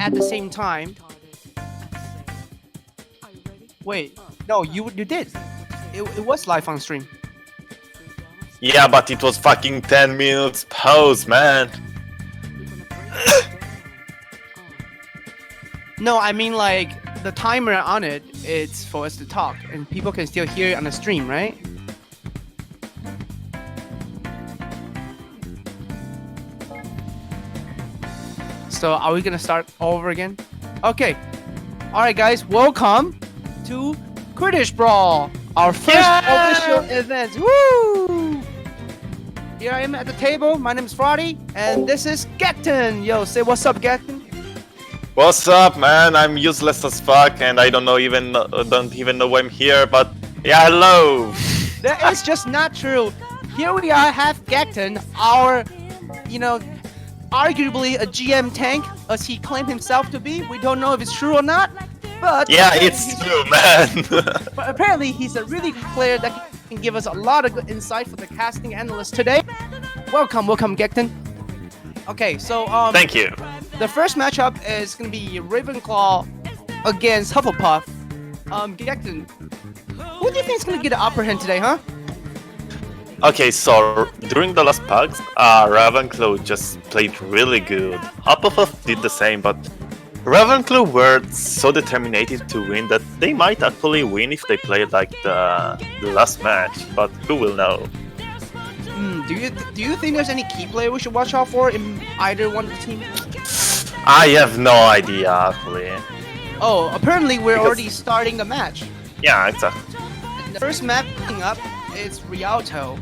at the same time. Wait, no, you did. It was live on stream. Yeah, but it was fucking 10 minutes pause, man. No, I mean like the timer on it. It's for us to talk, and people can still hear it on the stream, right? So are we gonna start over again? Okay. All right, guys. Welcome to Quidditch Brawl, our first official event. Woo! Here I am at the table. My name is Frotty, and this is Gekton. Yo, say what's up, Gekton. What's up, man? I'm useless as fuck, and I don't even know why I'm here. But yeah, hello. That is just not true. Here we are, have Gekton, our, arguably a GM tank, as he claimed himself to be. We don't know if it's true or not, but Yeah, it's true, man. but apparently he's a really good player that can give us a lot of good insight for the casting analyst today. Welcome, Gekton. Okay, so Thank you. the first matchup is gonna be Ravenclaw against Hufflepuff. Gekton, who do you think is gonna get the upper hand today, huh? Okay, so during the last packs, Ravenclaw just played really good. Hufflepuff did the same, but Ravenclaw were so determined to win that they might actually win if they play like the last match, but who will know? Do you think there's any key player we should watch out for in either one of the teams? I have no idea, actually. Oh, apparently we're Because- already starting the match. Yeah, exactly. The first map coming up is Rialto.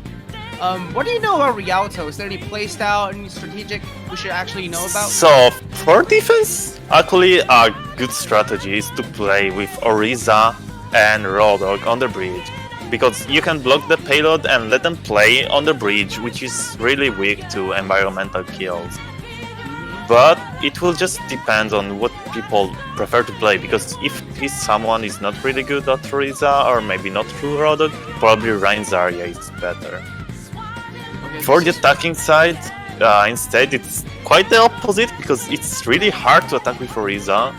What do you know about Rialto? Is there any playstyle, any strategic we should actually know about? So, for defense, actually a good strategy is to play with Oriza and Rodog on the bridge. Because you can block the payload and let them play on the bridge, which is really weak to environmental kills. But it will just depend on what people prefer to play, because if someone is not really good at Oriza, or maybe not through Rodog, probably Ryan Zarya is better. Okay, For the attacking side, instead, it's quite the opposite, because it's really hard to attack with Oriza,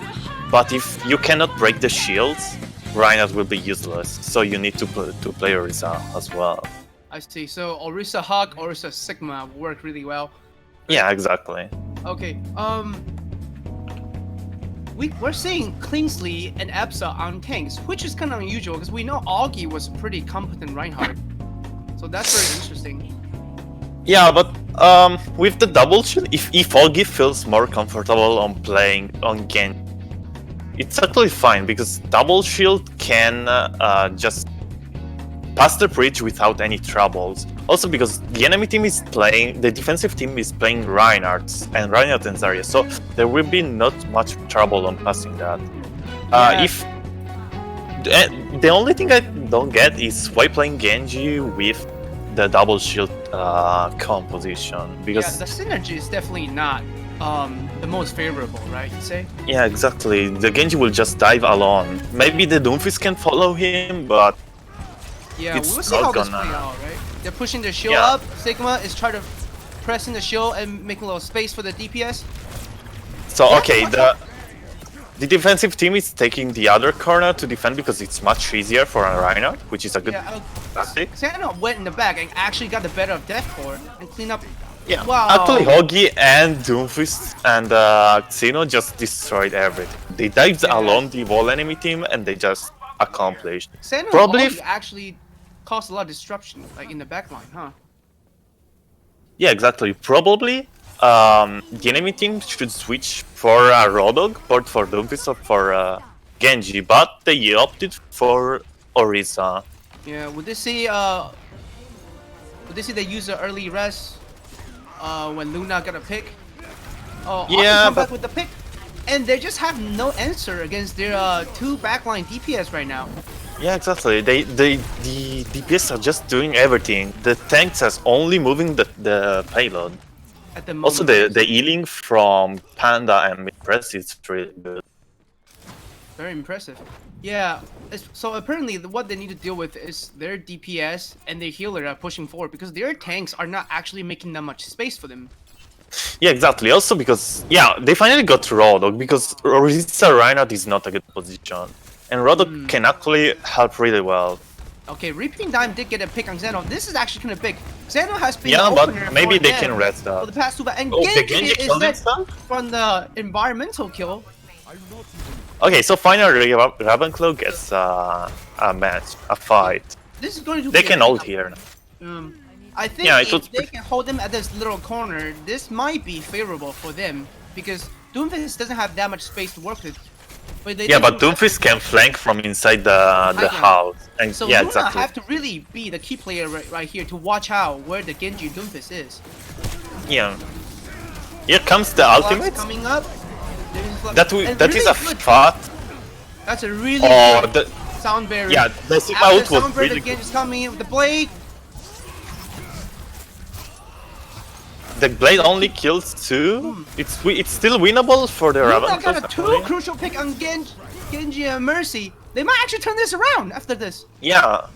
but if you cannot break the shields, Reinhardt will be useless, so you need to play Oriza as well. I see. So Orisa Hawk, Orisa Sigma work really well. Yeah, exactly. Okay. We're seeing Kingsley and Epsa on tanks, which is kind of unusual because we know Augie was pretty competent Reinhardt. So that's very interesting. Yeah, but with the double shield, if Augie feels more comfortable on playing on Genji, it's actually fine, because double shield can just pass the bridge without any troubles. Also because the enemy team is playing, the defensive team is playing Reinhardt and Zarya, so there will be not much trouble on passing that. Yeah. If the only thing I don't get is why playing Genji with the double shield composition, because Yeah, the synergy is definitely not the most favorable, right? You say? yeah, exactly. The Genji will just dive alone. Maybe the Doomfist can follow him, but Yeah, It's we'll see not how this gonna- play out, right? They're pushing their shield Yeah. up. Sigma is trying to press in the shield and make a little space for the DPS. so Yeah, okay, watch the defensive team is taking the other corner to defend because it's much easier for a Reinhardt, which is a good Yeah, tactic. Santa went in the back and actually got the better of Deathcore and cleaned up. Yeah, Wow. actually Hoagie and Doomfist and Xeno just destroyed everything. They dived Yeah. along the whole enemy team and they just accomplished. Santa Probably if- actually caused a lot of disruption, like in the back line, huh? Yeah, exactly. Probably the enemy team should switch for Rodog, or for Doomfist, or for Genji, but they opted for Orisa. Yeah, would they see they use the early res when Luna got a pick? Oh, Yeah, come but- back with the pick. And they just have no answer against their two backline DPS right now. Yeah, exactly. The DPS are just doing everything. The tanks are only moving the payload. At the moment. Also, the healing from Panda and Midpress is really good. Very impressive. Yeah, so apparently what they need to deal with is their DPS and their healer are pushing forward because their tanks are not actually making that much space for them. Yeah, exactly. Also because, yeah, they finally got Rodok because Orisa Reinhardt is not a good position. And Rodok can actually help really well. Okay, Reaping Dime did get a pick on Xeno. This is actually kind of big. Xeno has been Yeah, the but opener maybe for they them can rest for up. the past 2 and Oh, the Genji Genji is killed that himself? from the environmental kill. Okay, so finally Ravenclaw gets a match, a fight. This is going to They be can a ult here. I think Yeah, it was if they can hold them at this little corner, this might be favorable for them because Doomfist doesn't have that much space to work with. But they Yeah, do but have Doomfist can flank from inside the house. And So yeah, Luna exactly. have to really be the key player right here to watch out where the Genji Doomfist is. Yeah. Here comes the Flux ultimate. coming up. That And that is really a good- fat. That's a really Oh, good the, sound barrier. yeah, the Sigma After ult was sound barrier, really the good. Genji's coming in with the blade. The blade only kills 2. It's still winnable for the Luna Ravenclaws. got a actually. 2 crucial pick on Genji and Mercy. They might actually turn this around after this. Yeah,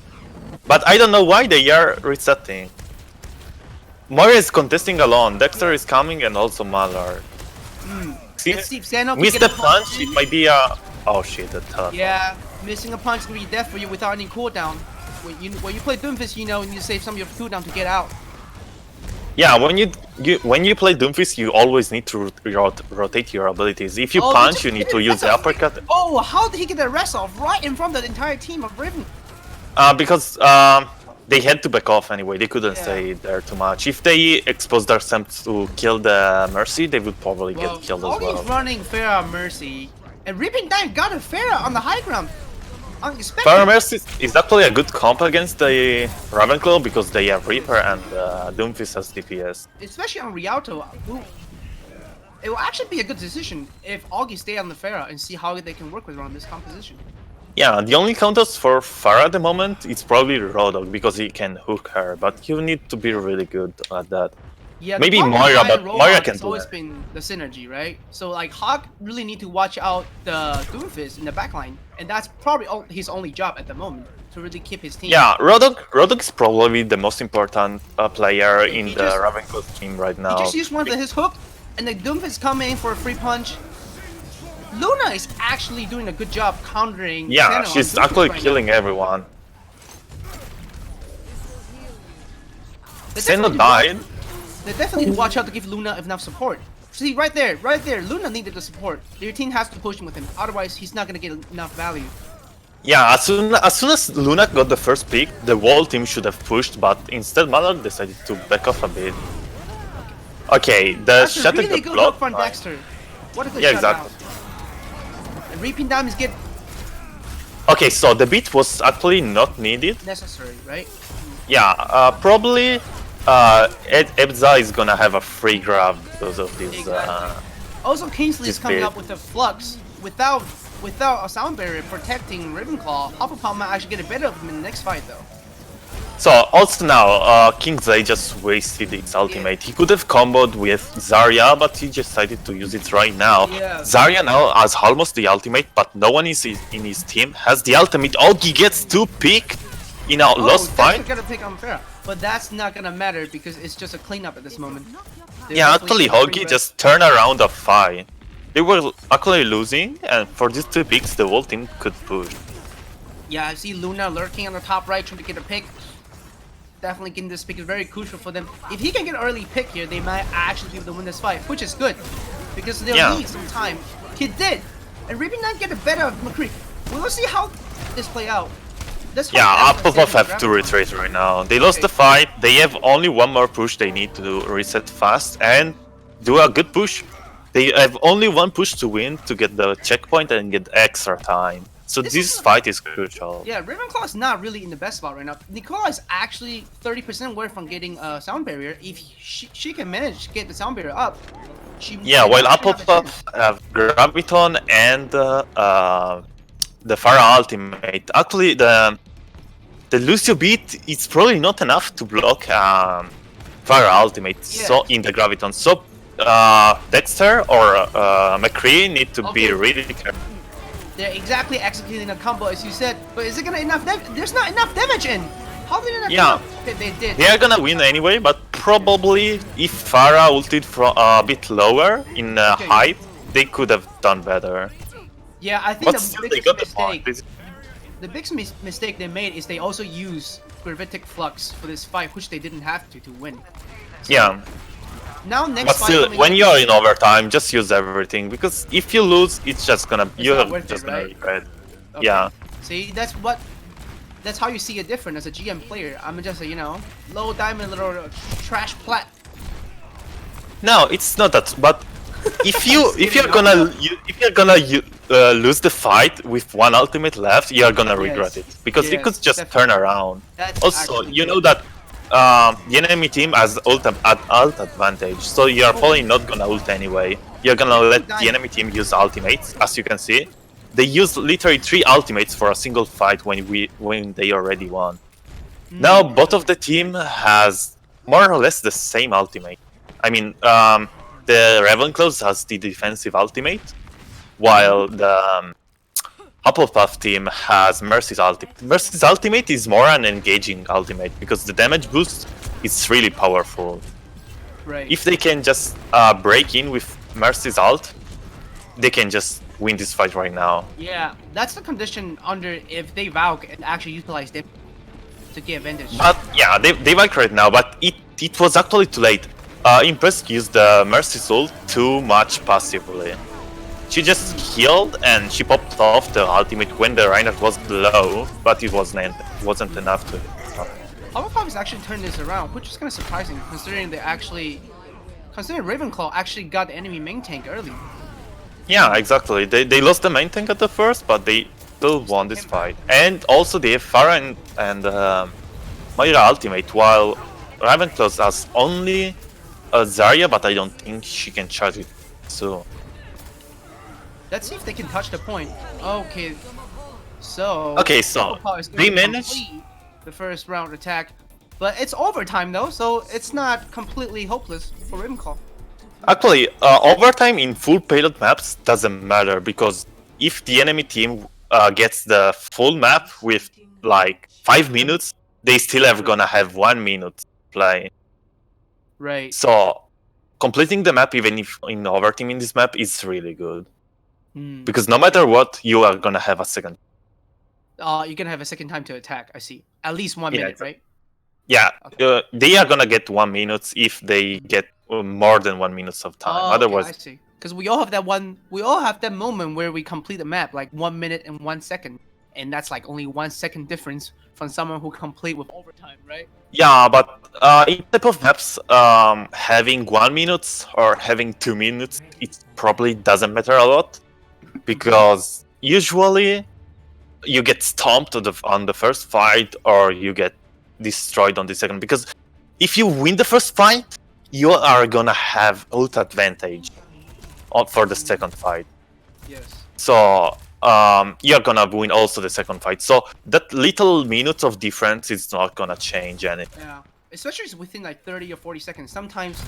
but I don't know why they are resetting. Moira is contesting alone. Dexter is coming and also Mallard. See, Let's see if Xeno can miss get the a punch punch. in. It might be a. Oh shit! The tough. Yeah, missing a punch can be death for you without any cooldown. When you play Doomfist, you know you need to save some of your cooldown to get out. Yeah, when you play Doomfist, you always need to rotate your abilities. If you Oh, punch, just you need hit to it. use the That's a- uppercut. Oh, how did he get the rest off right in front of the entire team of Riven? Because they had to back off anyway. They couldn't Yeah. stay there too much. If they exposed themselves to kill the Mercy, they would probably Well, get killed as Augie's well. running Pharah Mercy, and Reaping Dime got a Pharah on the high ground. Unexpected. Fire Mercy is actually a good comp against the Ravenclaw because they have Reaper and Doomfist as DPS. Especially on Rialto. Who, it will actually be a good decision if Augie stay on the Pharah and see how they can work with her on this composition. Yeah, the only counters for Farah at the moment is probably Rodok because he can hook her, but you need to be really good at that. Yeah, Maybe the problem Moira, behind but Roadhog Moira can has do always that. been the synergy, right? So like Hawk really need to watch out the Doomfist in the backline, and that's probably his only job at the moment to really keep his team. Yeah, Rodok is probably the most important player in He the just- Ravenclaw team right He now. just used one of his hook, and the Doomfist come in for a free punch. Luna is actually doing a good job countering. Yeah, Xeno on she's Doomfist actually right now. killing everyone. They Senna definitely died. They definitely need to watch out to give Luna enough support. See, right there, Luna needed the support. Your team has to push him with him, otherwise he's not gonna get enough value. Yeah, as soon as Luna got the first pick, the whole team should have pushed, but instead Mallard decided to back off a bit. Okay, the That's a Shattered really got good blocked. hook from Nice. Dexter. What a good Yeah, shot exactly. out. And Reaping Diamonds get Okay, so the beat was actually not needed. necessary, right? Yeah, probably Ebza is gonna have a free grab because of this. Exactly. Also, Kingsley is this coming bit. up with a flux without a sound barrier protecting Ravenclaw. Hufflepuff might actually get a better of him in the next fight, though. So also now, Kingsley just wasted its ultimate. He could have comboed with Zarya, but he decided to use it right now. Yeah. Zarya now has almost the ultimate, but no one is in his team has the ultimate. Augie gets 2 pick in a lost fight. Dexter got a pick on Farah, but that's not gonna matter because it's just a cleanup at this moment. They're Yeah, definitely actually, getting Augie free just turned around a fight. They were actually losing, and for these 2 picks, the whole team could push. Yeah, I see Luna lurking on the top right, trying to get a pick. Definitely getting this pick is very crucial for them. If he can get an early pick here, they might actually be able to win this fight, which is good. Because they'll Yeah. need some time. He did! And Reaping Knight get the better of McCree. We'll see how this play out. This fight Yeah, definitely Hufflepuff saving have to Ravenclaw. retreat right now. They lost Okay. the fight, they have only one more push they need to reset fast and do a good push. They have only one push to win to get the checkpoint and get extra time. So This this is- fight is crucial. Yeah, Ravenclaw is not really in the best spot right now. Nicola is actually 30% away from getting a sound barrier. If she can manage to get the sound barrier up, she Yeah, might while actually have a chance. Hufflepuff have Graviton and the Pharah ultimate. Actually, the Lucio beat is probably not enough to block Pharah ultimate. Yeah. So in the Graviton, so Dexter or McCree need to be Okay. really careful. They're exactly executing a combo as you said, but is it gonna enough? There's not enough damage in. How did it not Yeah, come up? They did. They are gonna win anyway, but probably if Farah ulted from a bit lower in height, they could have done better. Yeah, I think But the still, they biggest got the point. mistake. The biggest mistake they made is they also use Gravitic Flux for this fight, which they didn't have to win. So Yeah, now next but fight still, coming when up- you're in overtime, just use everything because if you lose, it's just gonna It's you're not worth just it, gonna right? regret. Okay. Yeah. See, that's how you see it different as a GM player. I'm just a, low diamond little trash plat. No, it's not that. But if you're kidding, gonna lose the fight with one ultimate left, you're gonna regret it because you Yes, could just definitely. turn around. That's Also, actually you good. know that the enemy team has ult advantage, so you're probably not gonna ult anyway. You're gonna let the enemy team use ultimates, as you can see. They use literally 3 ultimates for a single fight when they already won. Now both of the team has more or less the same ultimate. I mean, the Ravenclaws has the defensive ultimate, while the Hufflepuff team has Mercy's ultimate. Mercy's ultimate is more an engaging ultimate because the damage boost is really powerful. Right. If they can just break in with Mercy's ult, they can just win this fight right now. Yeah, that's the condition under if they Valk and actually utilize them to get advantage. But yeah, they Valk right now, but it was actually too late. Impress used the Mercy's ult too much passively. She just healed and she popped off the ultimate when the Reinhardt was low, but it wasn't enough to hit. Hufflepuff has actually turned this around, which is kind of surprising considering Ravenclaw actually got the enemy main tank early. Yeah, exactly. They lost the main tank at the first, but they still won this fight. And also they have Farah and Moira ultimate, while Ravenclaw has only Zarya, but I don't think she can charge it. So Let's see if they can touch the point. Okay, so Hufflepuff is they going to managed. complete the first round attack, but it's overtime though, so it's not completely hopeless for Ravenclaw. Actually, overtime in full payload maps doesn't matter because if the enemy team gets the full map with like 5 minutes, they still are gonna have 1 minute play. Right. So completing the map even if in overtime in this map is really good because no matter what, you are gonna have a second. You're gonna have a second time to attack. I see. At least 1 minute, exactly. right? Yeah, they are gonna get 1 minute if they get more than 1 minute of time. Oh, Otherwise, okay, I see. Because we all have that one. We all have that moment where we complete the map like 1 minute and 1 second, and that's like only 1 second difference from someone who complete with overtime, right? yeah, but in type of maps, having 1 minute or having 2 minutes, it probably doesn't matter a lot because usually you get stomped on the first fight or you get destroyed on the second. Because if you win the first fight, you are gonna have ult advantage for the second fight. Yes. So you're gonna win also the second fight. So that little minutes of difference is not gonna change anything. Yeah. Especially within like 30 or 40 seconds. Sometimes,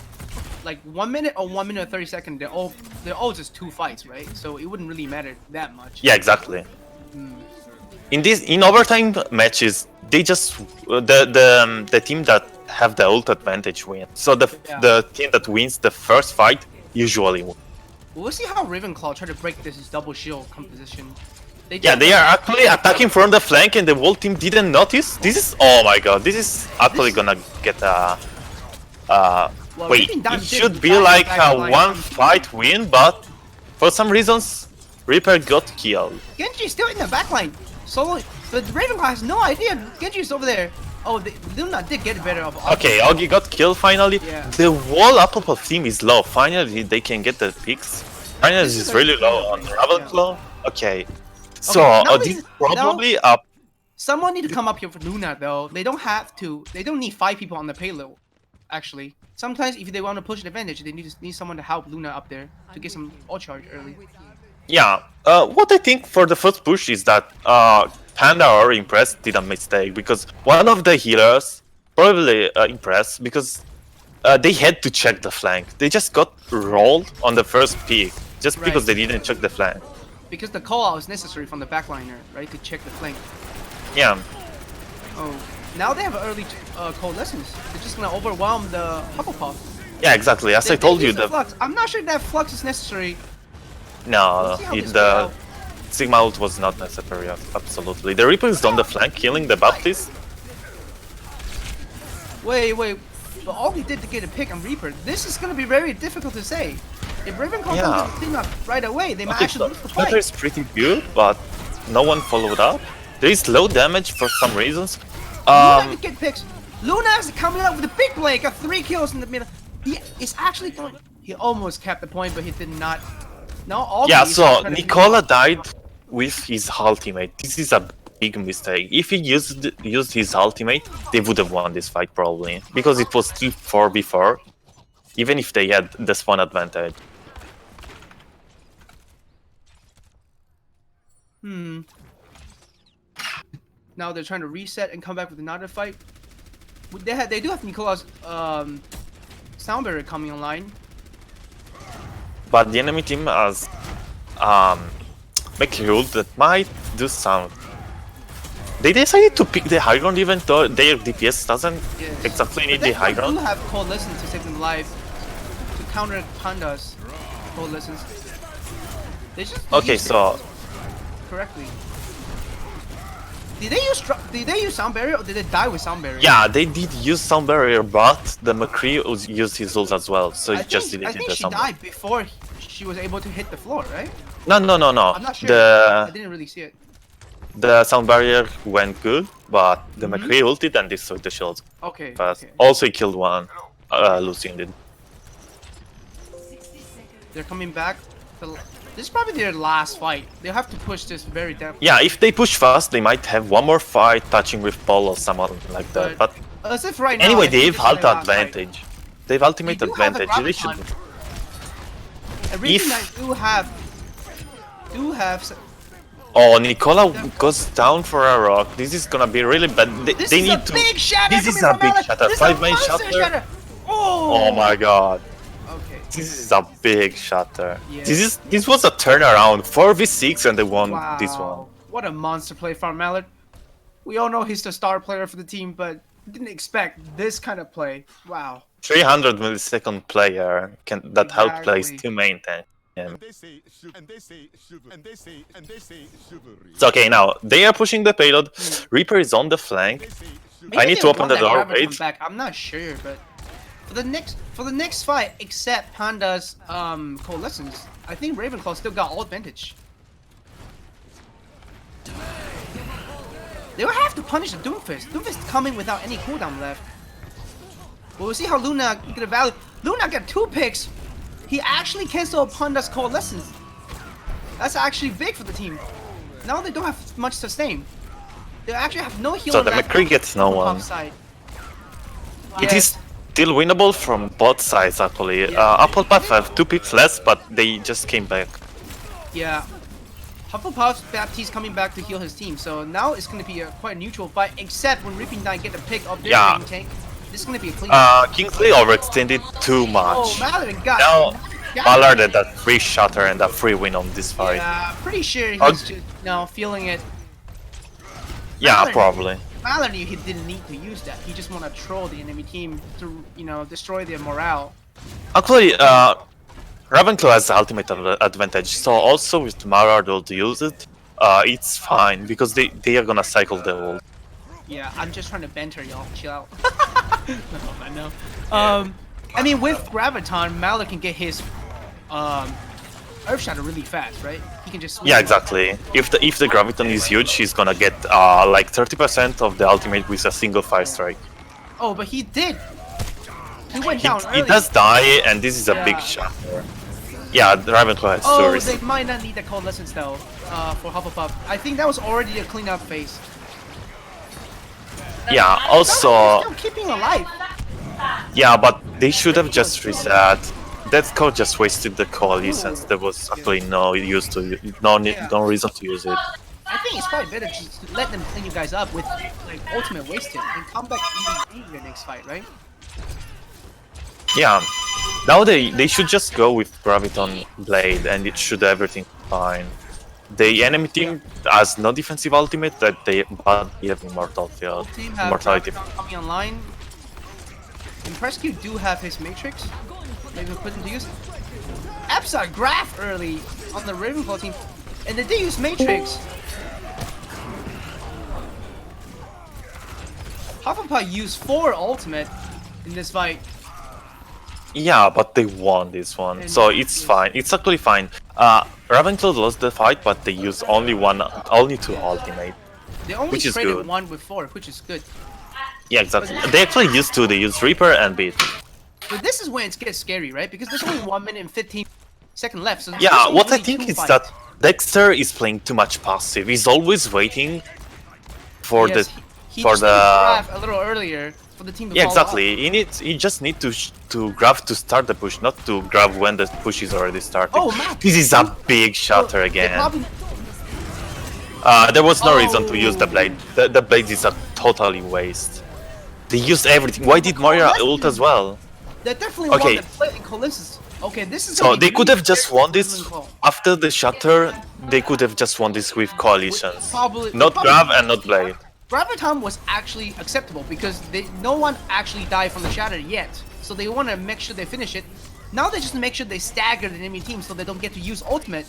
like 1 minute or 1 minute or 30 seconds, they're all just 2 fights, right? So it wouldn't really matter that much. Yeah, exactly. In overtime matches, they just the team that have the ult advantage win. So the team that wins the first fight usually wins. We'll see how Ravenclaw try to break this double shield composition. Yeah, they are actually attacking from the flank and the whole team didn't notice. This is, oh my god, this is actually gonna get a... wait, it should be like a 1 fight win, but for some reasons, Reaper got killed. Genji's still in the backline. Solo, but Ravenclaw has no idea Genji's over there. Oh, Luna did get better of. Okay, Augie got killed finally. Yeah. The whole Hufflepuff team is low. Finally, they can get the picks. Finally, This is is really a- low on Ravenclaw. Okay, so now this we- is probably up. Someone need to come up here for Luna though. They don't have to. They don't need 5 people on the payload. Actually, sometimes if they want to push an advantage, they need someone to help Luna up there to get some all charge early. Yeah, what I think for the first push is that Panda or Impress did a mistake because one of the healers, probably Impress, because they had to check the flank. They just got rolled on the first peak just because they didn't check the flank. Because the call out is necessary from the backliner, right, to check the flank. Yeah. Oh, Now they have early coalescence. They're just gonna overwhelm the Hufflepuff. Yeah, exactly. As I They told you, use the the flux. I'm not sure that flux is necessary. no, We'll see how this the goes out. Sigma ult was not necessary. Absolutely, the Reaper is on the flank, killing the Baptist. Wait. But all he did to get a pick on Reaper. This is gonna be very difficult to say. If Ravenclaw Yeah. doesn't clean up right away, they might Okay, actually so lose the Flutter fight. is pretty good, but no one followed up. There is low damage for some reasons. Luna can get picks. Luna is coming out with a big play. Got 3 kills in the middle. He is actually going. He almost kept the point, but he did not. No, all Yeah, these so are trying to Nicola died with his ultimate. This is a big mistake. If he used his ultimate, they would have won this fight probably. Because it was still 4v4. Even if they had the spawn advantage. Now they're trying to reset and come back with another fight. They do have Nicola's sound barrier coming online. But the enemy team has make ult that might do some. They decided to pick the high ground even though their DPS doesn't Yes. exactly need But the they high do ground. have coalescence to save them alive. To counter Panda's coalescence. They just Okay, used it so correctly. Did they use sound barrier or did they die with sound barrier? yeah, they did use some barrier, but the McCree used his ult as well, so I it just think, deleted the she sound. died before she was able to hit the floor, right? No. I'm not sure. I didn't really see it. The sound barrier went good, but the McCree ulted and destroyed the shield Okay. fast. Okay. Also, he killed one. Lucian did. They're coming back. This is probably their last fight. They'll have to push this very depth. Yeah, if they push fast, they might have one more fight touching with Paul or someone like that. But As if right now. anyway, I they think have this is their ult last fight. advantage. They have ultimate They do have a advantage. They should. graviton. And Reason I do have. Oh, Nicola goes down for a rock. This is gonna be really bad. This They is need a to. big shatter. This is coming a from big Ella. shatter. This is a 5-man monster shatter. Oh. Oh my god. Okay. This is a big shatter. Yeah. This was a turnaround. 4v6 and they won this one. Wow. What a monster play from Mallard. We all know he's the star player for the team, but didn't expect this kind of play. Wow. 300 millisecond player that outplays Exactly. 2 main tanks. Yeah. And they say chivalry. So okay, now they are pushing the payload. Reaper is on the flank. Maybe I need they to open want the that door, graviton wait. back. I'm not sure, but for the next fight, except Panda's coalescence, I think Ravenclaw still got all advantage. They will have to punish the Doomfist. Doomfist coming without any cooldown left. But we'll see how Luna get a value. Luna got 2 picks. He actually canceled Panda's coalescence. That's actually big for the team. Now they don't have much sustain. They actually have no healer So the left McCree gets no on the top one. side. It is still winnable from both sides actually. Yeah. Applepuff have 2 picks less, but they just came back. Yeah. Hufflepuff's Baptiste coming back to heal his team, so now it's going to be a quite neutral fight, except when Ripping Nine get a pick of their Yeah. main tank. This is going to be a clean. Kingsley overextended too much. Oh, Malin got. Now got Ballard it. had that free shatter and a free win on this fight. Yeah, pretty sure he's Oh. just, feeling it. Yeah, Malin- probably. Malin knew he didn't need to use that. He just want to troll the enemy team to, destroy their morale. Actually, Ravenclaw has the ultimate advantage, so also with Mara they'll use it. It's fine because they are gonna cycle the ult. Yeah, I'm just trying to banter y'all. Chill out. No, I know. I mean, with Graviton, Malin can get his Earth Shatter really fast, right? He can just. Yeah, exactly. If the graviton is huge, he's gonna get like 30% of the ultimate with a single fire strike. Oh, but he did. He went He, down he early. does die, and this is a big Yeah. shatter. Yeah, Ravenclaw has Oh, stories. they might not need the coalescence though. For Hufflepuff, I think that was already a cleanup phase. Yeah, also, Still keeping alive. yeah, but they should have just reset. That code just wasted the coalescence. There was actually no use to no reason to use it. I think it's probably better just to let them clean you guys up with like ultimate wasted and come back in the next fight, right? Yeah, now they should just go with Graviton Blade and it should everything fine. The enemy team has no defensive ultimate, but they have Team have immortality. coming online. And Rescue do have his Matrix. Maybe we'll put him to use. Epsa graph early on the Ravenclaw team. And they did use Matrix. Hufflepuff used 4 ultimate in this fight. Yeah, but they won this one, And so it's fine. It's actually fine. Ravenclaw lost the fight, but they used only 2 ultimate. They only Which is traded good. 1 with 4, which is good. Yeah, exactly. They actually used 2. They used Reaper and Beat. But this is when it gets scary, right? Because there's only 1 minute and 15 seconds left. So Yeah, there's what I only think 2 is fights. that Dexter is playing too much passive. He's always waiting for Yes, the he for just needed to the graph a little earlier for the team to yeah, follow exactly. He just need to grab to start the push, not to grab when the push is already starting. Oh, man. This is a big shatter They again. probably- There was no reason to use the Oh. blade. The blade is a totally waste. They used everything. Why did Moira ult as well? They definitely Okay. won the play in Coalescence. Okay, this is So gonna be they could really have just scary won for this Ravenclaw. after the shatter. They could have just won this with coalitions, Probably not probably- grab and not blade. Graviton was actually acceptable because no one actually died from the shatter yet. So they want to make sure they finish it. Now they just make sure they stagger the enemy team so they don't get to use ultimate.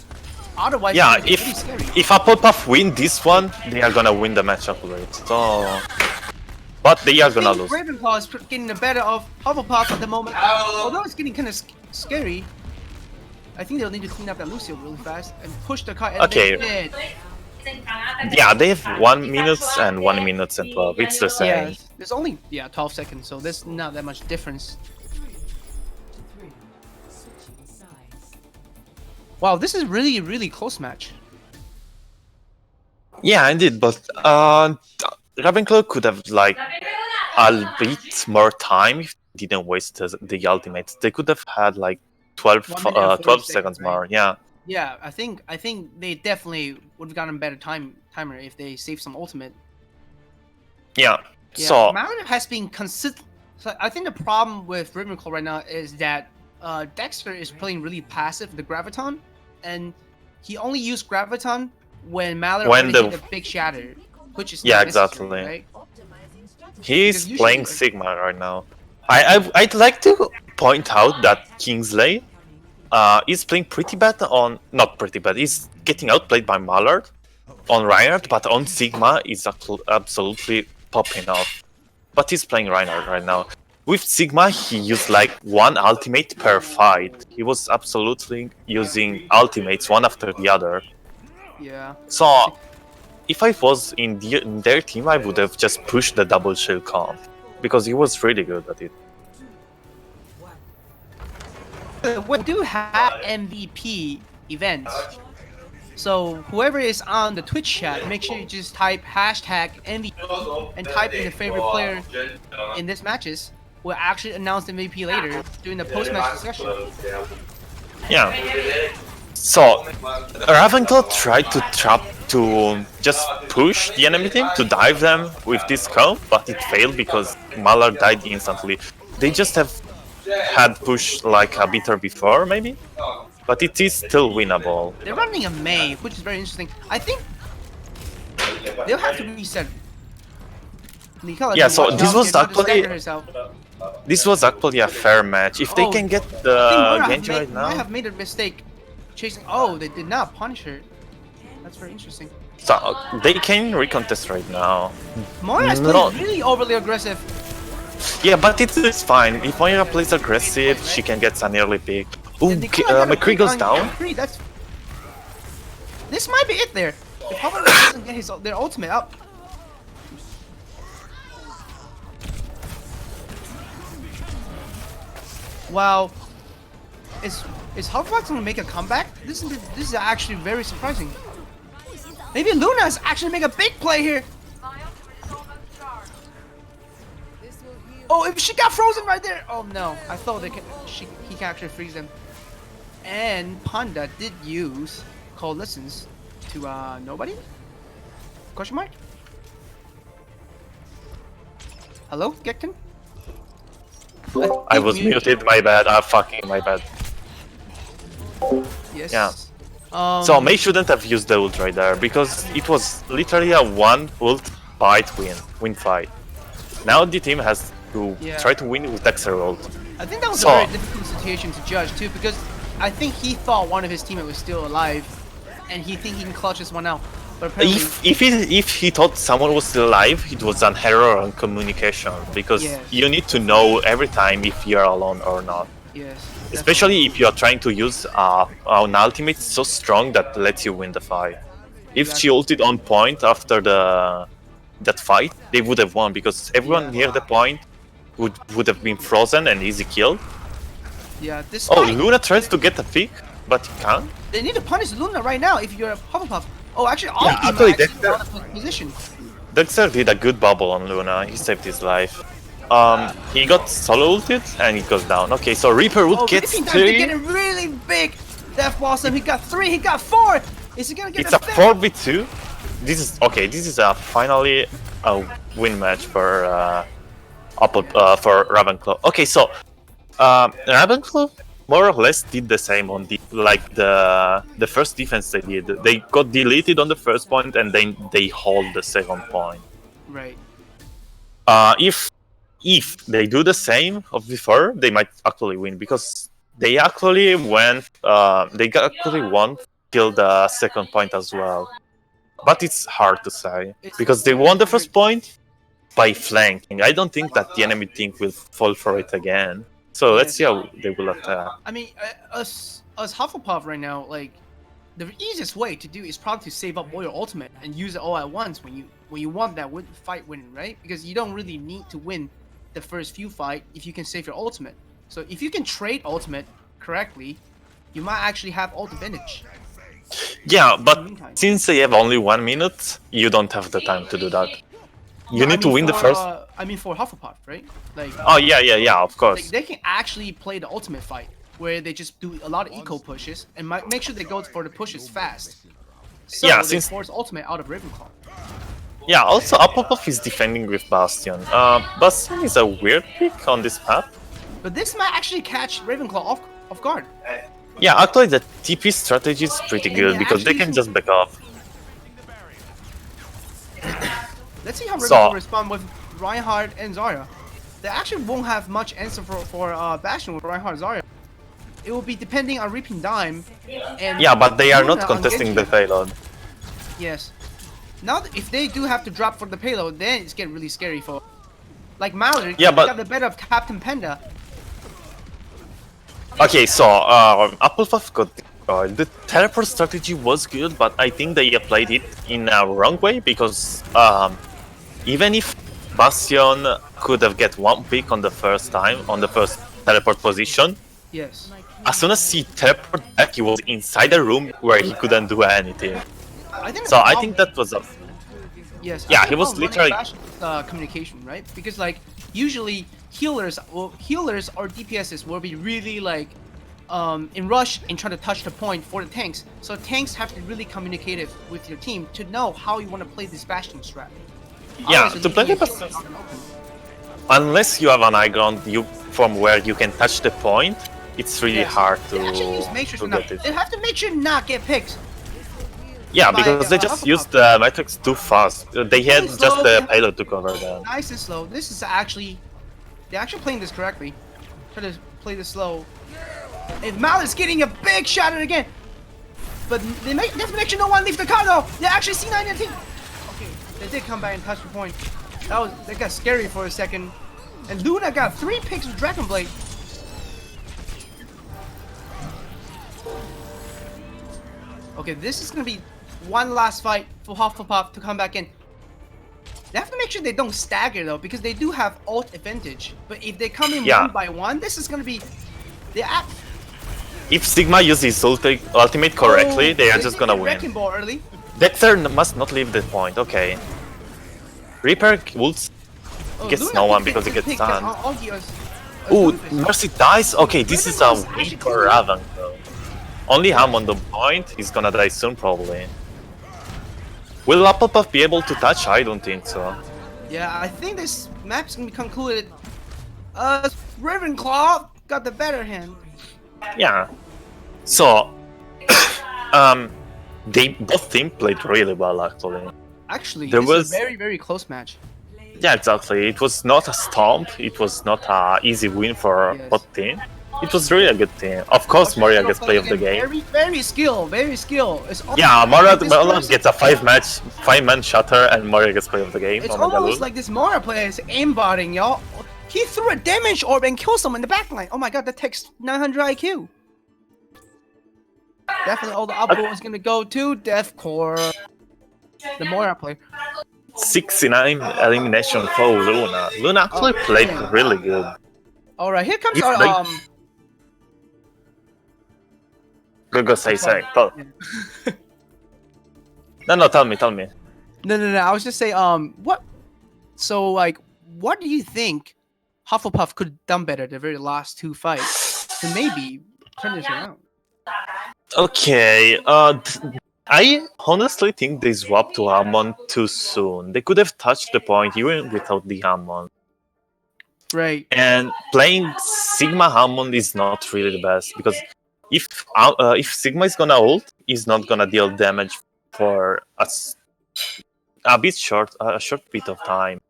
Otherwise, Yeah, it's really scary. if Hufflepuff win this one, they are gonna win the matchup already. So, but they are I gonna think lose. Ravenclaw is getting the better of Hufflepuff at the moment. Although it's getting kind of scary, I think they'll need to clean up that Lucio really fast and push the card. And Okay. they did. Yeah, they have 1 minute and 1 minute and 12. It's the same. Yeah, there's only 12 seconds, so there's not that much difference. Wow, this is really close match. Yeah, indeed. But Ravenclaw could have like a bit more time if they didn't waste the ultimates. They could have had like 12, 1 minute and 40 12 seconds, seconds right? more. Yeah. Yeah, I think they definitely would have gotten better timer if they saved some ultimate. Yeah. Yeah, So Marinette has been consistent. So I think the problem with Ravenclaw right now is that Dexter is playing really passive, the Graviton, and he only used Graviton when Mallory When already the- hit a big shatter, which is Yeah, not necessary, exactly. right? he's Because usually, playing like- Sigma right now. I'd like to point out that Kingsley is playing pretty bad on not pretty bad. He's getting outplayed by Mallard on Reinhardt, but on Sigma is absolutely popping off. But he's playing Reinhardt right now. With Sigma, he used like 1 ultimate per fight. He was absolutely using ultimates one after the other. Yeah. So, if I was in their team, I would have just pushed the double shield comp because he was really good at it. We do have MVP events. So whoever is on the Twitch chat, make sure you just type hashtag MVP and type in the favorite player in this matches. We'll actually announce the MVP later during the post-match discussion. Yeah. So, Ravenclaw tried to just push the enemy team to dive them with this comp, but it failed because Mallard died instantly. They just have had pushed like a bitter before, maybe, but it is still winnable. They're running a May, which is very interesting. I think they'll have to reset. Nicola, Yeah, do so watch this out, was she's not to actually- stagger herself. This was actually a fair match. If they Oh, can get I think the Moira Genji right might now, have made a mistake chasing. Oh, they did not punish her. That's very interesting. so they can recontest right now. Moira is No. playing really overly aggressive. Yeah, but it's fine. If Moira plays aggressive, she can get an early pick. Ooh, And Nicola got a McCree pick goes on down. McCree, this might be it there. If Hubbard doesn't get their ultimate up. Wow. Is Hubbard gonna make a comeback? This is actually very surprising. Maybe Luna is actually make a big play here. Oh, if she got frozen right there! Oh no, I thought he can actually freeze them. And Panda did use Coalescence to nobody? Question mark? Hello, Gekton? I was muted. My bad. Fucking my bad. Yes. Yeah. So Mei shouldn't have used the ult right there because it was literally a one ult fight win fight. Now the team has to try to win with Dexter ult. I think that was a very difficult situation to judge too, because I think he thought one of his teammates was still alive, and he think he can clutch this one out. But apparently, if he thought someone was still alive, it was an error on communication because you need to know every time if you're alone or not. Yes. Especially if you are trying to use an ultimate so strong that lets you win the fight. If she ulted on point after that fight, they would have won because everyone near the point would have been frozen and easy killed. Yeah, this. Oh, Luna tries to get a pick, but he can't. They need to punish Luna right now if you're a Hufflepuff. Oh, actually, all actually, out of position. Dexter did a good bubble on Luna. He saved his life. He got solo ulted and he goes down. Okay, so Reaper would get 3. They're getting really big. Death Blossom, he got 3, he got 4. Is he gonna get It's a 4v2. This is okay. This is finally a win match for Ravenclaw. Okay, so Ravenclaw more or less did the same on the first defense they did. They got deleted on the first point and then they hold the second point. Right. If they do the same of before, they might actually win because they actually won, kill the second point as well. But it's hard to say because they won the first point by flanking. I don't think that the enemy team will fall for it again. So let's see how they will attack. I mean, us Hufflepuff right now, like the easiest way to do is probably to save up all your ultimate and use it all at once when you want that fight winning, right? Because you don't really need to win the first few fight if you can save your ultimate. So if you can trade ultimate correctly, you might actually have ult advantage. Yeah, but since they have only 1 minute, you don't have the time to do that. You need to win the first. I mean, for Hufflepuff, right? Like. Oh yeah, of course. Like, they can actually play the ultimate fight where they just do a lot of eco pushes and make sure they go for the pushes fast. So yeah, they force ultimate out of Ravenclaw. Yeah, also Hufflepuff is defending with Bastion. Bastion is a weird pick on this map. But this might actually catch Ravenclaw off guard. Yeah, actually the TP strategy is pretty good because they can just back off. Let's see how Ravenclaw respond with Reinhardt and Zarya. They actually won't have much answer for Bastion with Reinhardt and Zarya. It will be depending on Reaping Dime and yeah, but they are not contesting the payload. Yes. Now, if they do have to drop for the payload, then it's getting really scary for, like Mallory. Yeah, but got the better of Captain Panda. Okay, so Hufflepuff got the teleport strategy was good, but I think they applied it in a wrong way because even if Bastion could have get 1 pick on the first time on the first teleport position, yes. As soon as he teleported back, he was inside the room where he couldn't do anything. I think that was a... Yes. Yeah, he was literally... communication, right? Because like usually healers or DPSs will be really like in rush and try to touch the point for the tanks. So tanks have to be really communicative with your team to know how you want to play this Bastion strat. Yeah, to play the Bastion, unless you have an high ground from where you can touch the point, it's really hard to get it. They have to make sure not get picked. Yeah, because they just used the Matrix too fast. They had just the payload to cover them. Nice and slow. This is actually... They're actually playing this correctly. Try to play this slow. And Mallet's getting a big shot at it again. But they have to make sure no one leaves the car though. They actually C9 team. Okay, they did come back and touch the point. That got scary for a second. And Luna got 3 picks with Dragon Blade. Okay, this is gonna be one last fight for Hufflepuff to come back in. They have to make sure they don't stagger though, because they do have ult advantage. But if they come in one by one, this is gonna be if Sigma uses ultimate correctly, they are just gonna win. Wrecking Ball early. Dexter must not leave the point. Okay. Reaper gets no one because he gets stunned. Ooh, Mercy dies. Okay, this is a win for Raven though. Only Ham on the point. He's gonna die soon probably. Will Hufflepuff be able to touch? I don't think so. Yeah, I think this map's gonna be concluded. Ravenclaw got the better hand. Yeah. So They both teams played really well actually. Actually, There this is was a very, very close match. Yeah, exactly. It was not a stomp. It was not a easy win for Yes. both team. It was really a good team. Of course, Moria gets play of the game. Very, very skill, very skill. It's Yeah, Moria this person- gets a 5-man shatter, and Moria gets play of the game. It's Omega almost Lul. like this Mara player is aimbotting, y'all. He threw a damage orb and killed someone in the backline. Oh my god, that takes 900 IQ. Definitely all the upvote is gonna go to Deathcore. The Mora player. 69 elimination for Luna. Luna actually played really good. Alright, here comes If our they- Go say. Tell. No, tell me. No. I was just saying, what? So, like, what do you think Hufflepuff could have done better the very last two fights to maybe turn this around? Okay, I honestly think they swapped to Hammond too soon. They could have touched the point even without the Hammond. Right. And playing Sigma Hammond is not really the best because if Sigma is gonna ult, he's not gonna deal damage for a short bit of time.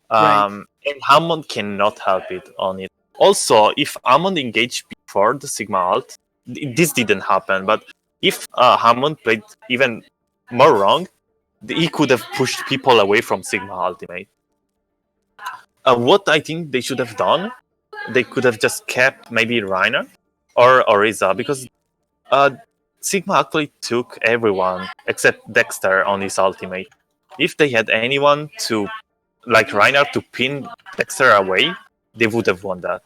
And Hammond cannot help it on it. Also, if Hammond engaged before the Sigma ult, this didn't happen. But if Hammond played even more wrong, he could have pushed people away from Sigma ultimate. What I think they should have done, they could have just kept maybe Reiner or Oriza because Sigma actually took everyone except Dexter on his ultimate. If they had anyone to, like Reiner, to pin Dexter away, they would have won that.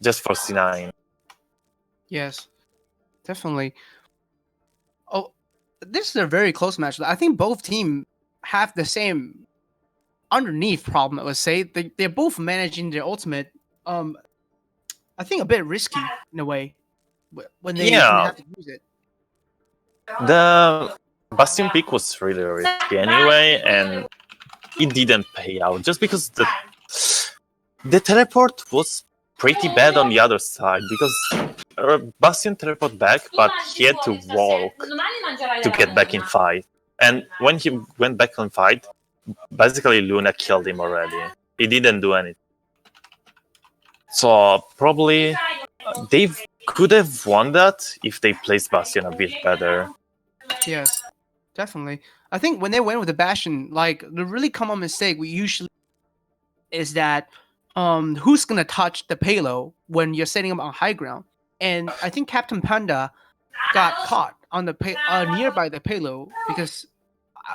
Just for C9. Yes, definitely. Oh, this is a very close match. I think both teams have the same underneath problem. I would say they're both managing their ultimate. I think a bit risky in a way when they have to use it. The Bastion pick was really risky anyway, and it didn't pay out just because the teleport was pretty bad on the other side because Bastion teleport back, but he had to walk to get back in fight. And when he went back in fight, basically Luna killed him already. He didn't do anything. So probably they could have won that if they placed Bastion a bit better. Yes, definitely. I think when they went with the Bastion, like the really common mistake we usually is that who's gonna touch the payload when you're setting up on high ground? And I think Captain Panda got caught on the nearby the payload because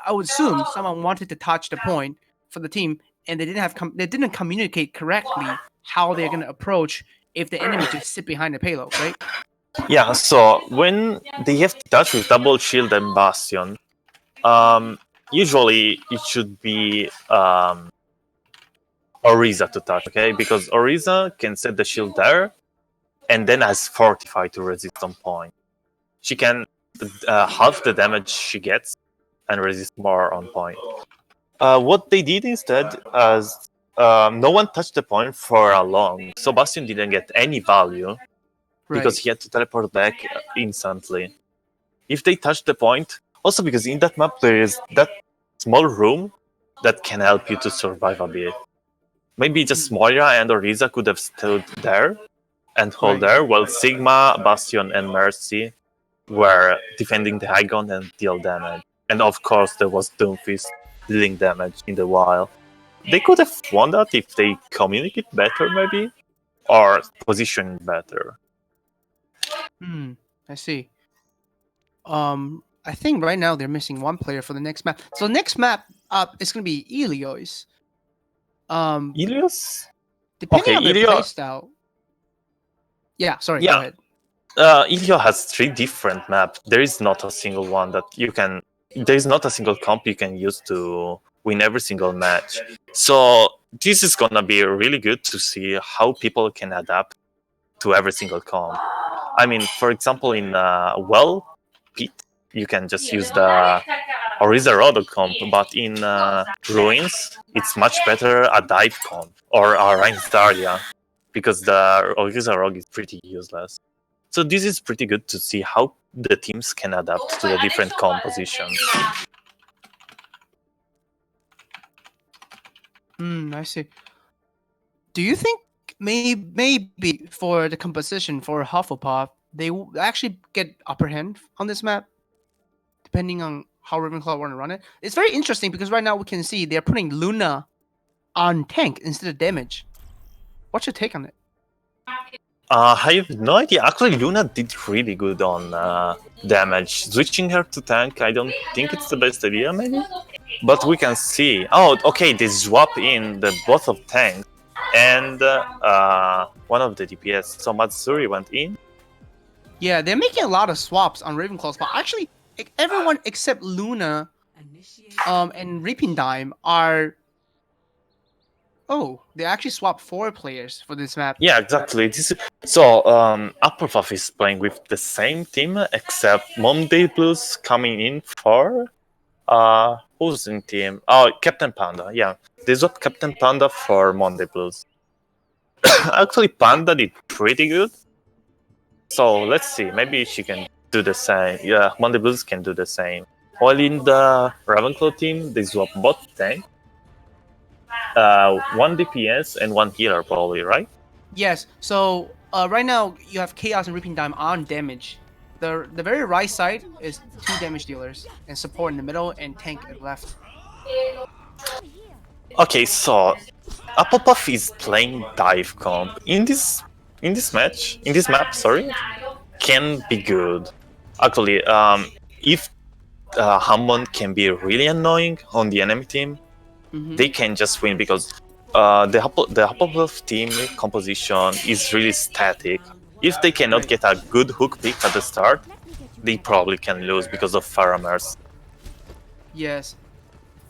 I would assume someone wanted to touch the point for the team, and they didn't communicate correctly how they're gonna approach if the enemy just sit behind the payload, right? Yeah, so when they have to touch with double shield and Bastion, usually it should be Oriza to touch, okay? Because Oriza can set the shield there and then has Fortify to resist on point. She can half the damage she gets and resist more on point. What they did instead is no one touched the point for a long, so Bastion didn't get any value because he had to teleport back instantly. If they touch the point, also because in that map there is that small room that can help you to survive a bit. Maybe just Moira and Oriza could have stood there and hold there, while Sigma, Bastion, and Mercy were defending the high ground and deal damage. And of course, there was Doomfist dealing damage in the wild. They could have won that if they communicate better, maybe, or position better. I see. I think right now they're missing one player for the next map. So next map up is gonna be Elios. Elios? Depending on their playstyle. Yeah, sorry, go ahead. Elio has 3 different maps. There is not a single one that you can. There is not a single comp you can use to win every single match. So this is gonna be really good to see how people can adapt to every single comp. I mean, for example, in Pit, you can just use the Oriza Rodo comp, but in Ruins, it's much better a dive comp or a Rein's Daria because the Oriza Rogue is pretty useless. So this is pretty good to see how the teams can adapt to the different compositions. I see. Do you think maybe for the composition for Hufflepuff, they will actually get upper hand on this map, depending on how Ravenclaw want to run it? It's very interesting because right now we can see they're putting Luna on tank instead of damage. What's your take on it? I have no idea. Actually, Luna did really good on damage. Switching her to tank, I don't think it's the best idea, maybe. But we can see. Oh, okay. They swap in the both of tanks and one of the DPS. So Matsuri went in. Yeah, they're making a lot of swaps on Ravenclaw's but actually everyone except Luna and Reaping Dime are. Oh, they actually swapped 4 players for this map. Yeah, exactly. So Hufflepuff is playing with the same team except Monday Blues coming in for who's in team? Oh, Captain Panda. Yeah, they swapped Captain Panda for Monday Blues. Actually, Panda did pretty good. So let's see. Maybe she can do the same. Yeah, Monday Blues can do the same. While in the Ravenclaw team, they swap both tank. 1 DPS and 1 healer, probably, right? Yes. So right now you have Chaos and Reaping Dime on damage. The very right side is 2 damage dealers and support in the middle and tank at left. Okay, so Hufflepuff is playing dive comp in this map. Sorry, can be good. Actually, if Hammond can be really annoying on the enemy team, they can just win because the Hufflepuff team composition is really static. If they cannot get a good hook pick at the start, they probably can lose because of Faramers. Yes,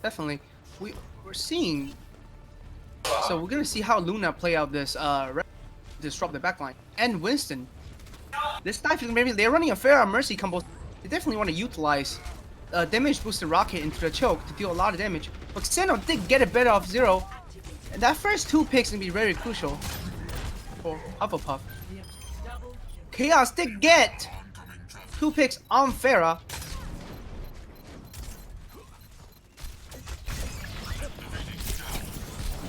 definitely. We're seeing. So we're gonna see how Luna play out this disrupt the backline and Winston. This time maybe they're running a fair mercy combo. They definitely want to utilize damage boosted rocket into the choke to deal a lot of damage. But Xeno did get a better off 0, and that first 2 picks gonna be very crucial for Hufflepuff. Chaos did get 2 picks on Farah.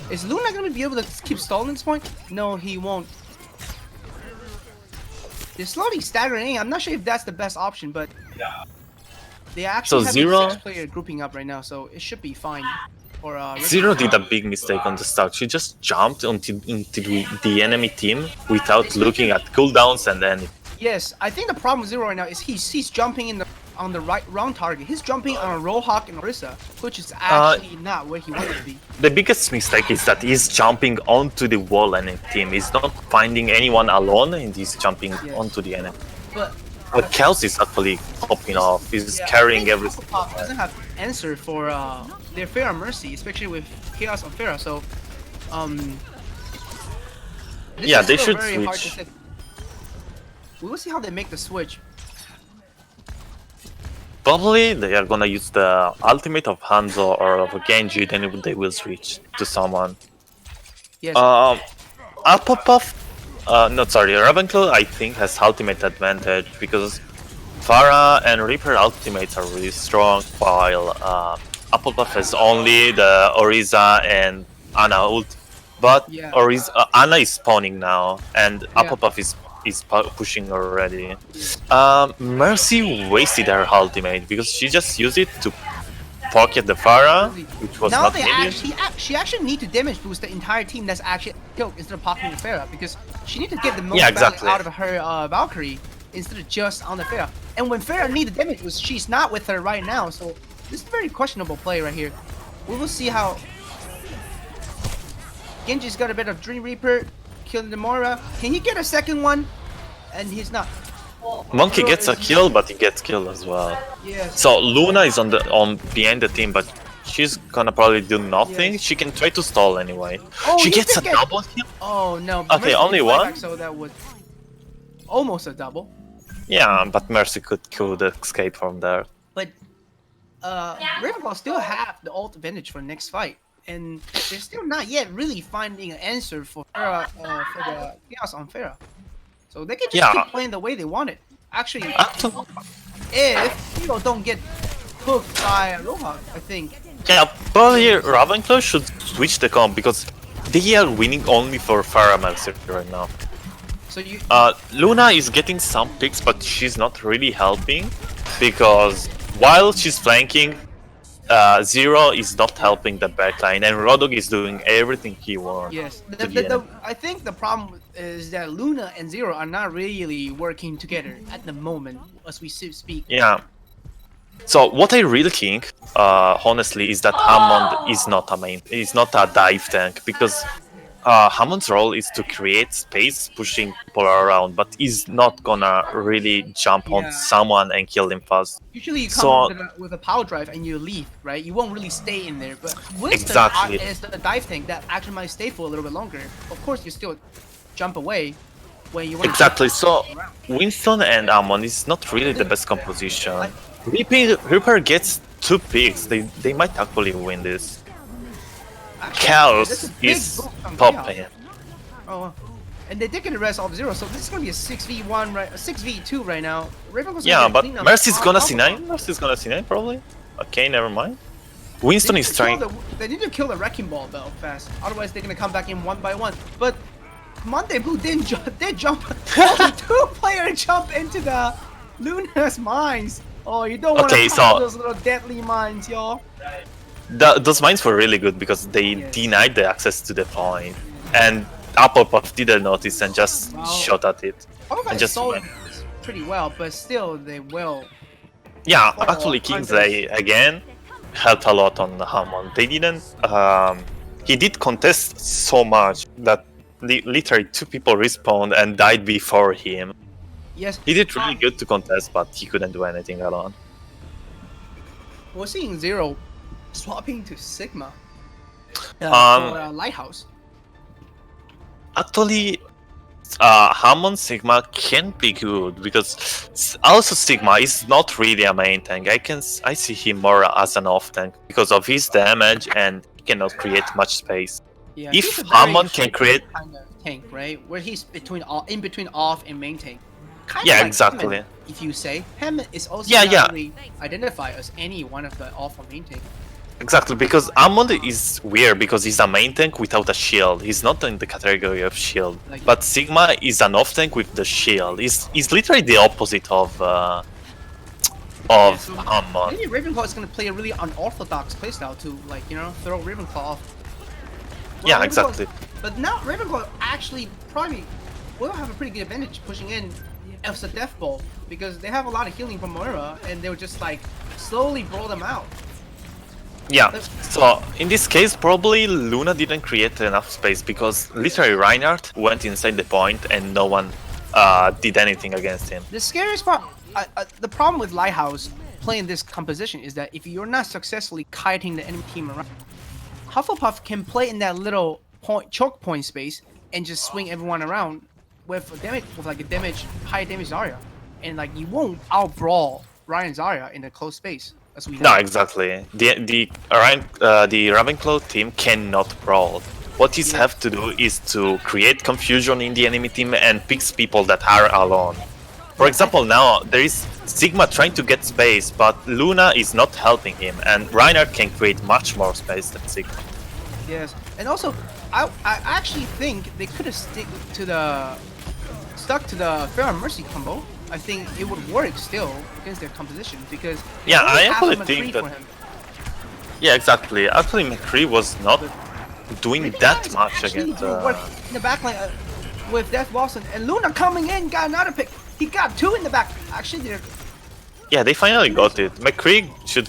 Is Luna gonna be able to keep stalling this point? No, he won't. They're slowly staggering. I'm not sure if that's the best option, but they actually have a 6-player grouping up right now, so it should be fine. For Zero did a big mistake on the start. She just jumped into the enemy team without looking at cooldowns and then. Yes, I think the problem with Zero right now is he's jumping on the wrong target. He's jumping on a Roadhog and Orisa, which is actually not where he wanted to be. The biggest mistake is that he's jumping onto the wall enemy team. He's not finding anyone alone and he's jumping onto the enemy. But Kelsey is actually hopping off. He's carrying everything. Hufflepuff doesn't have answer for their Fair Mercy, especially with Chaos on Farah. So, yeah, they should switch. We will see how they make the switch. Probably they are gonna use the ultimate of Hanzo or of Genji, then they will switch to someone. Yes. Hufflepuff, Ravenclaw I think has ultimate advantage because Farah and Reaper ultimates are really strong, while Hufflepuff has only the Orisa and Ana ult. But Ana is spawning now, and Hufflepuff is pushing already. Mercy wasted her ultimate because she just used it to pocket the Farah, which was not needed. She actually need to damage boost the entire team that's actually killed instead of pocketing the Farah because she need to get the most value out of her Valkyrie instead of just on the Farah. And when Farah needs the damage boost, she's not with her right now, so this is a very questionable play right here. We will see how Genji's got a bit of Dream Reaper, killing the Moira. Can he get a second one? And he's not. Monkey gets a kill, but he gets killed as well. Yes. So Luna is on behind the team, but she's gonna probably do nothing. Yes. She can try to stall anyway. Oh, she gets a double kill. Oh no! Okay, only one. So that was almost a double. Yeah, but Mercy could escape from there. But Ravenclaw still have the ult advantage for the next fight, and they're still not yet really finding an answer for the Chaos on Farah. So they can just Yeah. keep playing the way they want it. Actually, Actu- if you don't get hooked by Roadhog, I think. Yeah, probably Ravenclaw should switch the comp because they are winning only for Faramel's right now. So you. Luna is getting some picks, but she's not really helping because while she's flanking, Zero is not helping the backline, and Rodog is doing everything he wants. Yes. to the end. I think the problem is that Luna and Zero are not really working together at the moment as we speak. Yeah. So what I really think, honestly, is that Hammond is not a dive tank because Hammond's role is to create space, pushing people around, but he's not gonna really jump on Yeah. someone and kill him fast. Usually you come So- with a power drive and you leave, right? You won't really stay in there. But Winston Exactly. is the dive tank that actually might stay for a little bit longer. Of course, you still jump away when you want Exactly. to So Winston and Hammond is not really the best composition. Reaper gets 2 picks. They might actually win this. Chaos this is big is boost from popping. Oh, wow. And they did get a rest off Zero, so this is gonna be a 6v1, right? A 6v2 right now. Ravenclaw's gonna Yeah, get but clean up Mercy's on gonna top of C9. Mercy's gonna C9 probably. Okay, never mind. Winston They is need to kill trying. They need to kill the Wrecking Ball though fast. Otherwise, they're gonna come back in one by one. But Monday Blue did jump. Only 2-player jump into the Luna's mines. Oh, you don't want to Okay, follow so- those little deadly mines, y'all. Those mines were really good because they Yes. denied the access to the point, and Applepuff didn't notice and just Wow. shot at it. Hawkeye And just sold went. pretty well, but still, they will. Yeah, Oh, actually, Kingsley again helped a lot on Hammond. They didn't. He did contest so much that literally 2 people respawned and died before him. Yes, He did really good to contest, but he couldn't do anything alone. we're seeing Zero swapping to Sigma. Um, For Lighthouse. Actually, Hammond Sigma can be good because also Sigma is not really a main tank. I see him more as an off tank because of his damage and he cannot create much space. Yeah, If he's a very Hammond can shaky create- kind of tank, right? Where he's in between off and main tank. Kind Yeah, of like exactly. Hammond, if you say Hammond is also Yeah, not yeah. really identified as any one of the off or main tank. Exactly, because Hammond is weird because he's a main tank without a shield. He's not in the category of shield. Like- But Sigma is an off tank with the shield. He's literally the opposite of So Hammond. maybe Ravenclaw is going to play a really unorthodox playstyle to, like, you know, throw Ravenclaw off. Yeah, Ravenclaw- exactly. But now Ravenclaw actually probably will have a pretty good advantage pushing in as a Death Bowl because they have a lot of healing from Moira and they would just like slowly brawl them out. Yeah, so in this case, probably Luna didn't create enough space because literally Reinhardt went inside the point and no one did anything against him. The scariest part, the problem with Lighthouse playing this composition is that if you're not successfully kiting the enemy team around, Hufflepuff can play in that little choke point space and just swing everyone around with like a high damage Zarya, and like you won't out brawl Ryan Zarya in a close space as we know. No, exactly. The Ravenclaw team cannot brawl. What he have to do is to create confusion in the enemy team and picks people that are alone. For example, now there is Sigma trying to get space, but Luna is not helping him, and Reinhardt can create much more space than Sigma. Yes, and also I actually think they could have stuck to the Fair and Mercy combo. I think it would work still against their composition because they Yeah, only I have actually McCree think that- for him. Yeah, exactly. Actually, McCree was not doing Maybe that guys much actually against. do work in the backline with Death Boston and Luna coming in got another pick. He got 2 in the back. Actually, they're Yeah, they finally got it. McCree should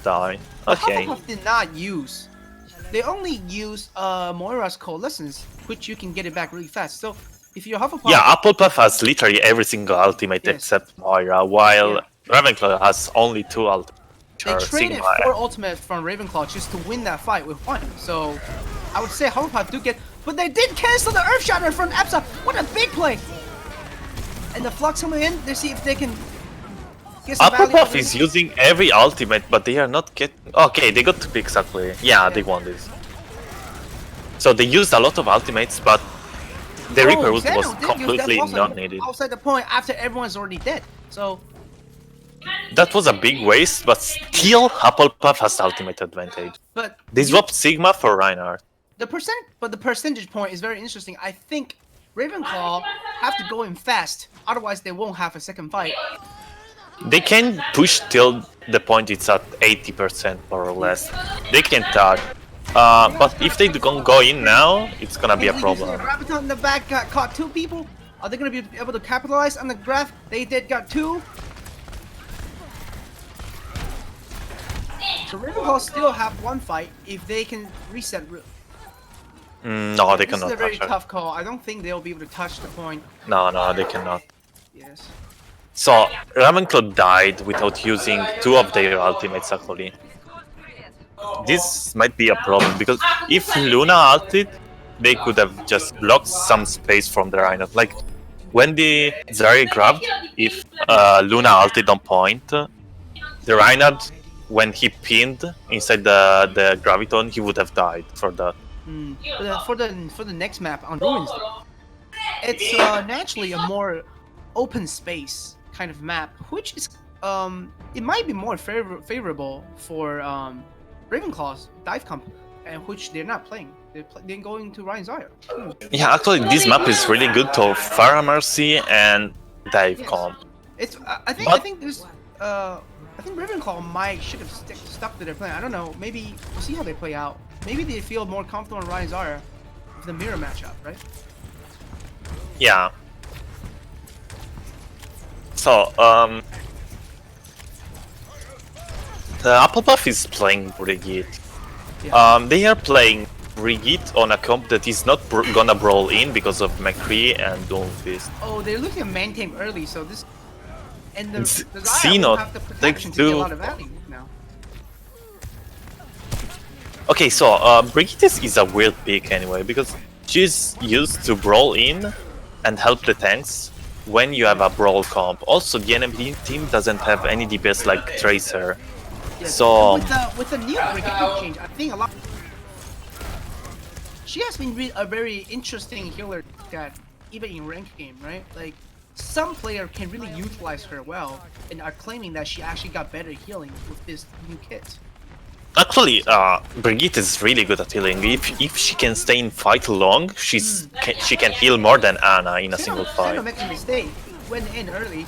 die. Okay. Hufflepuff did not use. They only use Moira's Coalescence, which you can get it back really fast. So if you're Hufflepuff, Yeah, Applepuff has literally every single ultimate Yes. except Moira, while Yeah. Ravenclaw has only 2 ultimates. they Or traded Sigma. 4 ultimates from Ravenclaw just to win that fight with 1. So I would say Hufflepuff do get, but they did cancel the Earth Shatter from Epsa. What a big play! And the Flux coming in, they see if they can get some value. Applepuff is using every ultimate, but they are not getting. Okay, they got 2 picks actually. Yeah, they won this. So they used a lot of ultimates, but The Reaper ult Zeno was did use that completely blossom not needed. outside the point after everyone's already dead. So That was a big waste, but still Hufflepuff has the ultimate advantage. but They swapped Sigma for Reinhardt. the percentage point is very interesting. I think Ravenclaw have to go in fast, otherwise they won't have a second fight. They can push till the point it's at 80% more or less. They can touch. But if they don't go in now, it's gonna be a problem. Graviton in the back caught 2 people. Are they gonna be able to capitalize on the graph? They did got 2. So Ravenclaw still have 1 fight if they can reset. No, they This is cannot a very touch her. tough call. I don't think they'll be able to touch the point. No, they cannot. Yes. So, Ravenclaw died without using 2 of their ultimates actually. This might be a problem, because if Luna ulted, they could have just blocked some space from the Reinhardt. Like, when the Zarya grabbed, if Luna ulted on point, the Reinhardt, when he pinned inside the Graviton, he would have died for that. For the next map on Ruins, it's naturally a more open space kind of map, which is it might be more favorable for Ravenclaw's dive comp, and which they're not playing. They're going to Ryan Zarya. Yeah, actually, this map is really good to Pharah Mercy and dive comp. It's I think there's I think Ravenclaw should have stuck to their plan. I don't know. Maybe we'll see how they play out. Maybe they feel more comfortable on Ryan Zarya with the mirror matchup, right? Yeah. So, the Hufflepuff is playing Brigitte. Yeah. They are playing Brigitte on a comp that is not gonna brawl in because of McCree and Doomfist. Oh, they're looking at main team early, so this and the Zarya Xeno will have the protection to get a lot of value now. Okay, so Brigitte is a weird pick anyway, because she's used to brawl in and help the tanks when you have a brawl comp. Also, the enemy team doesn't have any DPS like Tracer. Yes. So And with the new Brigitte change, I think a lot. She has been a very interesting healer that even in ranked game, right? Like some player can really utilize her well and are claiming that she actually got better healing with this new kit. actually, Brigitte is really good at healing. If she can stay in fight long, she can heal more than Anna in a single Zeno fight. made a mistake, went in early,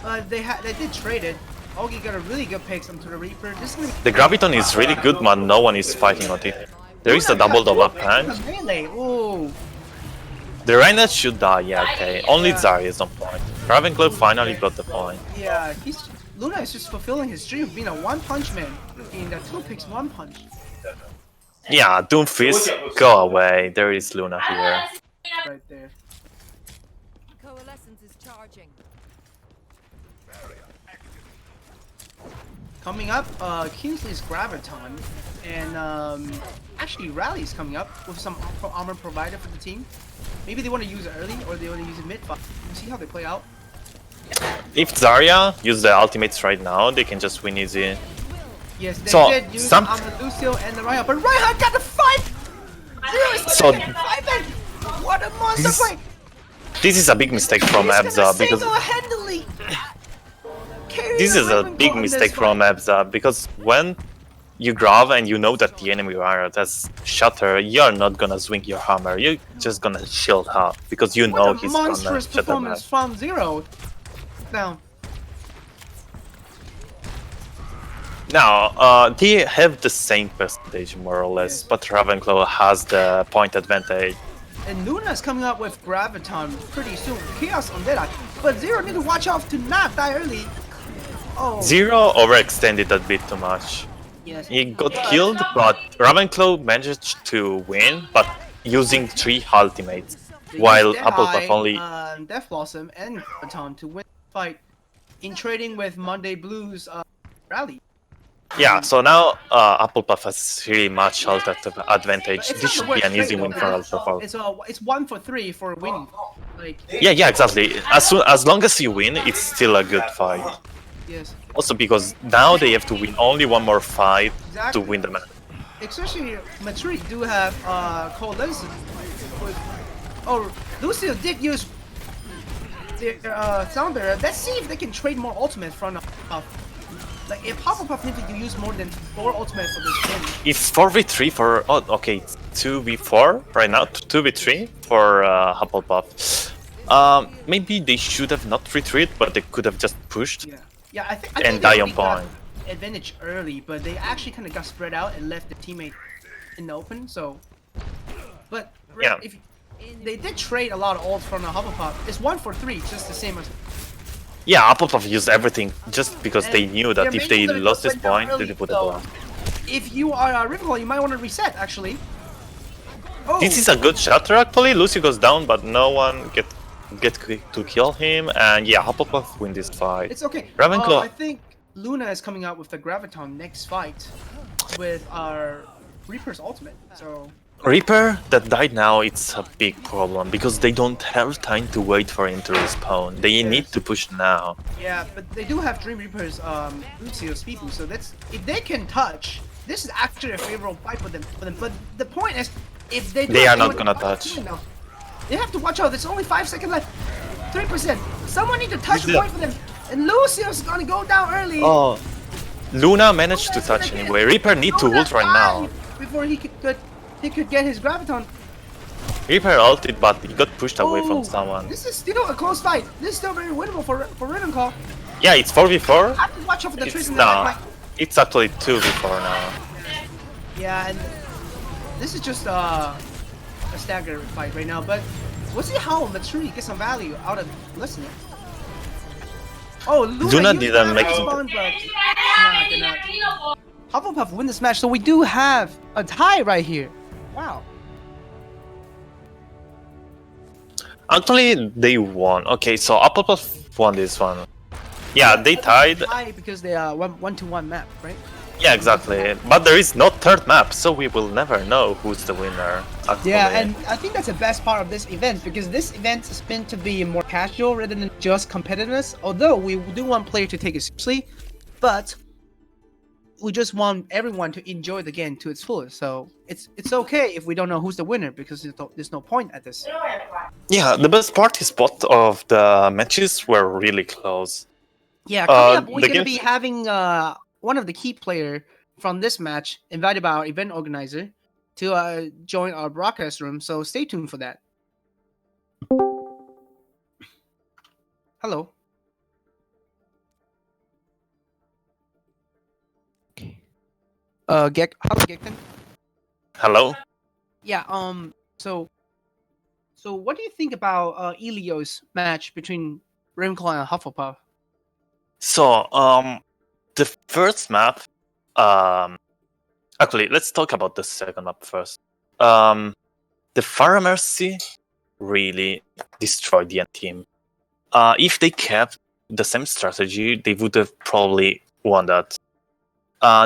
but they did trade it. Augie got a really good picks onto the Reaper. This is gonna be The Graviton is really good, but no one is fighting on it. There is a double punch. melee. Ooh. The Reinhardt should die, yeah, okay. Only Zarya is on point. Ravenclaw finally got the point. Yeah, Luna is just fulfilling his dream of being a one-punch man. In that 2 picks 1 punch. Yeah, Doomfist, go away. There is Luna here. Right there. Coalescence is charging. Coming up, Kingsley's Graviton, and actually Rally's coming up with some armor provided for the team. Maybe they want to use it early, or they want to use it mid-fight. We'll see how they play out. If Zarya use the ultimates right now, they can just win easy. Yes, they So, did use on the Lucio and the Reinhardt, but Reinhardt got the fight! So, What a monster play! this is a big mistake from Abza, because Single-handedly this is a big mistake from Abza, because when you grab and you know that the enemy Reinhardt has Shatter, you're not gonna swing your hammer, you're just gonna shield her, because you know he's gonna monstrous Shatter performance back. from Zero. Down. Now, they have the same percentage more or less, but Ravenclaw has the point advantage. And Luna's coming up with Graviton pretty soon. Chaos on Deadeye. But Zero need to watch out to not die early. Oh. Zero overextended a bit too much. Yes. He got killed, but Ravenclaw managed to win, but using 3 ultimates, while Hufflepuff only... Death Blossom and Graviton to win the fight in trading with Monday Blues Rally. Yeah, so now Hufflepuff has really much health advantage. This should be an easy win for Hufflepuff. It's 1 for 3 for winning. Like Yeah, exactly. As long as you win, it's still a good fight. yes. Also because now they have to win only 1 more fight Exactly. to win the match. Especially Maturity do have coalescence with Oh, Lucio did use their sound barrier. Let's see if they can trade more ultimate from like if Hufflepuff needs to use more than 4 ultimate for this game. It's 4v3 for... Oh, okay, it's 2v4 right now. 2v3 for Hufflepuff. Maybe they should have not retreated, but they could have just pushed. Yeah, I think and they die on already got point. advantage early, but they actually kind of got spread out and left the teammate in the open. So, but Yeah. if they did trade a lot of ults from the Hufflepuff, it's 1 for 3, just the same as. Yeah, Hufflepuff used everything just because they knew that their if they main lost this went down point, early, they would so have won. if you are Ravenclaw, you might want to reset actually. Oh, This is a good shatter actually. Lucy goes down, but no one get to kill him, and yeah, Hufflepuff win this fight. it's okay. Ravenclaw. I think Luna is coming out with the Graviton next fight with our Reaper's ultimate. So. Reaper that died now, it's a big problem because they don't have time to wait for him to respawn. They need to push now. Yeah, but they do have Dream Reaper's Lucio speed boost, so that's if they can touch, this is actually a favorable fight for them. But the point is, if they are not gonna touch. They have to watch out. There's only 5 seconds left. 3%. Someone need to touch the Yeah. point for them, and Lucio's gonna go down early. Oh, Luna managed to touch anyway. Reaper need to ult right now. Before he could get his Graviton. Reaper ulted, but he got pushed away Oh, from someone. This is still a close fight. This is still very winnable for Ravenclaw. Yeah, it's 4v4. Have to watch out for the It's trees in the nah, it's actually 2v4 now. Yeah, and this is just a stagger fight right now, but we'll see how mature he gets some value out of listening. Oh, Luna didn't make spawn, but nah, did not. Hufflepuff win this match, so we do have a tie right here. Wow. Actually, they won. Okay, so Hufflepuff won this one. Yeah, they tied. Tie because they are 1-to-1 map, right? Yeah, exactly. But there is no third map, so we will never know who's the winner. Actually. Yeah, and I think that's the best part of this event because this event is meant to be more casual rather than just competitiveness. Although we do want players to take it seriously, but we just want everyone to enjoy the game to its fullest. So it's okay if we don't know who's the winner because there's no point at this. Yeah, the best part is both of the matches were really close. Yeah, coming up, we're the gonna game- be having one of the key player from this match invited by our event organizer to join our broadcast room. So stay tuned for that. Hello. Hello, Gekton. Hello? Yeah. So what do you think about Elio's match between Ravenclaw and Hufflepuff? So, the first map, actually, let's talk about the second map first. The Pharmacy really destroyed the team. If they kept the same strategy, they would have probably won that.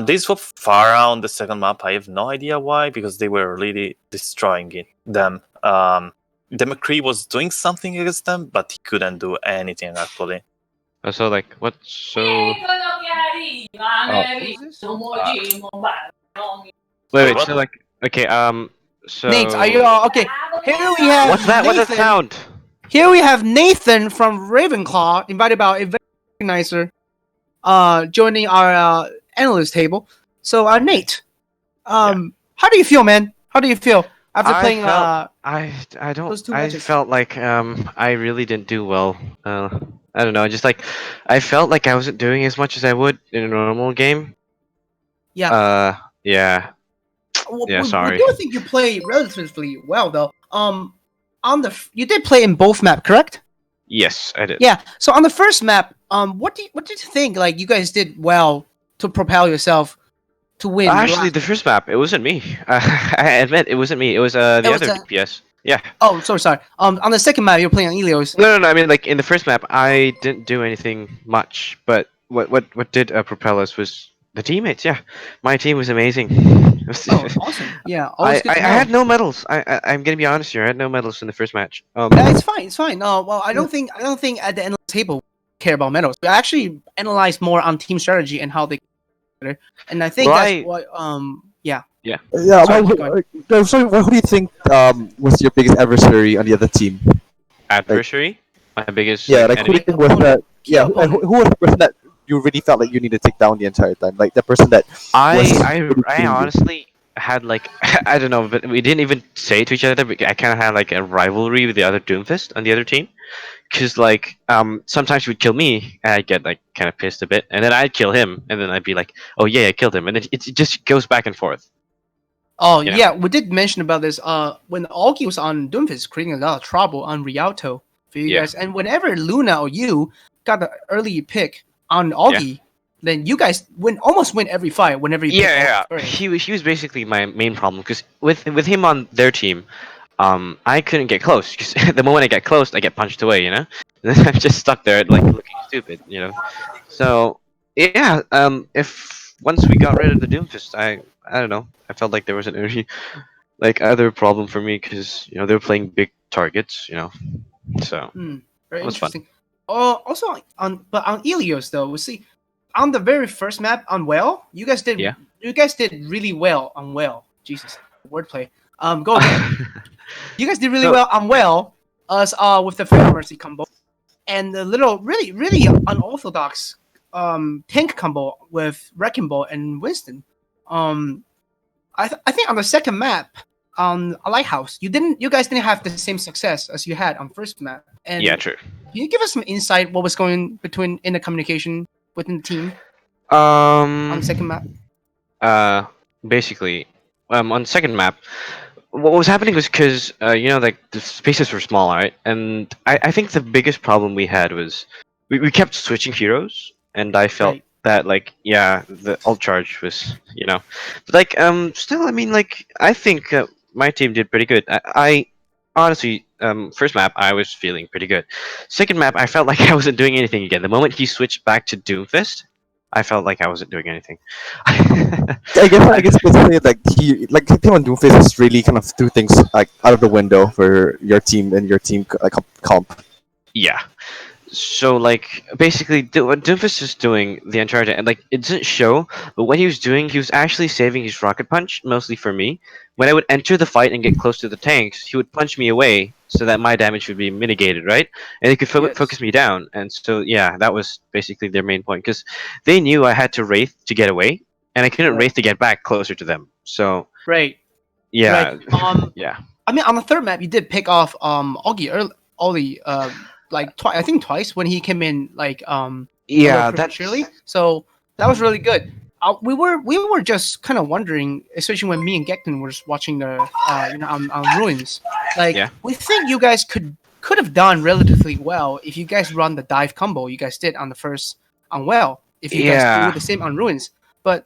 They swapped Farah on the second map. I have no idea why, because they were really destroying them. The McCree was doing something against them, but he couldn't do anything actually. So like what? So wait, what? so like okay, so Nate, are you okay? Here we have what's that? What's that Nathan. sound? Here we have Nathan from Ravenclaw, invited by our event organizer, joining our analyst table. So, Nate, how do you feel, man? How do you feel after playing? Those two I matches? felt like I really didn't do well. I don't know. Just like I felt like I wasn't doing as much as I would in a normal game. Yeah. Yeah. Yeah, sorry. I do think you play relatively well, though. You did play in both map, correct? Yes, I did. Yeah. So on the first map, what did you think? Like you guys did well to propel yourself to win. Actually, the first map, it wasn't me. I admit it wasn't me. It was the was other DPS. Yeah. Oh, sorry. On the second map, you're playing on Elios. No. I mean, like in the first map, I didn't do anything much. But what did propel us was the teammates. Yeah, my team was amazing. Oh, awesome. Yeah. I Always good to know. had no medals. I'm gonna be honest here. I had no medals in the first match. Yeah, it's fine. It's fine. Well, I don't think at the end of the table we care about medals. We actually analyze more on team strategy and how they. And I think Well, that's what. Yeah. Yeah. Yeah. Sorry, keep going. So who do you think was your biggest adversary on the other team? Adversary, my biggest Yeah, like like who do you enemy. think was Opponent. that? Key Yeah, who opponent. was the person that you really felt like you need to take down the entire time? Like the person that was really I killing you. honestly had like I don't know, but we didn't even say to each other. But I kind of had like a rivalry with the other Doomfist on the other team, because like sometimes he would kill me, and I'd get like kind of pissed a bit, and then I'd kill him, and then I'd be like, oh yeah, I killed him, and then it just goes back and forth. Oh You know? yeah, we did mention about this. When Augie was on Doomfist, creating a lot of trouble on Rialto for you Yeah. guys, and whenever Luna or you got the early pick on Yeah. Augie, then you guys almost win every fight. Whenever you pick Yeah, Augie first. he was basically my main problem because with him on their team, I couldn't get close because the moment I get close, I get punched away, you know. And then I'm just stuck there like looking stupid, you know. So yeah, if once we got rid of the Doomfist, I don't know, I felt like there was an early like other problem for me because you know they were playing big targets, you know. So Very that was fun. interesting. Also on Ilios though, we see on the very first map on Well, you guys did Yeah. really well on Well. Jesus, wordplay. Go again. You guys did really So- well on Well, as with the Fatal Mercy combo and the little really unorthodox tank combo with Wrecking Ball and Winston. I think on the second map on a Lighthouse, you guys didn't have the same success as you had on first map. And Yeah, true. can you give us some insight what was going between in the communication within the team on the second map? Basically, on second map, what was happening was because you know like the spaces were small, right? And I think the biggest problem we had was we kept switching heroes, and I felt Right. that like yeah the ult charge was you know, but like still I mean like I think my team did pretty good. I honestly first map I was feeling pretty good. Second map I felt like I wasn't doing anything again. The moment he switched back to Doomfist, I felt like I wasn't doing anything. I guess basically like like him on Doomfist is really kind of threw things like out of the window for your team and your team like comp. Yeah. So like basically what Doomfist is doing the entire day, and like it didn't show, but what he was doing, he was actually saving his rocket punch mostly for me. When I would enter the fight and get close to the tanks, he would punch me away so that my damage would be mitigated, right? And he could Yes. focus me down. And so yeah, that was basically their main point because they knew I had to wraith to get away, and I couldn't Right. wraith to get back closer to them. So Right. yeah, Right. yeah. I mean, on the third map, you did pick off Ollie like I think twice when he came in like Yeah, prematurely. So that was really good. We were just kind of wondering, especially when me and Gekton were just watching the on ruins. Like Yeah. we think you guys could have done relatively well if you guys run the dive combo you guys did on the first on Well. If you guys Yeah. do the same on ruins, but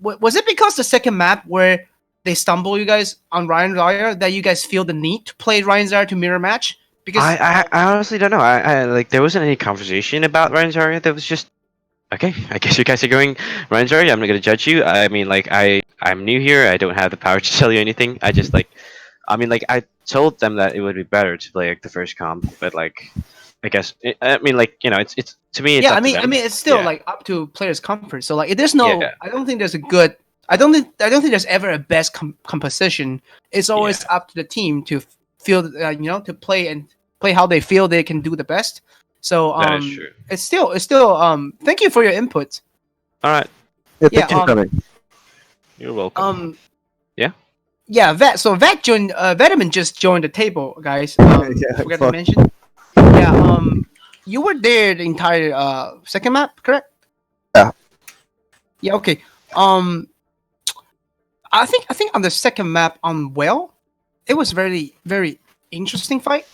was it because the second map where they stumble you guys on Ryan Zaire that you guys feel the need to play Ryan Zaire to mirror match? Because I honestly don't know. I like there wasn't any conversation about Ryan Zarya. There was just okay. I guess you guys are going Ryan Zarya. I'm not gonna judge you. I mean, like I'm new here. I don't have the power to tell you anything. I just like, I mean, like I told them that it would be better to play like the first comp, but like I guess I mean, like you know, it's to me. It's yeah, up I to mean, them. it's still Yeah. like up to players' comfort. So like, there's no, Yeah. I don't think there's a good, I don't think there's ever a best composition. It's always up to the team to feel, to play how they feel they can do the best. So That is true. it's still thank you for your input. All right, Yeah, Yeah, thank you for coming. you're welcome. Yeah, Vet joined. Vetamin just joined the table, guys. Yeah, Forgot to fuck. mention. Yeah. You were there the entire second map, correct? Yeah. Yeah. Okay. I think on the second map on Well, it was very interesting fight.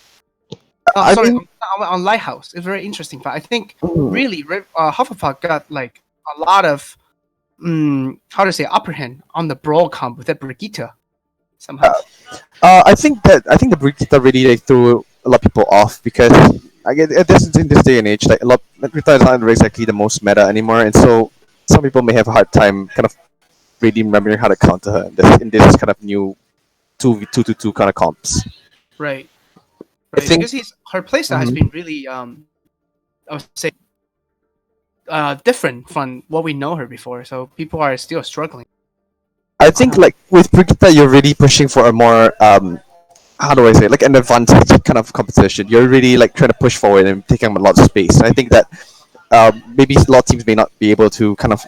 I Sorry, mean- on Lighthouse, it's a very interesting fight. I think Ooh. really Hufflepuff got like a lot of how to say upper hand on the brawl comp with that Brigitte somehow. I think the Brigitte really like, threw a lot of people off because I get in this day and age like a lot Brigitte is not exactly the most meta anymore, and so some people may have a hard time kind of really remembering how to counter her in this kind of new 2v2 kind of comps. Right. I think- Because her playstyle has Mhm. been really I would say different from what we know her before. So people are still struggling. I think like with Brigitte, you're really pushing for a more how do I say, like an advantage kind of competition. You're really like trying to push forward and taking up a lot of space. And I think that maybe a lot of teams may not be able to kind of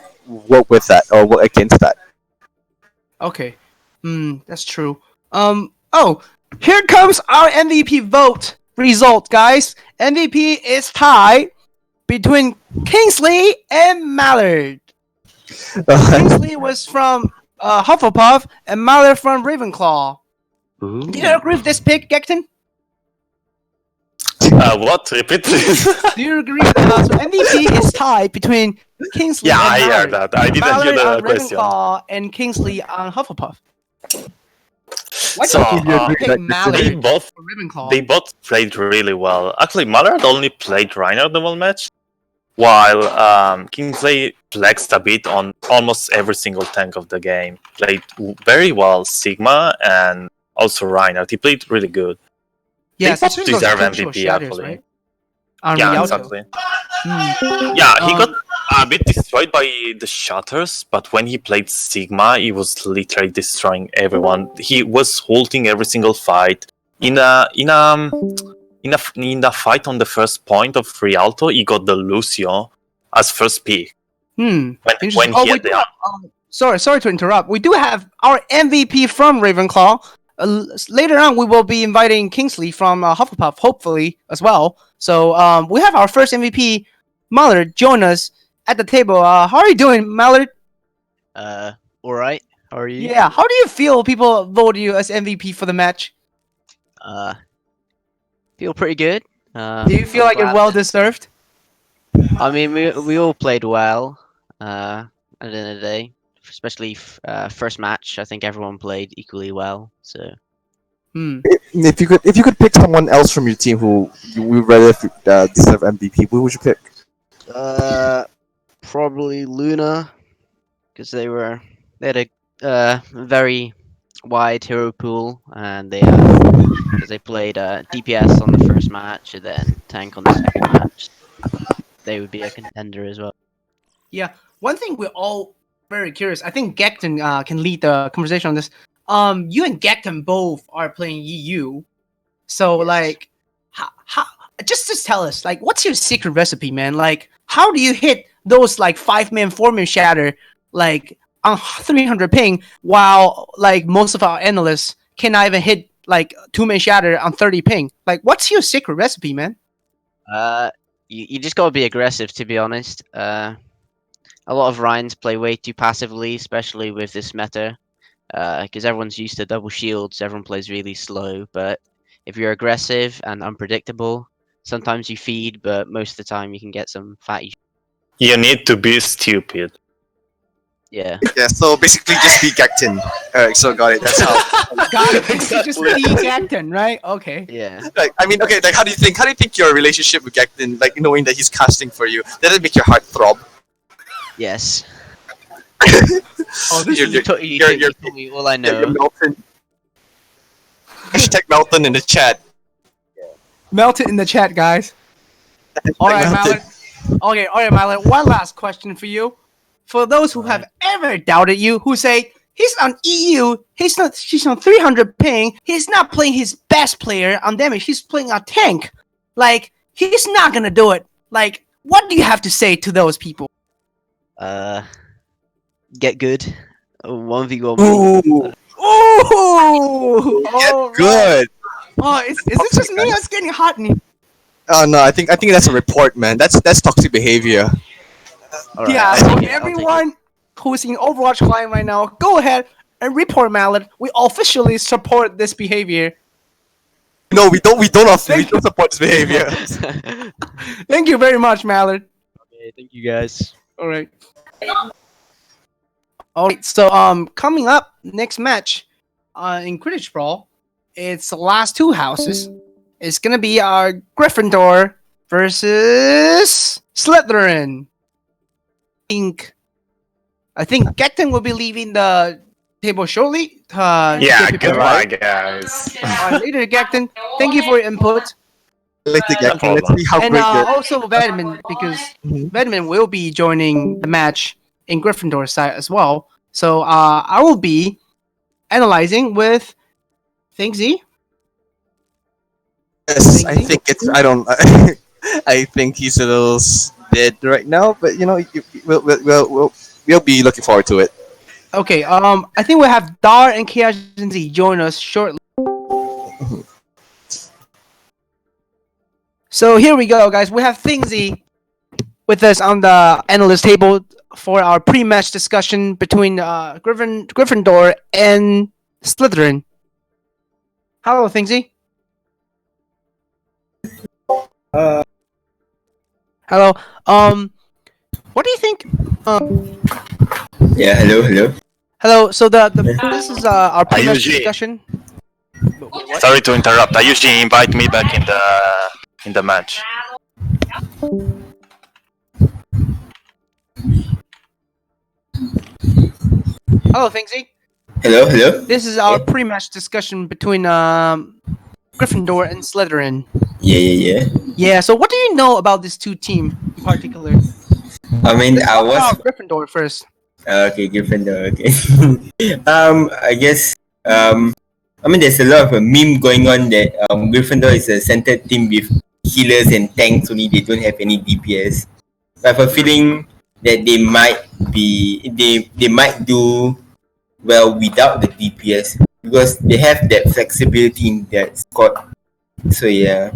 work with that or work against that. Okay. That's true. Oh, here comes our MVP vote result, guys. MVP is tied between Kingsley and Mallard. Kingsley was from Hufflepuff and Mallard from Ravenclaw. Ooh. Do you agree with this pick, Gekton? What? Repeat, please. Do you agree with that? So MVP is tied between Kingsley Yeah, and I Mallard. heard that. I didn't Mallard hear the on question. Ravenclaw and Kingsley on Hufflepuff. Why do So, you agree pick that They Mallard both for Ravenclaw? they both played really well. Actually, Mallard only played Reiner the whole match, while Kingsley flexed a bit on almost every single tank of the game. Played very well Sigma and also Reiner. He played really good. Yeah, They both especially those deserve potential MVP, shatters, actually. right? On Yeah, Rialto. exactly. Hmm. Yeah, he Um, got a bit destroyed by the shatters, but when he played Sigma, he was literally destroying everyone. He was holding every single fight. In a fight on the first point of Rialto, he got the Lucio as first pick. Interesting. When Oh, he we had do the have, sorry to interrupt. We do have our MVP from Ravenclaw. Later on, we will be inviting Kingsley from Hufflepuff, hopefully, as well. So we have our first MVP, Mallard, join us at the table. How are you doing, Mallard? Alright. How are you? Yeah, how do you feel people voted you as MVP for the match? Feel pretty good. Do you feel I'm like you're glad- well deserved? I mean, we all played well. At the end of the day, especially first match. I think everyone played equally well. So If you could pick someone else from your team who you would rather deserve MVP, who would you pick? probably Luna, because they had a very wide hero pool, and because they played DPS on the first match and then tank on the second match. They would be a contender as well. Yeah, one thing we're all very curious. I think Gekton can lead the conversation on this. You and Gekton both are playing EU, so Yes. like, how just tell us, like, what's your secret recipe, man? Like, how do you hit those like 5-man, 4-man shatter like on 300 ping, while like most of our analysts cannot even hit like 2-man shatter on 30 ping? Like, what's your secret recipe, man? You just gotta be aggressive, to be honest. A lot of Ryans play way too passively, especially with this meta, because everyone's used to double shields. Everyone plays really slow, but if you're aggressive and unpredictable, sometimes you feed, but most of the time you can get some fatty. You need to be stupid. Yeah. Yeah, so basically just be Gekton. So got it. That's how. Got it. Just be Gekton, right? Okay. Yeah. Like, I mean, okay. Like, how do you think your relationship with Gekton, like knowing that he's casting for you, does it make your heart throb? Yes. Oh, this You're- is You told me all I Yeah, you're know. Melton. Hashtag Melton in the chat. Melt it in the chat, guys. All right, Melton. Mallard. All right, Mallard. One last question for you. For those who have ever doubted you, who say he's on EU, he's on 300 ping, he's not playing his best player on damage, he's playing a tank. Like, he's not gonna do it. Like, what do you have to say to those people? Get good. 1v1. Ooh, Ooh! get All right. good. Oh, is this just me? It's getting hot in here. Oh no, I think that's a report, man. That's toxic behavior. Alright, Yeah, I'll so take it, I'll take it. everyone who's in Overwatch client right now, go ahead and report Mallard. We officially support this behavior. No, we don't. We don't Thank support this behavior. Thank you very much, Mallard. Okay, thank you guys. All right. All right. So coming up next match, in Quidditch Brawl, it's the last two houses. It's gonna be our Gryffindor versus Slytherin. I think Gekton will be leaving the table shortly. Yeah, get prepared. goodbye, guys. Later, Gekton. Thank you for your input. Let's see how And great your also Vedman, because Mhm. Vedman will be joining the match in Gryffindor side as well. So I will be analyzing with Thingsy. Yes, I Thingsy. think it's. I don't. I think he's a little dead right now, but we'll be looking forward to it. Okay. I think we'll have Dar and KRZ join us shortly. So here we go, guys. We have Thingsy with us on the analyst table for our pre-match discussion between Gryffindor and Slytherin. Hello, Thingsy. Hello. What do you think? Yeah, hello. Hello. So this is our pre-match usually- discussion. What? Sorry to interrupt. I usually invite me back in the match. Hello, Thingsy. Hello. This is our pre-match discussion between Gryffindor and Slytherin. Yeah. Yeah. So what do you know about these two teams in particular? I mean, I Talk was about Gryffindor first. okay. Gryffindor. Okay. I guess. I mean, there's a lot of a meme going on that Gryffindor is a centered team with healers and tanks only. They don't have any DPS. I have a feeling that they might do well without the DPS because they have that flexibility in that squad. So yeah.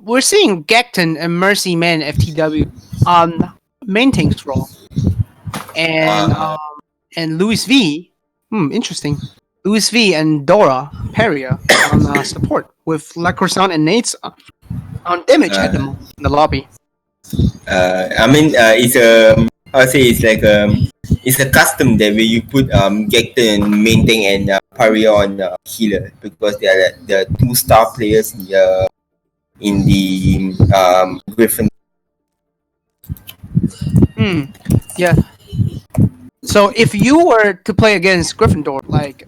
We're seeing Gacton and Mercy Man FTW on main tanks role, and Louis V. Interesting. Louis V and Dora Peria on support with La Croissant and Nate's on damage at them in the lobby. I mean, it's a I'll say it's like it's a custom that where you put Gecton main tank and Paria on healer because they are the 2-star players in the Griffin. Yeah. So if you were to play against Gryffindor, like,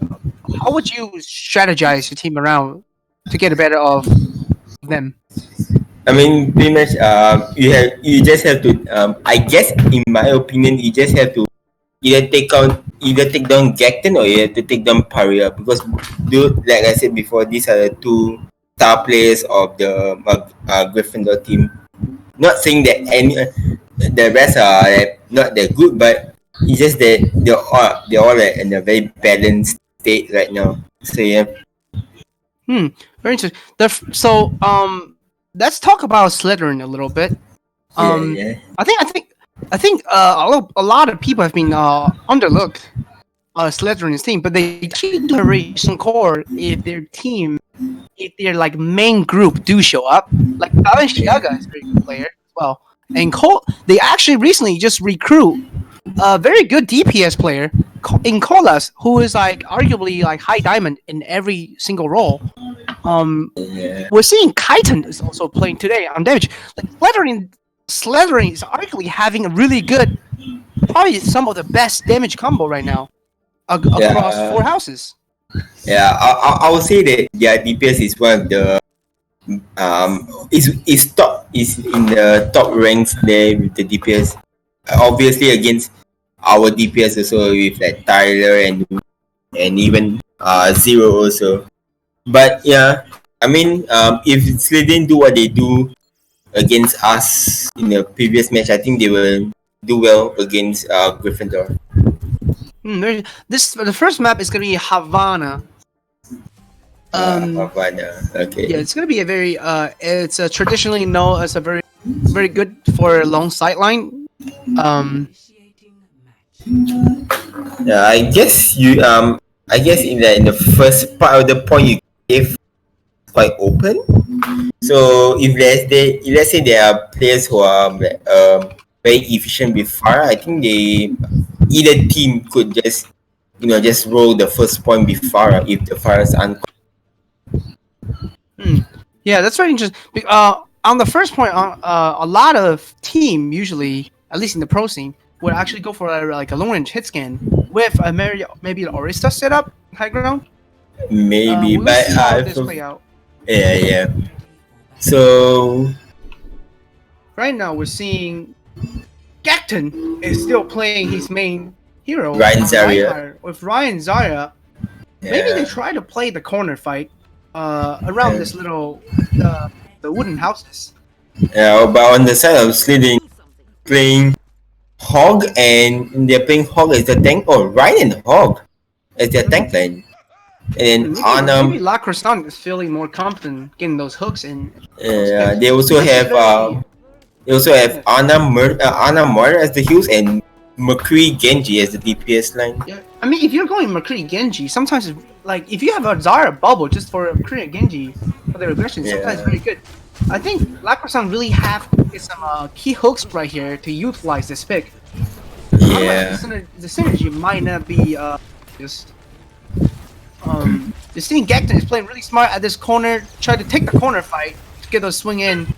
how would you strategize your team around to get better of them? I mean, pretty much, you just have to. I guess, in my opinion, you just have to either take down Gacton or you have to take down Paria because, like I said before, these are the 2-star players of the Gryffindor team. Not saying that the rest are not that good, but it's just that they're all in a very balanced state right now. So yeah. Very interesting. Let's talk about Slytherin a little bit. Yeah. I think a lot of people have been underlooked Slytherin's team, but they actually do a very strong core if their like main group do show up. Like Balenciaga is a very good player as well, and they actually recently just recruit a very good DPS player in Colas, who is like arguably like high diamond in every single role. Yeah. We're seeing Chiton is also playing today on damage. Like Slytherin is arguably having a really good, probably some of the best damage combo right now across 4 houses. Yeah, I would say that their DPS is one of the is in the top ranks there with the DPS. Obviously against our DPS also with like Tyler and even Zero also. But yeah, I mean if Slytherin do what they do against us in the previous match, I think they will do well against Gryffindor. The first map is gonna be Havana. Havana. Okay. Yeah, it's gonna be a very it's traditionally known as a very very good for long sideline. Yeah, I guess in the first part of the point you gave quite open. So if let's say there are players who are very efficient with Farah, I think either team could just roll the first point with Farah if the Farah is Yeah, that's very interesting. On the first point, a lot of team usually, at least in the pro scene, would actually go for a long range hit scan with maybe an Orista setup high ground. maybe, We'll but see how this play out. yeah. So Right now, we're seeing Gacton is still playing his main hero, Ryan Zarya. Reinhardt, with Ryan Zarya. Maybe they try to play the corner fight around this little the wooden houses. Yeah, but on the side of Slytherin, playing Hog, and they're playing Hog as the tank. Oh, Ryan and Hog as their tank line. And then Maybe La Croissant is feeling more confident getting those hooks in. they also have Ana Murder as the heals and McCree Genji as the DPS line. Yeah, I mean, if you're going McCree Genji, sometimes it's, like if you have a Zarya bubble just for McCree Genji for their aggression, sometimes it's very good. I think La Croissant really have some key hooks right here to utilize this pick. Yeah. The synergy might not be just. Just seeing Gekton is playing really smart at this corner, try to take the corner fight to get those swing in.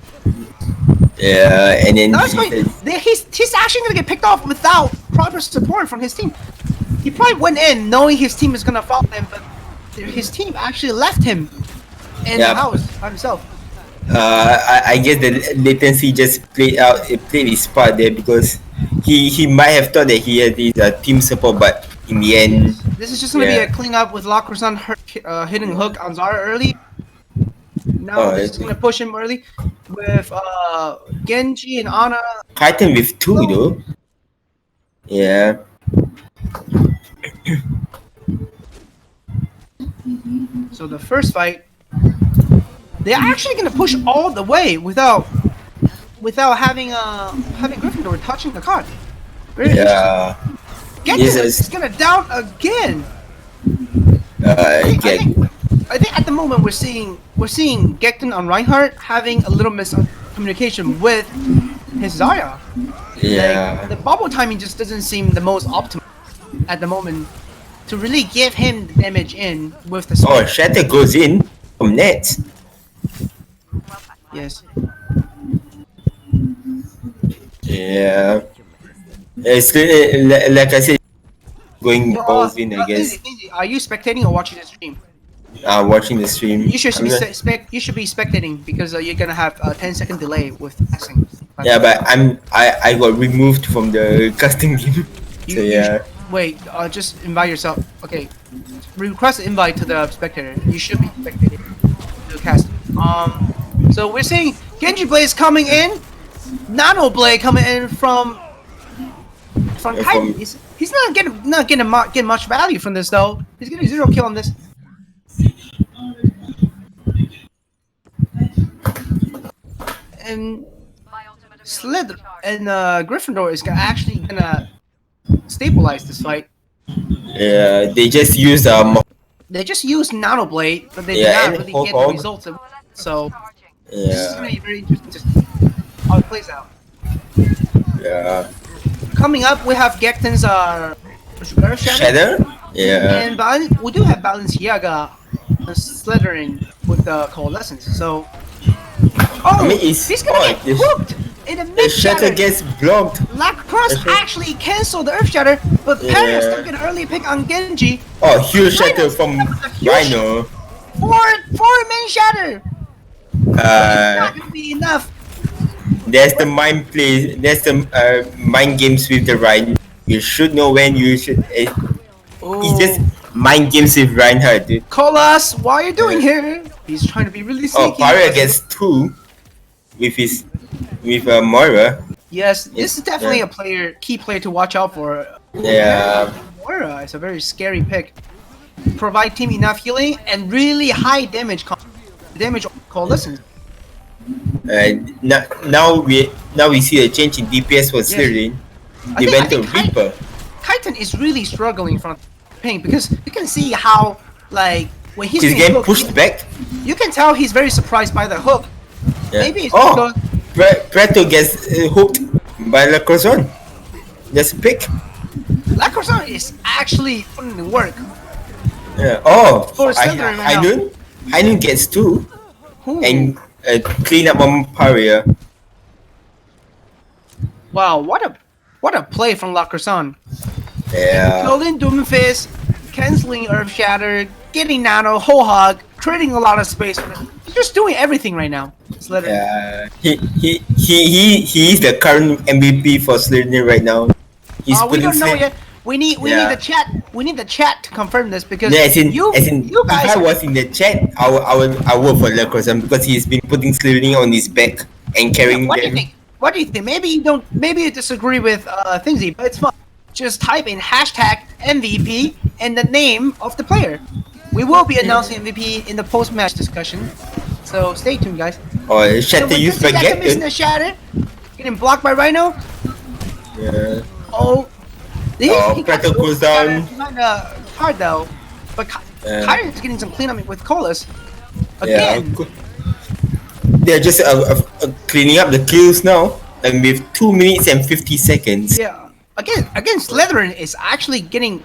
Yeah, and then He's actually gonna get picked off without proper support from his team. He probably went in knowing his team is gonna follow him, but his team actually left him in the house by himself. I guess the latency just played his part there, because he might have thought that he had his team support, but in the end, this is just gonna be a clean up with La Croissant hitting a hook on Zarya early. Now this is gonna push him early with Genji and Ana. Titan with 2 though. Yeah. So the first fight, they're actually gonna push all the way without having Gryffindor touching the card. Very Yeah. Gekton is gonna down again. I think at the moment we're seeing Gekton on Reinhardt having a little miscommunication with his Zarya. Yeah. Like, the bubble timing just doesn't seem the most optimal at the moment to really give him the damage in with the Oh, Shatter goes in from net. Yes. Yeah. It's like I said, going balls in, I guess. Lindsay, are you spectating or watching the stream? Watching the stream. You should be spectating because you're gonna have a 10-second delay with passing. Yeah, but I got removed from the casting game. So yeah. Wait, just invite yourself. Okay, request an invite to the spectator. You should be spectating the cast. So we're seeing Genji Blade is coming in, Nano Blade coming in from Titan. He's not getting much value from this though. He's getting 0 kill on this. And Slither and Gryffindor is actually gonna stabilize this fight. Yeah, they just used They just used Nano Blade, but they did not really get the results. So this is gonna be very interesting to see how it plays out. Yeah. Coming up, we have Gekton's Shadow? Yeah. And we do have Balenciaga slithering with the Coalescence. So, I mean, he's gonna get hooked in the The mid Shatter shatter. gets blocked. Lacrosse actually canceled the Earth Shatter, but Perry is still get an early pick on Genji. Oh, huge Shatter from Rhino. Four main shatter. Not gonna be enough. There's the mind play. There's the mind games with the Rhino. You should know when you should. It's just mind games with Reinhardt, dude. Colas, what are you doing here? He's trying to be really sneaky. Oh, Paria gets 2 with Moira. Yes, this is definitely a key player to watch out for. Yeah. Moira is a very scary pick. Provide team enough healing and really high damage coalescence. Now we see a change in DPS for Slytherin. They went to Reaper. Titan is really struggling from pain because you can see how when he's getting pushed back. You can tell he's very surprised by the hook. Yeah. Maybe it's Preto gets hooked by Le Croissant. That's a pick. La Croissant is actually putting in work. Yeah. Oh, For Slytherin right now. Heinun gets 2 and clean up on Paria. Wow, what a play from La Croissant. Yeah. Killing Doomfist, canceling Earth Shatter, getting Nano, whole hog, creating a lot of space for them. He's just doing everything right now. Yeah. He is the current MVP for Slytherin right now. We don't know yet. We need Yeah. the chat. We need the chat to confirm this because Yeah, as in, you guys. if I was in the chat, I would for Le Croissant because he's been putting Slytherin on his back and carrying What do you them. think? What do you think? Maybe you don't. Maybe you disagree with Thingsy, but it's fun. Just type in hashtag MVP and the name of the player. We will be announcing MVP in the post-match discussion, so stay tuned, guys. Or Shatter use Jackson missing Spaghetti. the shatter, getting blocked by Rhino. Yeah. Oh, Preto goes down. Kind of hard though, but Kyron is getting some cleanup with Colas. Yeah. Again, They're just cleaning up the kills now, and with 2 minutes and 50 seconds. yeah. Again, Slytherin is actually getting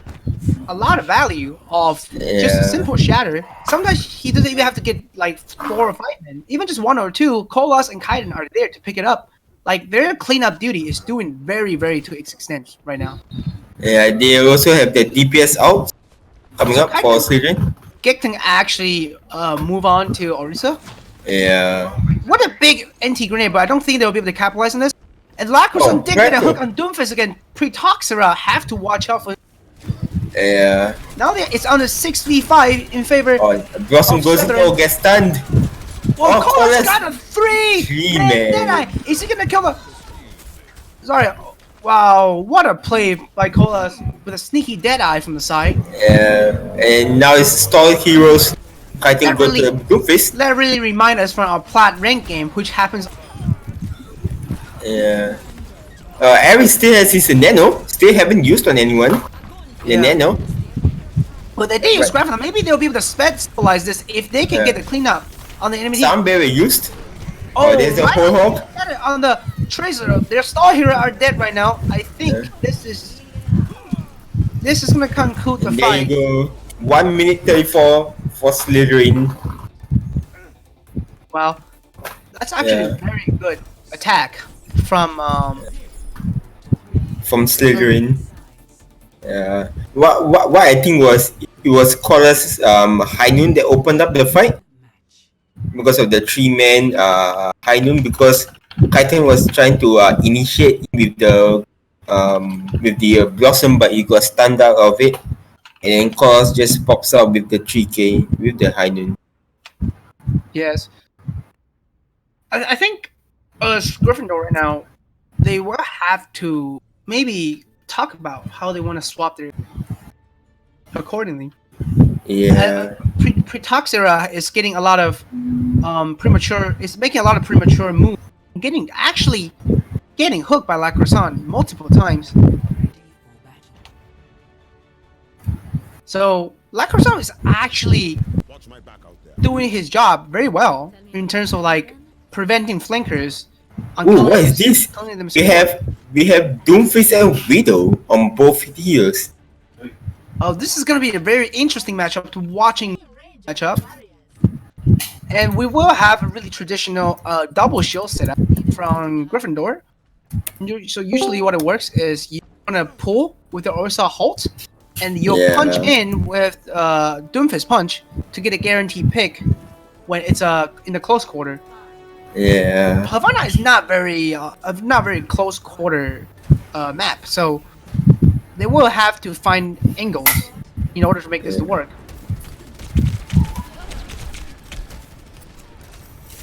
a lot of value of just Yeah. a simple shatter. Sometimes he doesn't even have to get like 4 or 5 men. Even just 1 or 2, Kolas and Kaiden are there to pick it up. Like their cleanup duty is doing very, very to its extent right now. Yeah, they also have the DPS out coming up for Slytherin. Gek can actually move on to Orisa. Yeah. What a big anti-grenade, but I don't think they'll be able to capitalize on this. And Lacroson did get a hook on Doomfist again. Pre-Toxera have to watch out for. Yeah. Now it's on a 6v5 in favor. Oh, Blossom of goes in. Slytherin. Oh, gets stunned. Oh, Colas Colas. got a 3! Three, Man, man. Is he gonna kill the... Sorry. Wow, what a play by Colas with a sneaky Deadeye from the side. Yeah. And now it's stall heroes fighting That with really- the Doomfist. That really reminds us from our plat rank game, which happens... Yeah. Ares still has his Nano. Still haven't used on anyone. The Yeah. Nano. But they did use Graphic. Maybe they'll be able to specialize this if they can Yeah. get the cleanup on the enemy team. Some barely used. Oh, there's a right whole hog. got it on the Tracer. Their star hero are dead right now. I think Yeah. this is gonna conclude the And there you fight. go. 1 minute 34 for Slytherin. Wow, that's actually Yeah. a very good attack from From Slytherin. Yeah. What I think was it was Chorus High Noon that opened up the fight because of the 3-man High Noon, because Kaiten was trying to initiate with the Blossom, but he got stunned out of it, and then Chorus just pops out with the 3K with the High Noon. yes. I think Gryffindor right now, they will have to maybe talk about how they want to swap their accordingly. Yeah. Pretoxera is getting a lot of premature. It's making a lot of premature moves. Actually getting hooked by Lacrosan multiple times. So Lacrosan is actually doing his job very well in terms of like preventing flankers. Ooh, what is this? Telling them We have Doomfist and Widow on both heels. Oh, this is going to be a very interesting matchup to watching matchup. And we will have a really traditional double shield setup from Gryffindor. So usually what it works is you want to pull with the Ursa Halt, and you'll Yeah. punch in with Doomfist Punch to get a guaranteed pick when it's in the close quarter. Yeah. Havana is not very close quarter map, so they will have to find angles in order to make this to work.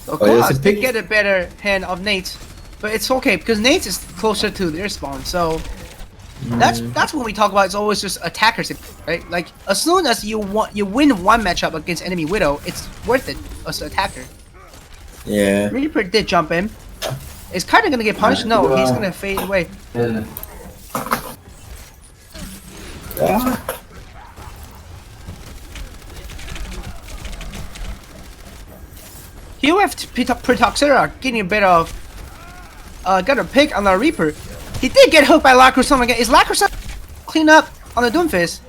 So there's a Kolas did big- get a better hand of Nate, but it's okay because Nate is closer to their spawn. So that's when we talk about it's always just attackers, right? Like as soon as you win one matchup against enemy Widow, it's worth it as an attacker. Yeah. Reaper did jump in. Is kind of gonna get punched? No, he's gonna fade away. Here we have Pretoxera getting a bit of got a pick on the Reaper. He did get hooked by Lacrosan again. Is Lacrosan clean up on the Doomfist?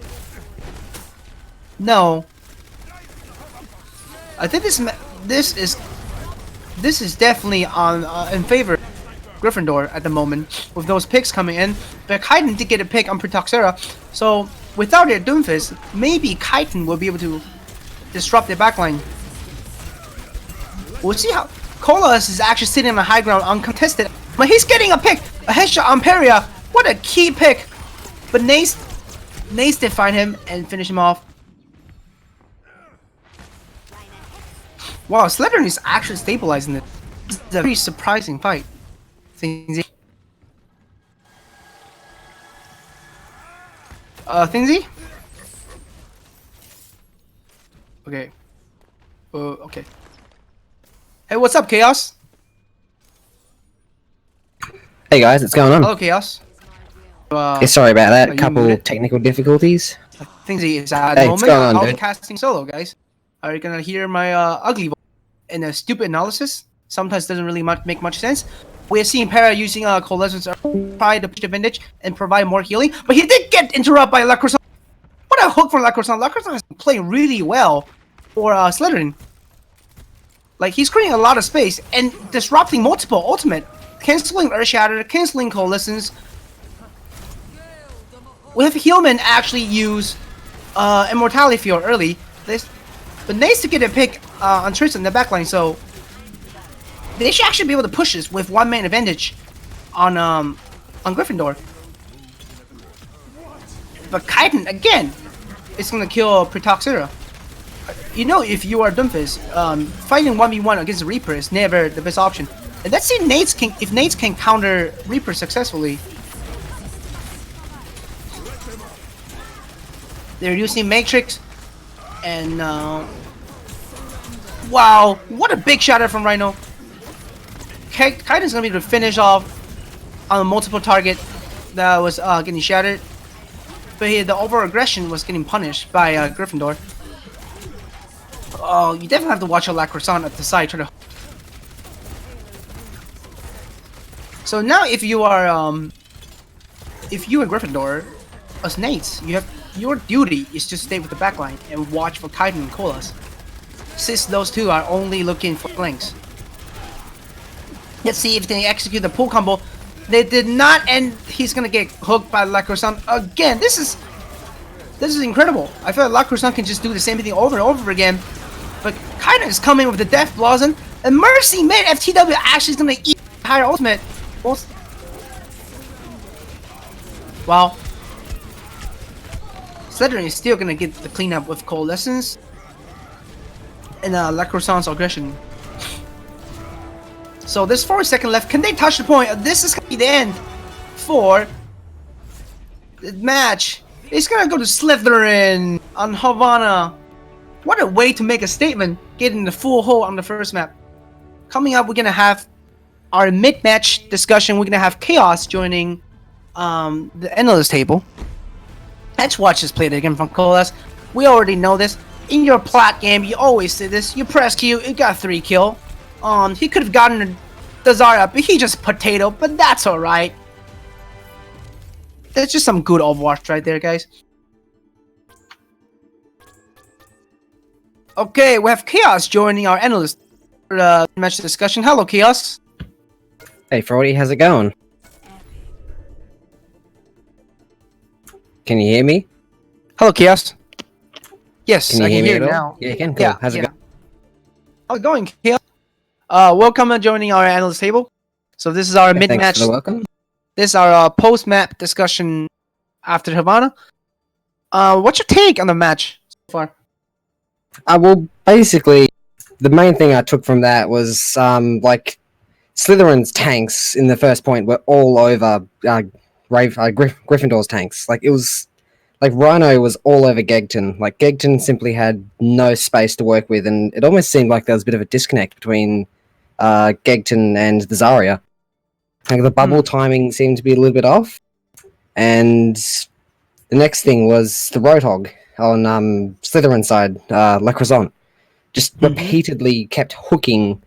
No. I think this is definitely on in favor of Gryffindor at the moment with those picks coming in. But Kaiten did get a pick on Pretoxera, so without their Doomfist, maybe Kaiten will be able to disrupt their backline. We'll see how Kolas is actually sitting on the high ground uncontested, but he's getting a pick, a headshot on Peria. What a key pick! But Nace Nace did find him and finish him off. Wow, Slytherin is actually stabilizing this. This is a very surprising fight. Thingsy. Thingsy? Okay. Okay. Hey, what's up, Chaos? Hey guys, what's going on? Hello, Chaos. Sorry about are that. you Couple muted? technical difficulties. Thingsy is at the Hey, what's moment. going on, I'll be dude? casting solo, guys. Are you gonna hear my ugly voice in a stupid analysis? Sometimes doesn't really make much sense. We're seeing Para using Coalescence try to push the vintage and provide more healing, but he did get interrupted by La Croissant. What a hook for La Croissant. La Croissant has been playing really well for Slytherin. Like, he's creating a lot of space and disrupting multiple ultimate, canceling Earth Shatter, canceling Coalescence. With Healman actually use Immortality Field early, but nice to get a pick on Tristan in the backline, so they should actually be able to push this with one man advantage on Gryffindor. But Kaiden again is gonna kill Pretoxera. You know, if you are Doomfist, fighting 1v1 against the Reaper is never the best option. And let's see if Nates can counter Reaper successfully. They're using Matrix, and wow, what a big shatter from Rhino. Kaiden's gonna be able to finish off on a multiple target that was getting shattered, but here the over aggression was getting punished by Gryffindor. Oh, you definitely have to watch a La Croissant at the side try to. So now, if you are Gryffindor, as Nates, your duty is to stay with the backline and watch for Kaiden and Colas, since those two are only looking for flanks. Let's see if they execute the pull combo. They did not, and he's gonna get hooked by La Croissant again. This is incredible. I feel like La Croissant can just do the same thing over and over again. But Kaiden is coming with the Death Blossom, and Mercy mid FTW actually is gonna eat higher ultimate. Wow. Slytherin is still gonna get the cleanup with Coalescence and La Croissant's aggression. So there's 4 seconds left. Can they touch the point? This is gonna be the end for the match. It's gonna go to Slytherin on Havana. What a way to make a statement, getting the full hold on the first map. Coming up, we're gonna have our mid-match discussion. We're gonna have Chaos joining the analyst table. Let's watch this play again from Colas. We already know this. In your plat game, you always say this. You press Q, it got 3 kill. He could have gotten the Zarya, but he just potato, but that's alright. That's just some good Overwatch right there, guys. Okay, we have Chaos joining our analyst match discussion. Hello, Chaos. Hey Frody, how's it going? Can you hear me? Hello, Chaos. Yes, Can you I hear can me hear at you all? now. Yeah, you can. Cool. Yeah, How's it yeah. going? How's it going, Chaos? Welcome to joining our analyst table. So this is our Thanks mid-match. for the welcome. This is our post-map discussion after Havana. What's your take on the match so far? Well, basically, the main thing I took from that was like Slytherin's tanks in the first point were all over Gryffindor's tanks. Like it was like Rhino was all over Gegton. Like Gegton simply had no space to work with, and it almost seemed like there was a bit of a disconnect between Gegton and the Zarya. Like the bubble timing seemed to be a little bit off, and the next thing was the Roadhog on Slytherin's side, La Croissant, just repeatedly kept hooking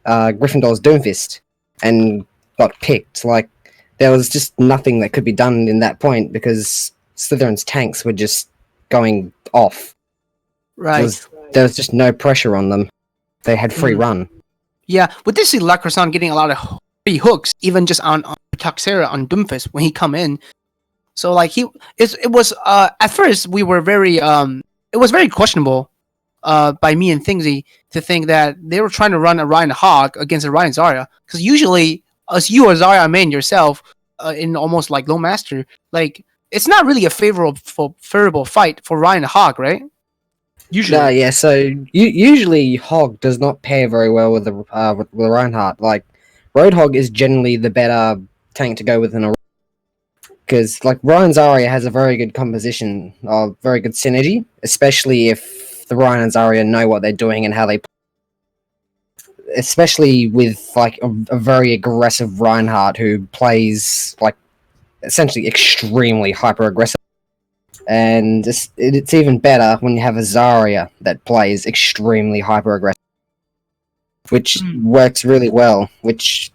Gryffindor's Doomfist and got picked. Like there was just nothing that could be done in that point because Slytherin's tanks were just going off. Right. There was just no pressure on them. They had free run. Yeah, we did see La Croissant getting a lot of free hooks, even just on Toxera on Doomfist when he come in. So like it was at first we were very it was very questionable by me and Thingsy to think that they were trying to run a Ryan Hawk against a Ryan Zarya, because usually as you or Zarya main yourself in almost like low master, like it's not really a favorable fight for Ryan Hog, right? Usually. Yeah. So usually Hog does not pair very well with the Reinhardt. Like Roadhog is generally the better tank to go with in a because like Ryan Zarya has a very good composition, very good synergy, especially if the Ryan and Zarya know what they're doing and how they. Especially with like a very aggressive Reinhardt who plays like essentially extremely hyper aggressive. And it's even better when you have a Zarya that plays extremely hyper aggressive, which works really well. Which,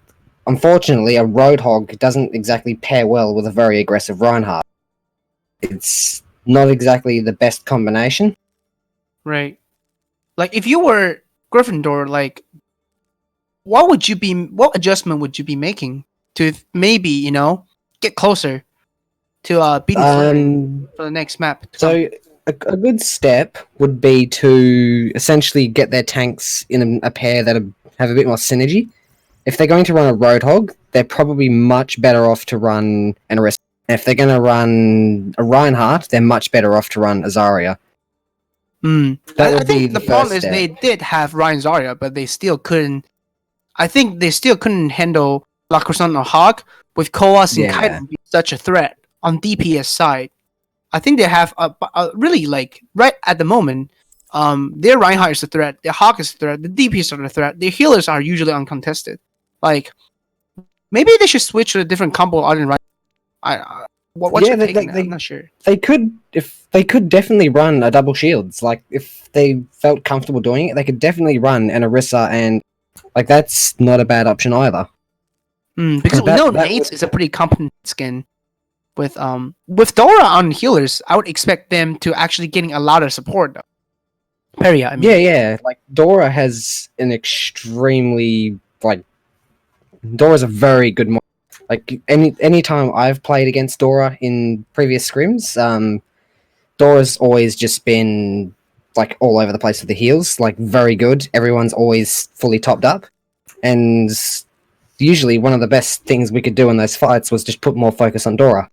unfortunately, a Roadhog doesn't exactly pair well with a very aggressive Reinhardt. It's not exactly the best combination. Right. Like if you were Gryffindor, like what adjustment would you be making to maybe, get closer to beating Slytherin for the next map? So a good step would be to essentially get their tanks in a pair that have a bit more synergy. If they're going to run a Roadhog, they're probably much better off to run an Arista. If they're going to run a Reinhardt, they're much better off to run a Zarya. I think the problem is they did have Ryan Zarya, but they still couldn't. I think they still couldn't handle La Croissant or Hog with Koas and Kaiden being such a threat on DPS side. I think they have a really like right at the moment. Their Reinhardt is a threat. Their Hog is a threat. The DPS are a threat. Their healers are usually uncontested. Like maybe they should switch to a different combo other than Reinhardt. What's your take on that? I'm not sure. They could definitely run a double shields. Like if they felt comfortable doing it, they could definitely run an Orisa, and like that's not a bad option either. Because we know Nate's is a pretty competent skin. With Dora on healers, I would expect them to actually getting a lot of support though. Peria, I mean. Yeah. Like Dora has an extremely Dora's a very good. Like any time I've played against Dora in previous scrims, Dora's always just been like all over the place with the heals, like very good. Everyone's always fully topped up, and usually one of the best things we could do in those fights was just put more focus on Dora.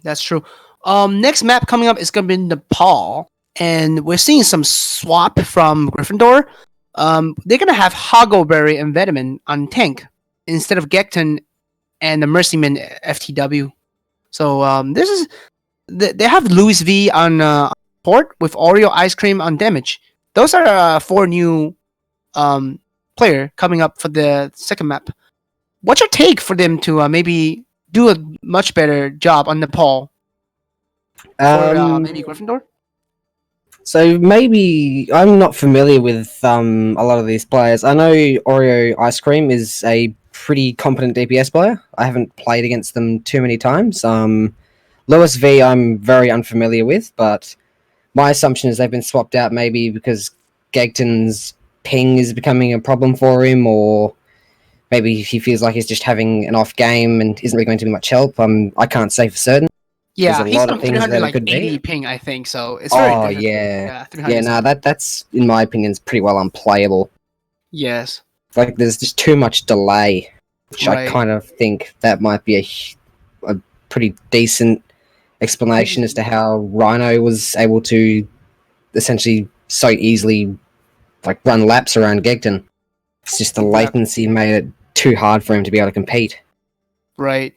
That's true. Next map coming up is gonna be Nepal, and we're seeing some swap from Gryffindor. They're gonna have Hoggleberry and Vitamin on tank instead of Gekton and the Mercyman FTW. So this is they have Louis V on port with Oreo Ice Cream on damage. Those are 4 new player coming up for the second map. What's your take for them to maybe do a much better job on Nepal? Or maybe Gryffindor? So maybe I'm not familiar with a lot of these players. I know Oreo Ice Cream is a pretty competent DPS player. I haven't played against them too many times. Lewis V I'm very unfamiliar with, but my assumption is they've been swapped out maybe because Gegton's ping is becoming a problem for him, or maybe he feels like he's just having an off game and isn't really going to be much help. I can't say for certain. Yeah, he's on 380 ping, I think, so it's very good. Yeah, no, that's in my opinion is pretty well unplayable. Yes. Like there's just too much delay, which I kind of think that might be a pretty decent explanation as to how Rhino was able to essentially so easily like run laps around Gegton. It's just the latency made it too hard for him to be able to compete. Right.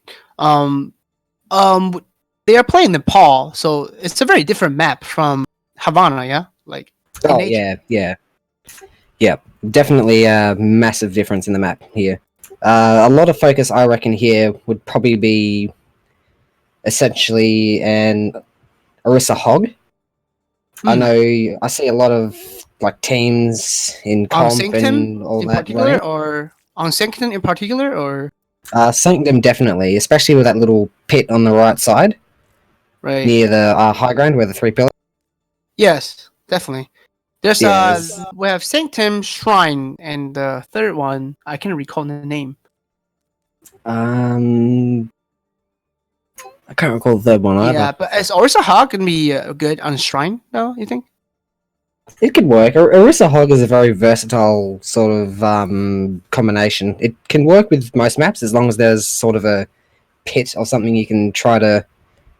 They are playing Nepal, so it's a very different map from Havana, yeah? Like yeah. Definitely a massive difference in the map here. A lot of focus, I reckon, here would probably be essentially an Orisa Hog. I know I see a lot of like teams in comp and all that. Or on Sanctum in particular, or Sanctum definitely, especially with that little pit on the right side, right near the high ground where the 3 pillars. Yes, definitely. There's we have Sanctum Shrine, and the third one I can't recall the name. I can't recall the third one either. Yeah, but is Orisa Hog gonna be good on Shrine though? You think? It could work. Orisa Hog is a very versatile sort of combination. It can work with most maps as long as there's sort of a pit or something you can try to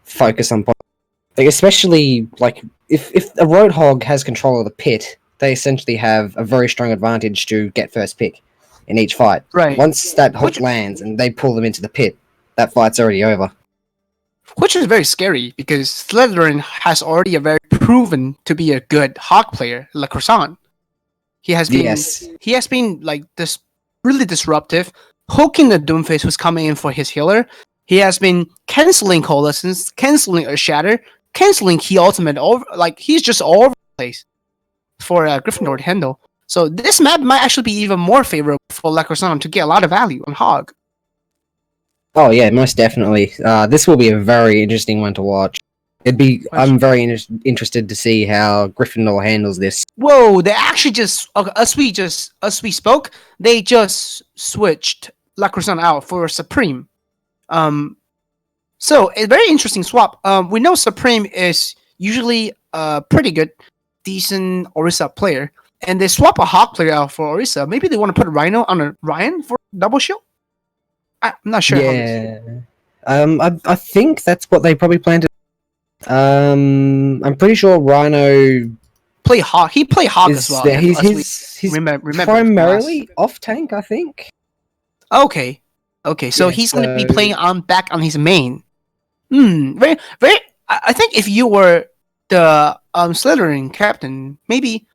focus on like, especially like if a Roadhog has control of the pit, they essentially have a very strong advantage to get first pick in each fight. Right. Once that hook lands and they pull them into the pit, that fight's already over. Which is very scary because Slytherin has already a very proven to be a good Hawk player, Le Croissant. He has been Yes. he has been like this really disruptive, poking the Doomface who's coming in for his healer. He has been canceling Coalescence, canceling a Shatter, canceling Key Ultimate over like he's just all over the place for Gryffindor to handle. So this map might actually be even more favorable for Le Croissant to get a lot of value on Hog. Oh yeah, most definitely. This will be a very interesting one to watch. I'm very interested to see how Gryffindor handles this. Whoa! They actually just as we spoke, they just switched La Croissant out for Supreme. So a very interesting swap. We know Supreme is usually a pretty good, decent Orisa player, and they swap a Hawk player out for Orisa. Maybe they want to put Rhino on a Ryan for double shield. I'm not sure. Yeah. I think that's what they probably planned to. I'm pretty sure Rhino Play Hawk. He play Hawk as well. He's remember primarily off tank, I think. Okay. So Yeah, he's going to be so- playing back on his main. Very. I think if you were the Slytherin captain, maybe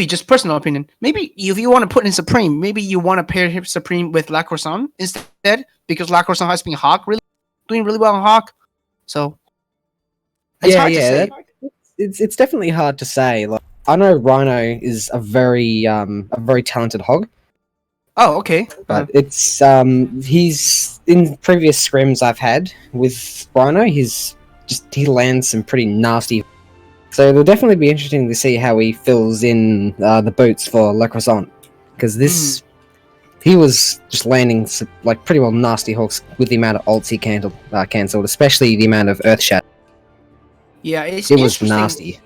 just personal opinion. Maybe if you want to put in Supreme, maybe you want to pair him Supreme with La Croissant instead, because La Croissant has been doing really well on Hawk. So it's hard to say. It's definitely hard to say. Like, I know Rhino is a very talented hog, Oh, okay. but it's he's in previous scrims I've had with Rhino, he lands some pretty nasty. So it'll definitely be interesting to see how he fills in the boots for Le Croissant, because he was just landing like pretty well nasty hooks with the amount of ults he cancelled, especially the amount of Earth Shatter. Yeah, it's It was interesting. nasty.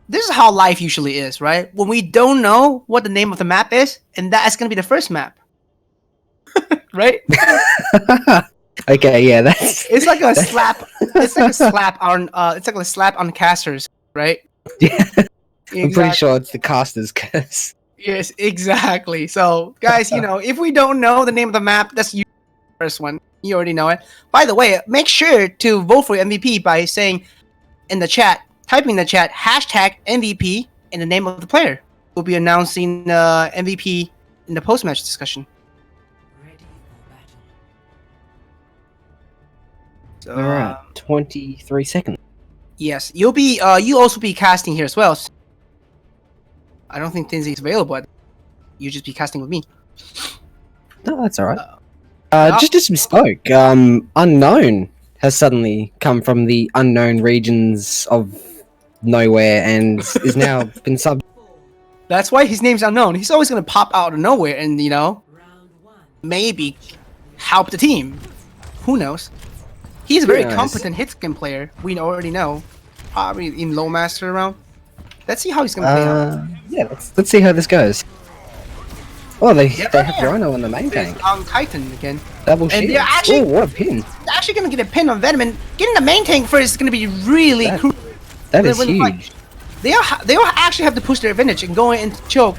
This is how life usually is, right? When we don't know what the name of the map is, and that's gonna be the first map, right? Okay, yeah, that's It's like a slap. It's like a slap on. It's like a slap on casters, right? yeah. I'm pretty Exactly. sure it's the caster's curse. Yes, exactly. So, guys, if we don't know the name of the map, that's the first one. You already know it. By the way, make sure to vote for MVP by saying in the chat, typing in the chat, #MVP and the name of the player. We'll be announcing MVP in the post-match discussion. So, All right, 23 seconds. yes, you'll also be casting here as well. I don't think Tinsley is available. You just be casting with me. No, that's all right. Just as we spoke, Unknown has suddenly come from the unknown regions of nowhere and is now been sub. That's why his name's unknown. He's always gonna pop out of nowhere and maybe help the team. Who knows? He's a very knows? competent hit skin player. We already know. Probably in low master round. Let's see how he's gonna play out. Yeah, let's see how this goes. Oh, they Yeah. have Rhino on the main There's tank. on Titan again. Double And shield. they're actually- Oh, what a pin! They're actually gonna get a pin on Venom. Getting the main tank first is gonna be really That- crucial. That is When the fight- huge. They all actually have to push their advantage and go in and choke.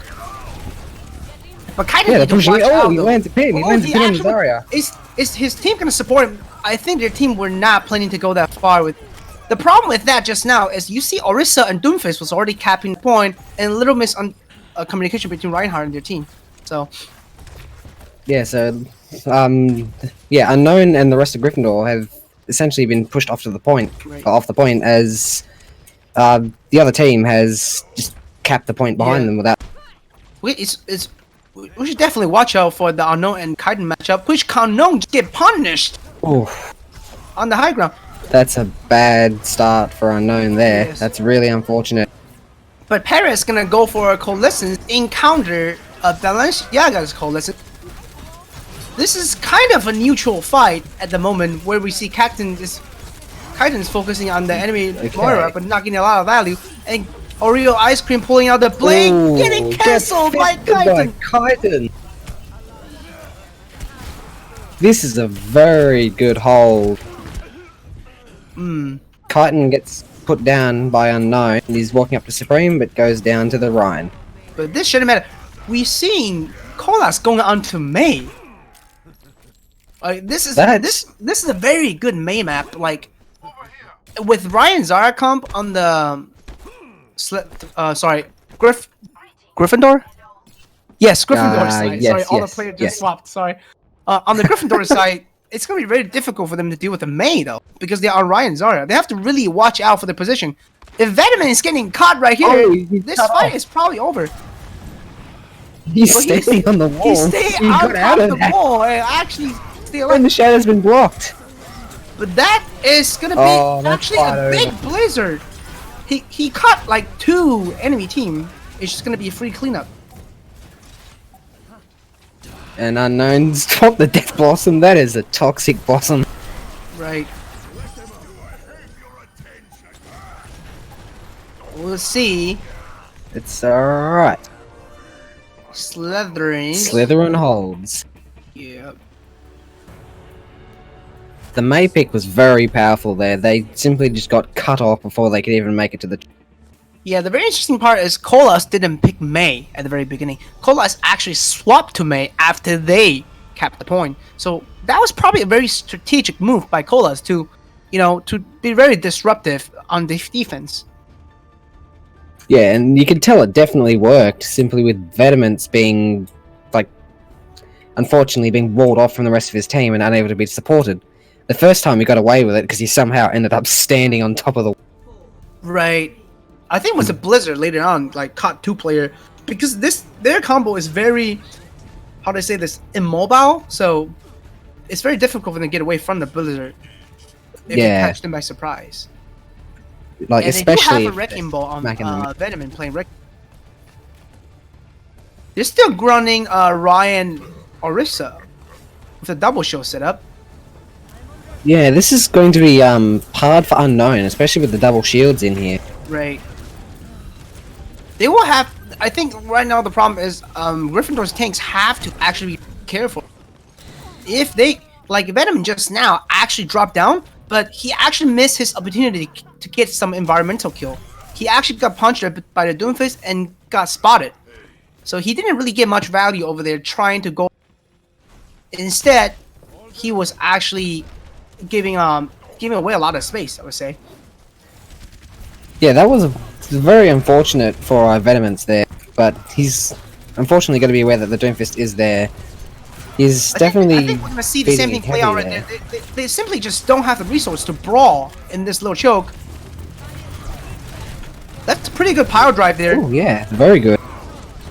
But kind Yeah, of they're pushing it. Oh, he lands a pin. He Oh, lands a he pin on actually- Zarya. Is his team gonna support him? I think their team were not planning to go that far with. The problem with that just now is you see Orisa and Doomfist was already capping the point and a little miss on communication between Reinhardt and their team. So Yeah, so Unknown and the rest of Gryffindor have essentially been pushed off the point as the other team has just capped the point behind Yeah. them without. we should definitely watch out for the Unknown and Kaiden matchup, which Unknown get punished Oh, on the high ground. that's a bad start for Unknown there. Yes. That's really unfortunate. But Paris gonna go for a Coalescence encounter Balenciaga's Coalescence. This is kind of a neutral fight at the moment where we see Kaiden's focusing on the enemy Okay. Moira but not getting a lot of value. And Oreo Ice Cream pulling out the blink, Ooh, getting get cancelled by fisted Kaiden. Kaiden. This is a very good hold. Chitin gets put down by Unknown, and he's walking up to Supreme, but goes down to the Rhine. But this shouldn't matter. We're seeing Colas going on to May. This is a very good May map. Like with Ryan Zara comp on the Gryffindor. Yes, Gryffindor side. Yes, sorry, all the yes, players just yes. swapped. Sorry. On the Gryffindor side, it's gonna be very difficult for them to deal with the May though, because they are Ryan Zara. They have to really watch out for their position. If Venom is getting caught right here, this fight is probably over. He's But standing on the wall. He stayed He out, got out of of the that. wall and actually stay And alive. the shadow's been blocked. But that is gonna be Oh, that's actually a fine. big blizzard. He caught like 2 enemy team. It's just gonna be a free cleanup. And Unknown's dropped the Death Blossom. That is a toxic blossom. Right. We'll see. It's alright. Slithering. Slytherin holds. Yep. The May pick was very powerful there. They simply just got cut off before they could even make it to the... Yeah, the very interesting part is Colas didn't pick May at the very beginning. Colas actually swapped to May after they capped the point. So that was probably a very strategic move by Colas to, to be very disruptive on the defense. Yeah, and you could tell it definitely worked, simply with Vetements being, unfortunately being walled off from the rest of his team and unable to be supported. The first time he got away with it because he somehow ended up standing on top of the... Right. I think it was a Blizzard later on, caught 2-player, because their combo is very, how do I say this, immobile, so it's very difficult for them to get away from the Blizzard if you Yeah. catch them by surprise. Like, And especially... they do have if a Wrecking Ball on smack in the- Venom and playing Wrecking. They're still grunting Ryan Orisa with a double show setup. Yeah, this is going to be hard for Unknown, especially with the double shields in here. Right. They will have. I think right now the problem is Gryffindor's tanks have to actually be careful. If they Venom just now actually dropped down, but he actually missed his opportunity to get some environmental kill. He actually got punched by the Doomfist and got spotted. So he didn't really get much value over there trying to go. Instead, he was actually giving away a lot of space, I would say. Yeah, that was very unfortunate for Vetements there, but he's unfortunately going to be aware that the Doomfist is there. He's definitely... I think we're gonna see the same thing feeding play out right heavy there. They simply just don't have the resource to brawl in this little choke. That's a pretty good power drive there. Oh yeah, very good.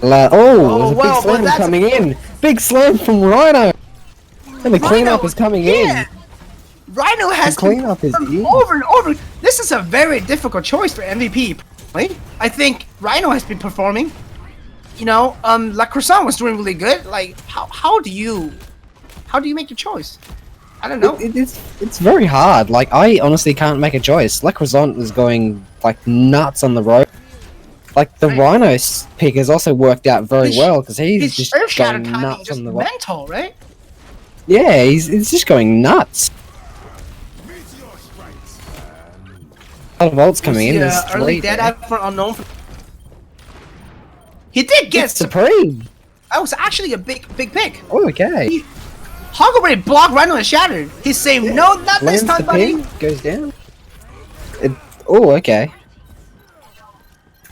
There's a well, big but slam that's- coming in. Big slam from Rhino. And the cleanup is coming yeah. in. Rhino has The cleanup is performed in. over and over. This is a very difficult choice for MVP. Right? I think Rhino has been performing. La Croissant was doing really good. Like, how do you make your choice? I don't know. It's very hard. Like, I honestly can't make a choice. Le Croissant was going nuts on the road. Like, the Right. Rhino pick has also worked out very His- well because he's His just Earth Shatter going timing nuts just on the road. mental, right? Yeah, he's just going nuts. A lot of ults coming in. There's Yeah, early three dead there. eye for unknown. He did get It's Supreme. That was actually a big pick. Oh, okay. Hog already blocked Rhino and shattered. He's saying no, not this Lands time, the buddy. ping, goes down. Oh, okay.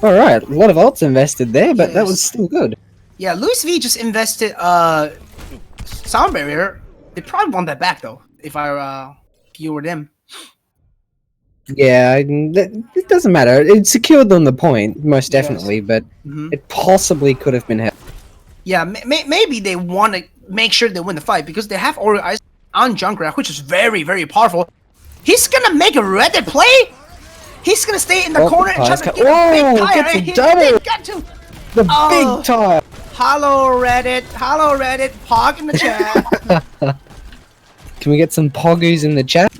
Alright, a lot of ults invested there, but that Yes. was still good. Yeah, Luis V just invested sound barrier. They probably want that back though. If you were them. Yeah, it doesn't matter. It secured them the point, most Yes. definitely, but Mhm. it possibly could have been helped. Yeah, maybe they want to make sure they win the fight because they have Oreo Ice on Junkrat, which is very, very powerful. He's gonna make a Reddit play. He's gonna stay in the Oh, corner and try to Pies get got- a big Whoa, tire. gets a He double. did get to. The Oh. big tire! Hello Reddit, Pog in the chat. Can we get some poggers in the chat?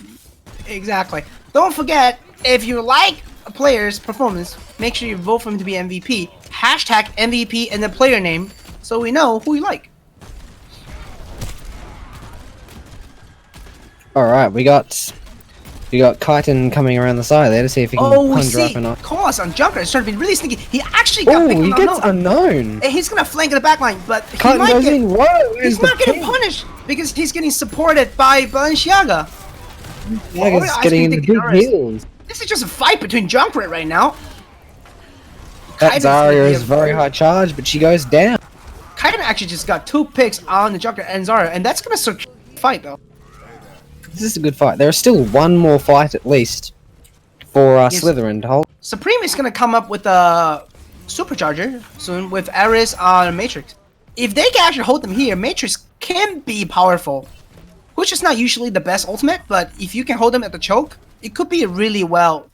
Exactly. Don't forget, if you like a player's performance, make sure you vote for him to be MVP. Hashtag MVP and the player name, so we know who you like. Alright, we got You got Kyton coming around the side there to see if he can Oh, we conjure see. up or not. Cause on Junker is starting to be really sneaky. He actually got Oh, picked he on gets unknown. unknown. And he's gonna flank in the back line, but he Kyton might goes get. in. Whoa, He's not getting punished because he's getting supported by Balenciaga. Tiger's I getting in the think big Norris- heels. This is just a fight between Junkrat right now. That Kyton's Zarya gonna be is a- very high charge, but she goes down. Kyton actually just got 2 picks on the Junkrat and Zarya, and that's gonna secure the fight though. This is a good fight. There is still one more fight at least for Yes. Slytherin to hold. Supreme is gonna come up with a supercharger soon with Ares on Matrix. If they can actually hold them here, Matrix can be powerful, which is not usually the best ultimate, but if you can hold them at the choke, it could be really well.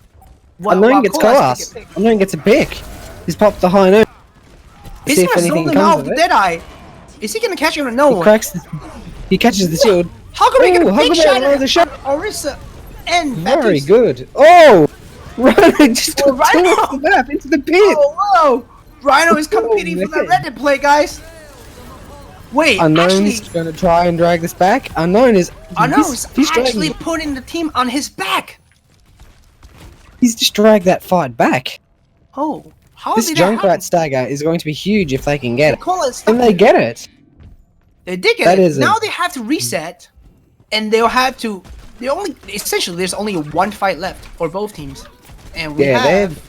Unknown gets Colas Colas. Unknown gets a pick. He's popped the high note. He's See if gonna anything zone them comes out of with it. Deadeye. Is he gonna catch him or no? He cracks. He catches the shield. How come we get a Ooh, big Huckleberry shot lands a at shot. Orisa and Very Baptiste? good. Oh, Rhino just Oh, took Rhino! two off the map into the pit. Oh, whoa! Rhino is competing for man. that Reddit play, guys. Wait, Unknown's actually, going to try and drag this back. Unknown is. Unknown's he's actually dragging- putting the team on his back. He's just dragged that fight back. Oh, how This did that happen? Junkrat stagger is going to be huge if they can get it. Colas, And they get it. they did get that it. is a- Now they have to reset, and they'll have to. They only essentially there's only one fight left for both teams, and we Yeah, have.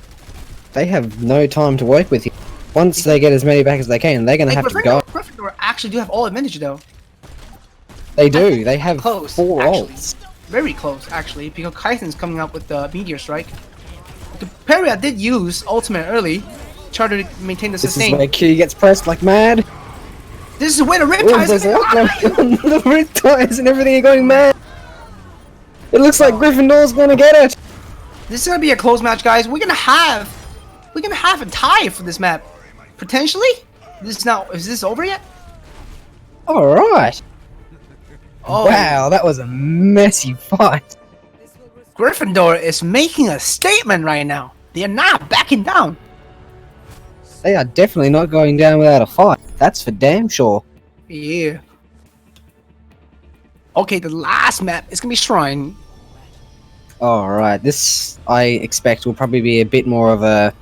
they have no time to work with here. Once they get as many back as they can, they're going to Like, have to go. Gryffindor actually do have all advantage though. They do. They have Close, 4 actually. ults. Very close, actually, because Kython's coming up with the Meteor Strike. The Peria did use Ultimate early, try to maintain the This is sustain. where Q gets pressed like mad. This is where the Oh, Riptide there's is a lot going going on. The Riptides and everything are going mad. It looks like Gryffindor's going to get it. This is gonna be a close match, guys. We're gonna have a tie for this map, potentially. Is this over yet? All right. Oh, Wow, that was a messy fight. Gryffindor is making a statement right now. They are not backing down. They are definitely not going down without a fight. That's for damn sure. Yeah. Okay, the last map is gonna be Shrine. Alright, this I expect will probably be a bit more of a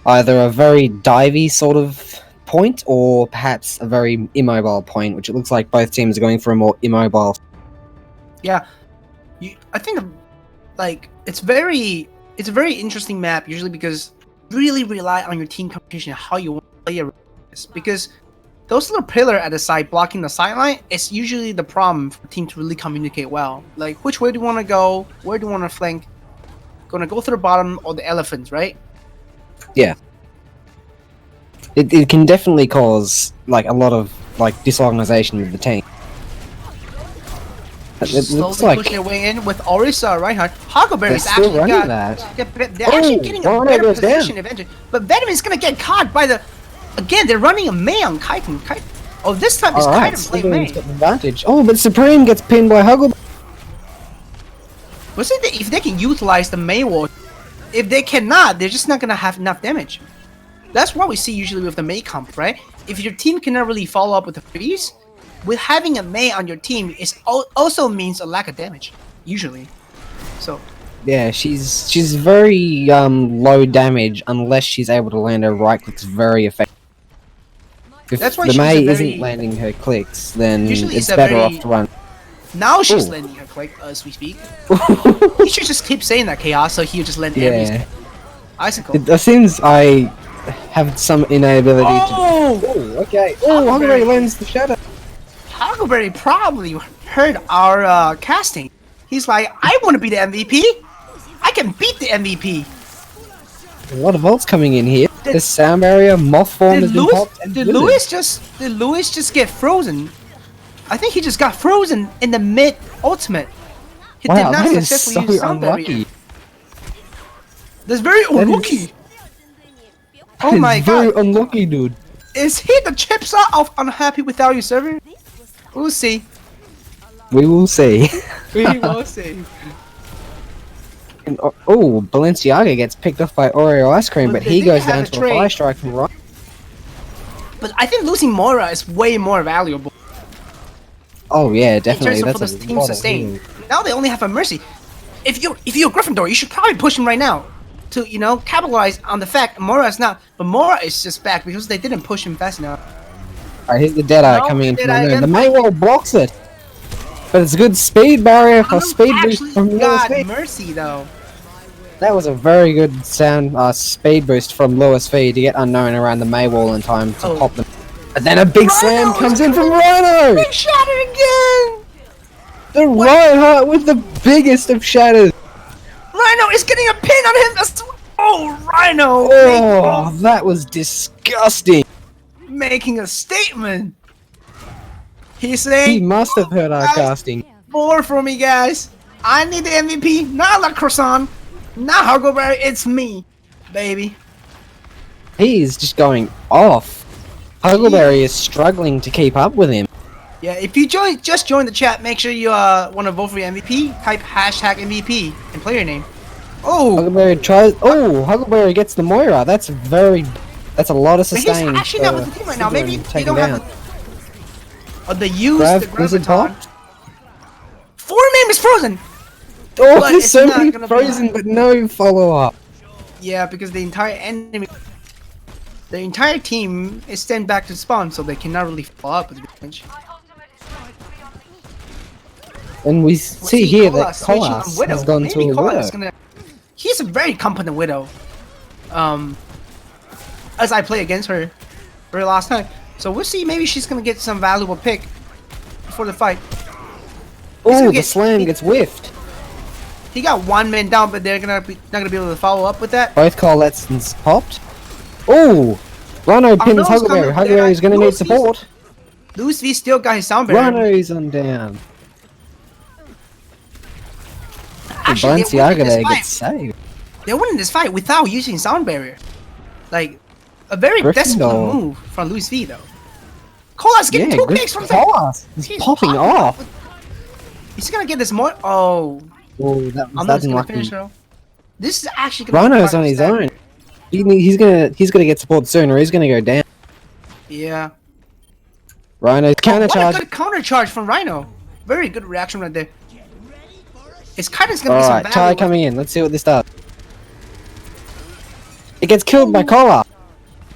either a very divey sort of point or perhaps a very immobile point, which it looks like both teams are going for a more immobile. I think like it's a very interesting map usually because you really rely on your team competition how you want to play your because those little pillar at the side blocking the sideline is usually the problem for the team to really communicate well. Like which way do you want to go? Where do you want to flank? Gonna go through the bottom or the elephants, right? It can definitely cause like a lot of like disorganization with the team. It Slowly looks like pushing their way in with Orisa right hand. Huckleberry's they're still actually running got that. they're actually Oh, getting a Rhino better goes down. position advantage. But Venom is gonna get caught by the again, they're running a May on Kyton. Oh, this time it's Alright, Kyton playing May. Slytherin's got the advantage. Oh, but Supreme gets pinned by Huckleberry. Was it that if they can utilize the May ward? If they cannot, they're just not gonna have enough damage. That's what we see usually with the May comp, right? If your team cannot really follow up with the freeze, with having a May on your team is also means a lack of damage, usually. So Yeah, she's very low damage unless she's able to land her right clicks very effective. If That's why the she's a May very- isn't landing her clicks, then Usually it's it's a better very- off to run. now she's Ooh. landing her click as we speak. He should just keep saying that chaos, so he'll just land every Yeah, icicle. it seems I have some inability to. Oh! Oh, okay. Oh, Huckleberry lands the shadow. Huckleberry probably heard our casting. He's like, I want to be the MVP. I can beat the MVP. A lot of ults coming in here. Did- The sound barrier, moth form has been popped. And Did withered. Lewis just get frozen? I think he just got frozen in the mid ultimate. He Wow, did not that is successfully so use sound barrier. unlucky. That's very That is- unlucky. Oh That my is very god. unlucky, dude. Is he the chipsa of unhappy without you server? We'll see. We will see. We will see. And, oh, Balenciaga gets picked off by Oreo ice cream, But but they he didn't goes have down a to a trade. fire strike from right. But I think losing Mora is way more valuable Oh yeah, in terms definitely. of for That's this a team lot of sustain. healing. Now they only have a mercy. if you're Gryffindor, you should probably push him right now to capitalize on the fact Mora is not. But Mora is just back because they didn't push him fast enough. Alright, here's the Deadeye No, coming in from Deadeye the moon. The again. main wall blocks it. But it's a good speed barrier for Unknown speed boost actually from lower got speed. mercy though. That was a very good speed boost from lower speed to get Unknown around the May wall in time to Oh. pop them. And then a big slam Rhino comes is in from coming. Rhino! Big shatter again. The Reinhardt with the biggest of shatters! Rhino is getting a pin on him. Oh, Rhino Oh, that was disgusting! making a statement. He's He saying, must have heard our guys, casting. 4 for me, guys. I need the MVP, not La Croissant, not Huckleberry. It's me, baby. He's just going off. Huckleberry is struggling to keep up with him. Yeah, if you just join the chat, make sure you want to vote for your MVP. Type hashtag MVP and play your name. Oh, Huckleberry tries. Oh, Huckleberry gets the Moira. That's a lot of but he's sustain. actually not with the team right now. Maybe they taken don't down. have the use Grab, the was it graviton. popped? 4 name is frozen. Oh, But there's it's so not many gonna be- frozen, but no follow up. Yeah, because the entire team is sent back to spawn, so they cannot really follow up with the damage. And we see here that switching on Kolas Widow. has gone Maybe to a Kolas Widow. is gonna. He's a very competent Widow. As I play against her for the last time, so we'll see. Maybe she's gonna get some valuable pick before the fight. Oh, the get- slam he- gets whiffed. He got 1 man down, but they're not gonna be able to follow up with that. Both Coletsons popped. Oh, Rhino pins Arnold's Huckleberry. coming. Huckleberry's going to need Lucy's- support. Louis V still got his sound barrier. Rhino's on down. Actually, they're Balenciaga winning there this fight. gets saved. They're winning this fight without using sound barrier. Like a very Gryffindor. disciplined move from Louis V though. Kolas getting 2 picks from the. Kolas is He's popping off. He's gonna get this more. Oh, Oh, that I'm was not that's gonna unlucky. finish her. This is actually gonna. be Rhino's part on of his the own. stat. He's gonna get support soon, or he's gonna go down. Yeah. Rhino's counter What a charge. good counter charge from Rhino. Very good reaction right there. It's kind of gonna be All some right, value. Ty coming in. Let's see what this does. It gets killed by Collar.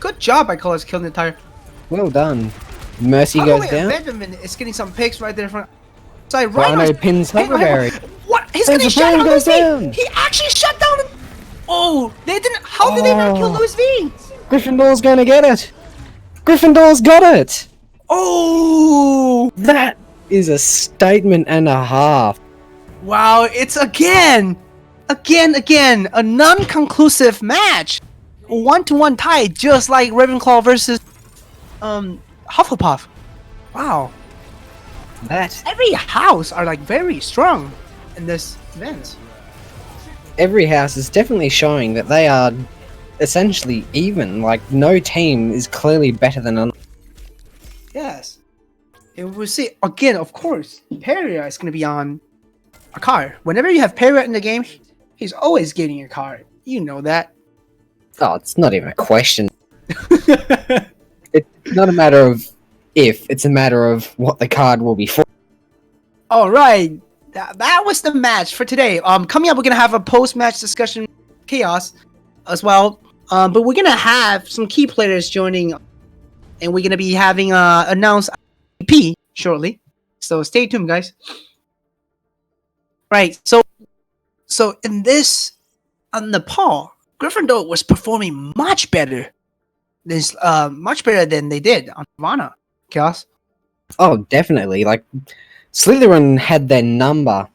Good job by Kolas killing the tire. Well done. Mercy goes down. Benjamin is getting some picks right there from. Sorry, Rhino Rhino's pins Huckleberry. What? He's There's getting the shot flame down. goes Louis V. down. He actually shut down. Oh, they didn't. How did they not kill Oh. Louis V? Gryffindor's gonna get it. Gryffindor's got it. Oh, That is a statement and a half. wow! It's again, a non-conclusive match. A 1-1 tie, just like Ravenclaw versus Hufflepuff. Wow, That every house are like very strong in this event. every house is definitely showing that they are essentially even. Like no team is clearly better than another. Yes. And we'll see again, of course, Peria is gonna be on a card. Whenever you have Peria in the game, he's always getting a card. You know that. Oh, it's not even a question. It's not a matter of if; it's a matter of what the card will be for. Alright. That was the match for today. Coming up we're gonna have a post-match discussion chaos as well. But we're gonna have some key players joining and we're gonna be having announced IP shortly. So stay tuned guys. Right, so in this on Nepal, Gryffindor was performing much better. Much better than they did on Havana. Chaos. Oh, definitely. Like Slytherin had their number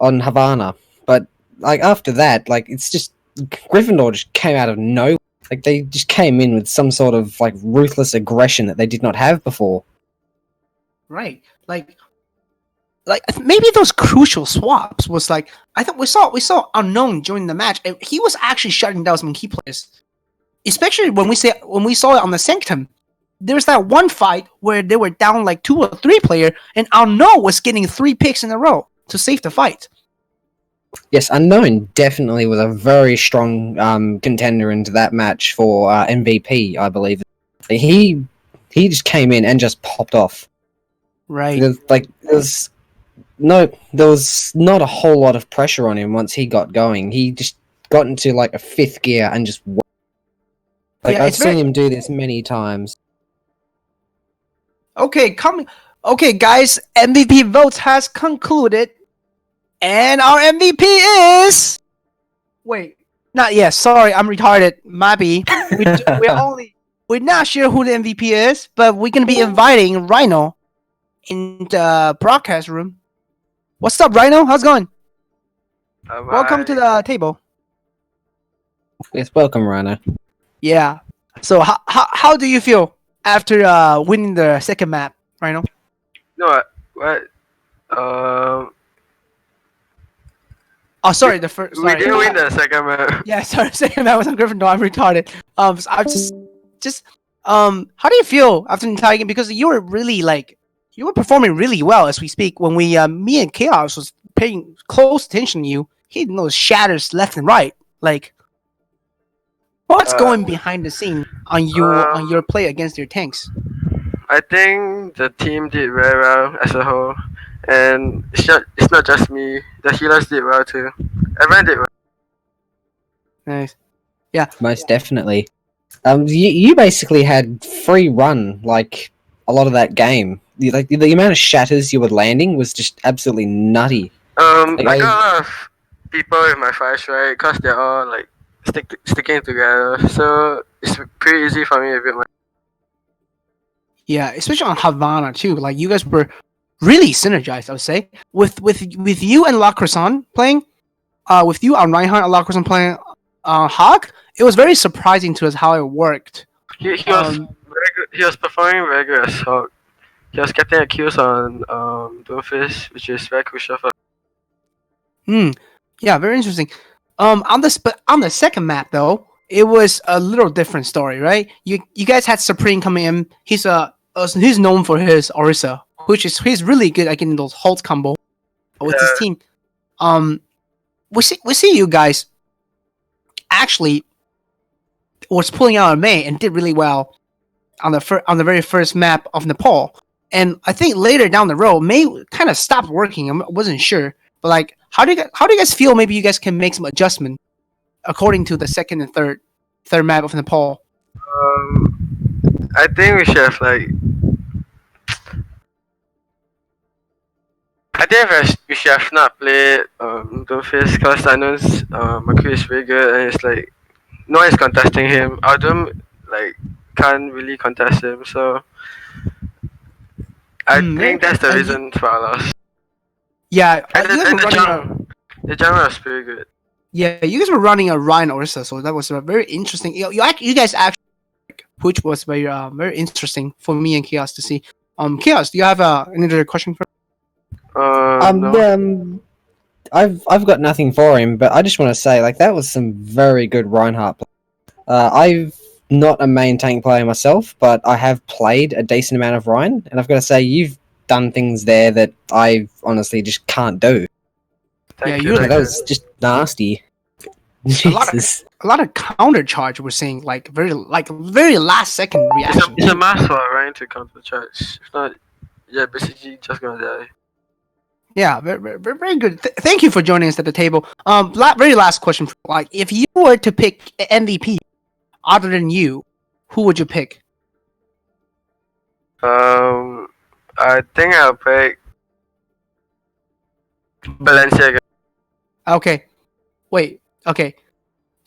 on Havana, but like after that, like it's just Gryffindor just came out of nowhere. Like they just came in with some sort of like ruthless aggression that they did not have before. Right. Like maybe those crucial swaps was like I thought we saw Unknown during the match. And he was actually shutting down some key players. Especially when we saw it on the Sanctum. There's that one fight where they were down like 2 or 3 player and Unknown was getting 3 picks in a row to save the fight. Yes, Unknown definitely was a very strong contender into that match for MVP, I believe. He just came in and just popped off. Right. It was no, there was not a whole lot of pressure on him once he got going. He just got into like a fifth gear and just like Yeah, I've it's very- seen him do this many times. Okay, Okay, guys, MVP votes has concluded, and our MVP is. Wait, not yet. Sorry, I'm retarded. Maybe we're not sure who the MVP is, but we're gonna be inviting Rhino in the broadcast room. What's up, Rhino? How's it going? Welcome to the table. Yes, welcome, Rana. Yeah. So how do you feel after winning the second map, Rhino? No, what? Oh, sorry, the first. We Sorry. didn't win the second map. Yeah, sorry, second map was on Gryffindor. I'm retarded. So I just how do you feel after the entire game? Because you were really you were performing really well as we speak. When we me and Chaos was paying close attention to you, hitting those shatters left and right. Like, what's going behind the scene on your play against your tanks? I think the team did very well as a whole, and it's not just me. The healers did well too. Everyone did well. Nice. Most definitely. You basically had free run like a lot of that game. Like the amount of shatters you were landing was just absolutely nutty. I Like, got a lot of people in my fights, right? Cause they're all like sticking together, so it's pretty easy for me to build my. Yeah, especially on Havana too. Like you guys were really synergized, I would say, with you and La Croissant playing, with you on Reinhardt and La Croissant playing Hawk. It was very surprising to us how it worked. He was very good. He was performing very good as Hawk. He was getting accused on Doomfist, which is very crucial for. Yeah, very interesting. On the second map though, it was a little different story, right? You guys had Supreme coming in. He's known for his Orisa, he's really good at getting those hold combo with his team. We see you guys actually was pulling out a May and did really well on the very first map of Nepal. And I think later down the road, May kind of stopped working. I wasn't sure, but like, how do you guys feel? Maybe you guys can make some adjustment according to the second and third map of Nepal. I think we should have we should have not played Doomfist because I know Makri is very good and it's like no one is contesting him. Aldum can't really contest him, so I think that's the reason for our loss. Yeah, And the jungle was pretty good. Yeah, you guys were running a Ryan Orisa, so that was very interesting. You guys actually, which was very interesting for me and Chaos to see. Chaos, do you have another question for? No. I've got nothing for him, but I just want to say like that was some very good Reinhardt play. I've not a main tank player myself, but I have played a decent amount of Ryan, and I've got to say you've done things there that I honestly just can't do. Thank Yeah, you. That was just nasty. Jesus. A lot of counter charge. We're seeing very last second reaction. It's a must for Ryan to counter charge. If not, yeah, basically just gonna die. Yeah, very good. Thank you for joining us at the table. Very last question. Like, if you were to pick MVP other than you, who would you pick? I think I'll pick Balenciaga. Okay, wait. Okay.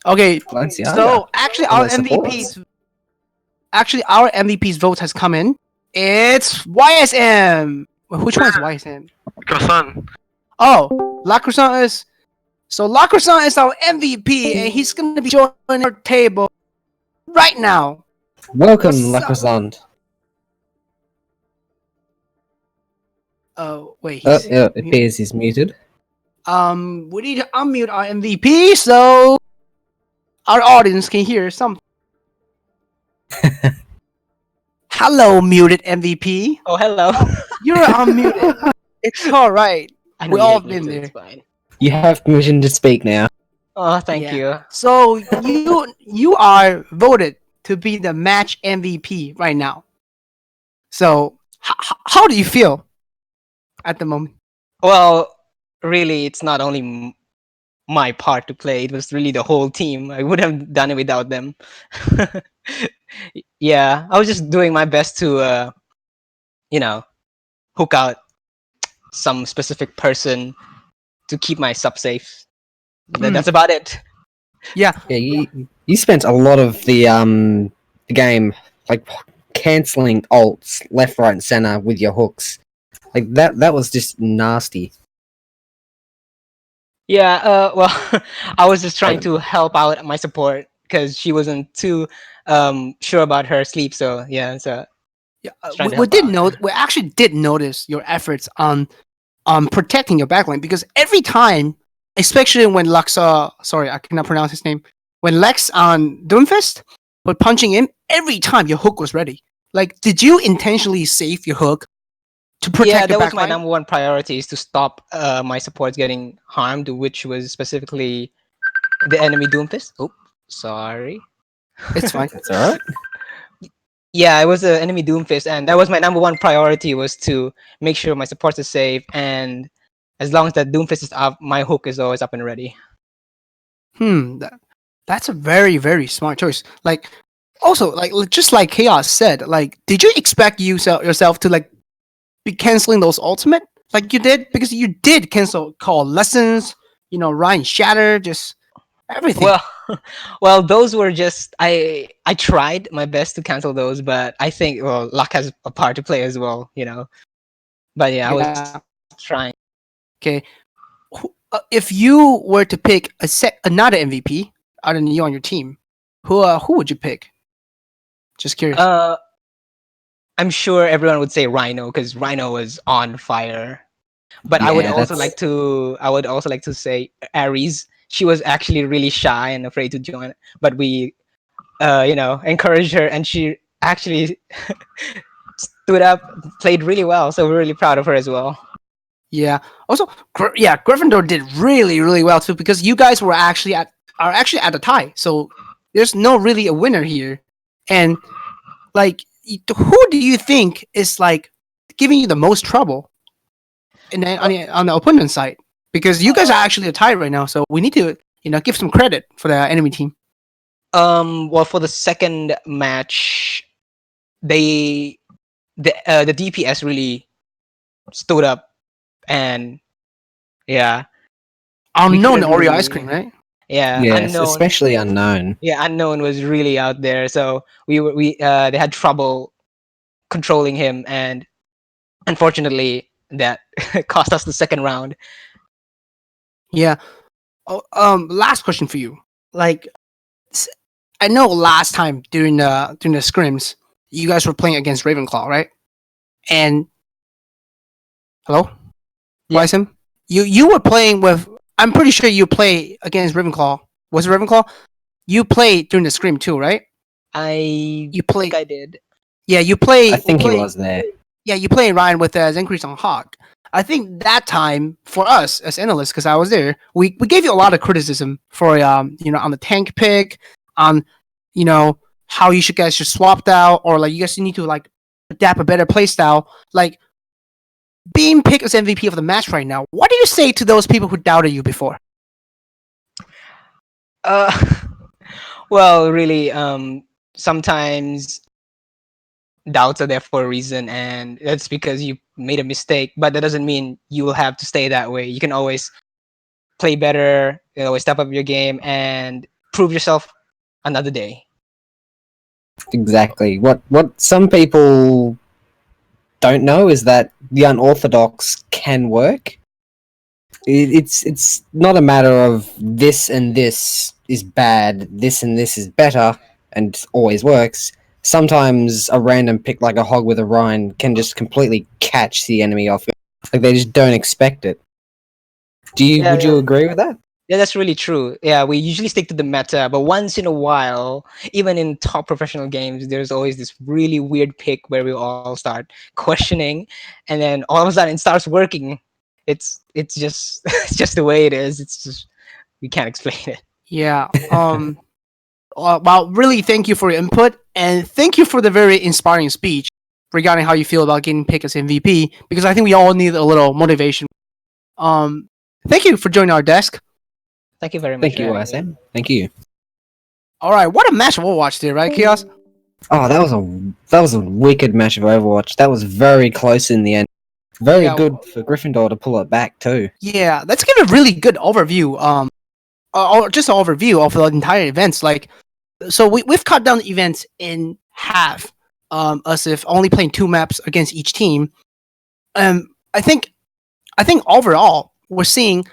Balenciaga. So actually, Am I supposed? our MVP's vote has come in. It's YSM. Which one is YSM? Croissant. Oh, La Croissant is. So La Croissant is our MVP, and he's gonna be joining our table right now. Welcome, What's up? Lacroissant. Oh wait. Oh, yeah, it appears he's muted. We need to unmute our MVP so our audience can hear something. Hello, muted MVP. Oh, hello. You're unmuted. It's all right. I We know all you're been muted, there. it's fine. You have permission to speak now. Oh, thank Yeah. you. So you are voted to be the match MVP right now. So how do you feel at the moment? Well, really, it's not only my part to play. It was really the whole team. I would have done it without them. Yeah, I was just doing my best to, you know, hook out some specific person to keep my sub safe. That's about it. Yeah. Yeah, you spent a lot of the game like canceling ults left, right, and center with your hooks. Like that was just nasty. Yeah, well, I was just trying to help out my support because she wasn't too sure about her sleep. So yeah, so Yeah, just trying to help out. we actually did notice your efforts on protecting your backline because every time, especially when sorry, I cannot pronounce his name, when Lex on Doomfist was punching in, every time your hook was ready. Like, did you intentionally save your hook to protect Yeah, your that was my backline? number one priority is to stop my supports getting harmed, which was specifically the enemy Doomfist. Oh, sorry. It's fine. That's all right. Yeah, it was the enemy Doomfist, and that was my number one priority was to make sure my supports are safe, and as long as that Doomfist is up, my hook is always up and ready. That's a very very smart choice. Like, also like just like Chaos said, like, did you expect yourself to like be canceling those ultimate like you did because you did cancel call lessons, Ryan Shatter, just everything. Well, well, those were just I tried my best to cancel those, but I think luck has a part to play as well, you know. But yeah, I was Yeah. trying. Okay. If you were to pick another MVP other than you on your team, who would you pick? Just curious. I'm sure everyone would say Rhino because Rhino was on fire. But I would Yeah, also that's like to say Aries. She was actually really shy and afraid to join, but we encouraged her, and she actually stood up, played really well. So we're really proud of her as well. Yeah. Also, yeah, Gryffindor did really, really well too because you guys are actually at a tie. So there's no really a winner here, and like, who do you think is like giving you the most trouble on the opponent side? Because you guys are actually a tie right now, so we need to give some credit for the enemy team. Well, for the second match, the DPS really stood up, and yeah, we Unknown couldn't Oreo ice really. cream, right? Yeah, yes, unknown. especially unknown. Yeah, unknown was really out there. So they had trouble controlling him, and unfortunately, that cost us the second round. Yeah. Oh, last question for you. Like, I know last time during the scrims, you guys were playing against Ravenclaw, right? And hello, Yeah. Wysom, you were playing with. I'm pretty sure you play against Ravenclaw. Was it Ravenclaw? You played during the scrim too, right? You think play. I did. Yeah, you play. I think he was there. Yeah, you play Ryan with Zenkris on Hawk. I think that time for us as analysts, because I was there, we gave you a lot of criticism for on the tank pick, on how you guys should swapped out, or like you guys need to like adapt a better play style. Like, being picked as MVP of the match right now, what do you say to those people who doubted you before? Uh, well, really, sometimes doubts are there for a reason, and that's because you made a mistake. But that doesn't mean you will have to stay that way. You can always play better, always step up your game, and prove yourself another day. Exactly. What some people don't know is that the unorthodox can work. It's not a matter of this and this is bad, this and this is better, and always works. Sometimes a random pick like a hog with a Rhine can just completely catch the enemy off. Like they just don't expect it. Would you agree with that? Yeah, that's really true. Yeah, we usually stick to the meta, but once in a while, even in top professional games, there's always this really weird pick where we all start questioning, and then all of a sudden it starts working. It's just it's just the way it is. It's just we can't explain it. Yeah. Well, really, thank you for your input, and thank you for the very inspiring speech regarding how you feel about getting picked as MVP. Because I think we all need a little motivation Thank you for joining our desk. Thank you very much. Thank you, for having me. ISM. Thank you. All right, what a match of Overwatch there, right, Chaos? Oh, that was a wicked match of Overwatch. That was very close in the end. Very Yeah. good for Gryffindor to pull it back too. Yeah, let's give a really good overview. Just an overview of the entire events. Like, so we've cut down the events in half. As if only playing 2 maps against each team. I think overall we're seeing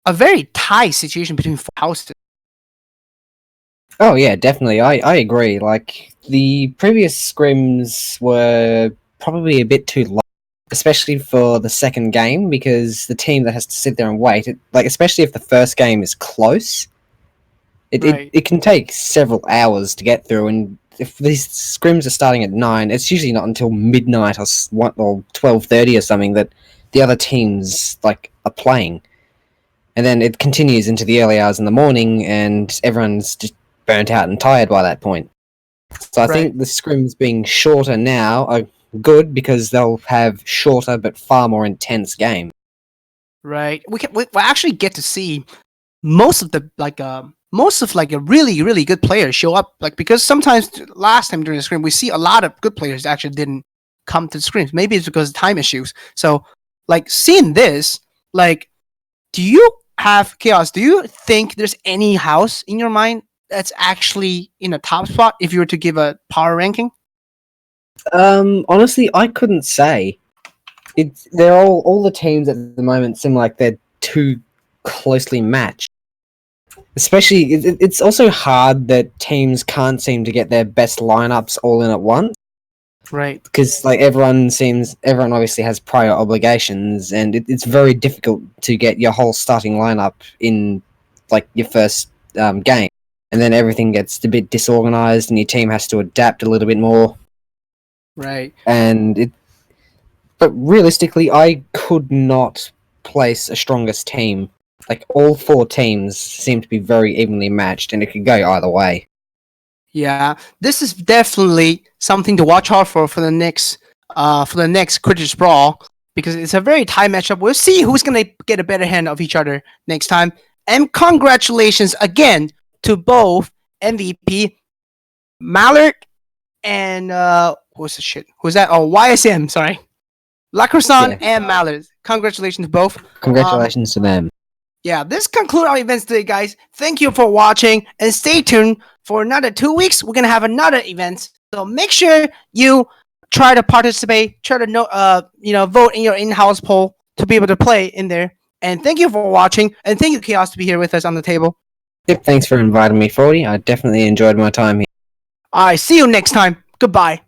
a very tight situation between 4 houses. Oh yeah, definitely. I agree. Like the previous scrims were probably a bit too long, especially for the second game, because the team that has to sit there and wait, like especially if the first game is close, Right. it can take several hours to get through, and if these scrims are starting at 9, it's usually not until midnight or 12:30 or something that the other teams like are playing, and then it continues into the early hours in the morning, and everyone's just burnt out and tired by that point. So I think the scrims being shorter now are good because they'll have shorter but far more intense games. Right. We actually get to see most of the a really good players show up, like, because sometimes last time during the scrim we see a lot of good players that actually didn't come to the scrims. Maybe it's because of time issues. So like seeing this, like, do you have Chaos? Do you think there's any house in your mind that's actually in a top spot if you were to give a power ranking? Honestly, I couldn't say. They're all the teams at the moment seem like they're too closely matched. Especially, it's also hard that teams can't seem to get their best lineups all in at once. Right. Because like everyone obviously has prior obligations, and it's very difficult to get your whole starting lineup in like your first game, and then everything gets a bit disorganized, and your team has to adapt a little bit more. Right. But realistically, I could not place a strongest team. Like all 4 teams seem to be very evenly matched, and it could go either way. Yeah, this is definitely something to watch out for the next Quidditch Brawl, because it's a very tight matchup. We'll see who's gonna get a better hand of each other next time. And congratulations again to both MVP Mallard and who's the shit? Who's that? Oh, YSM. Sorry, Lacrosan and Mallard. Congratulations to both. Congratulations to them. Yeah, this concludes our events today, guys. Thank you for watching, and stay tuned for another 2 weeks. We're gonna have another event, so make sure you try to participate. Try to vote in your in-house poll to be able to play in there. And thank you for watching, and thank you, Chaos, to be here with us on the table. Yep, thanks for inviting me, 40. I definitely enjoyed my time here. All right, see you next time. Goodbye.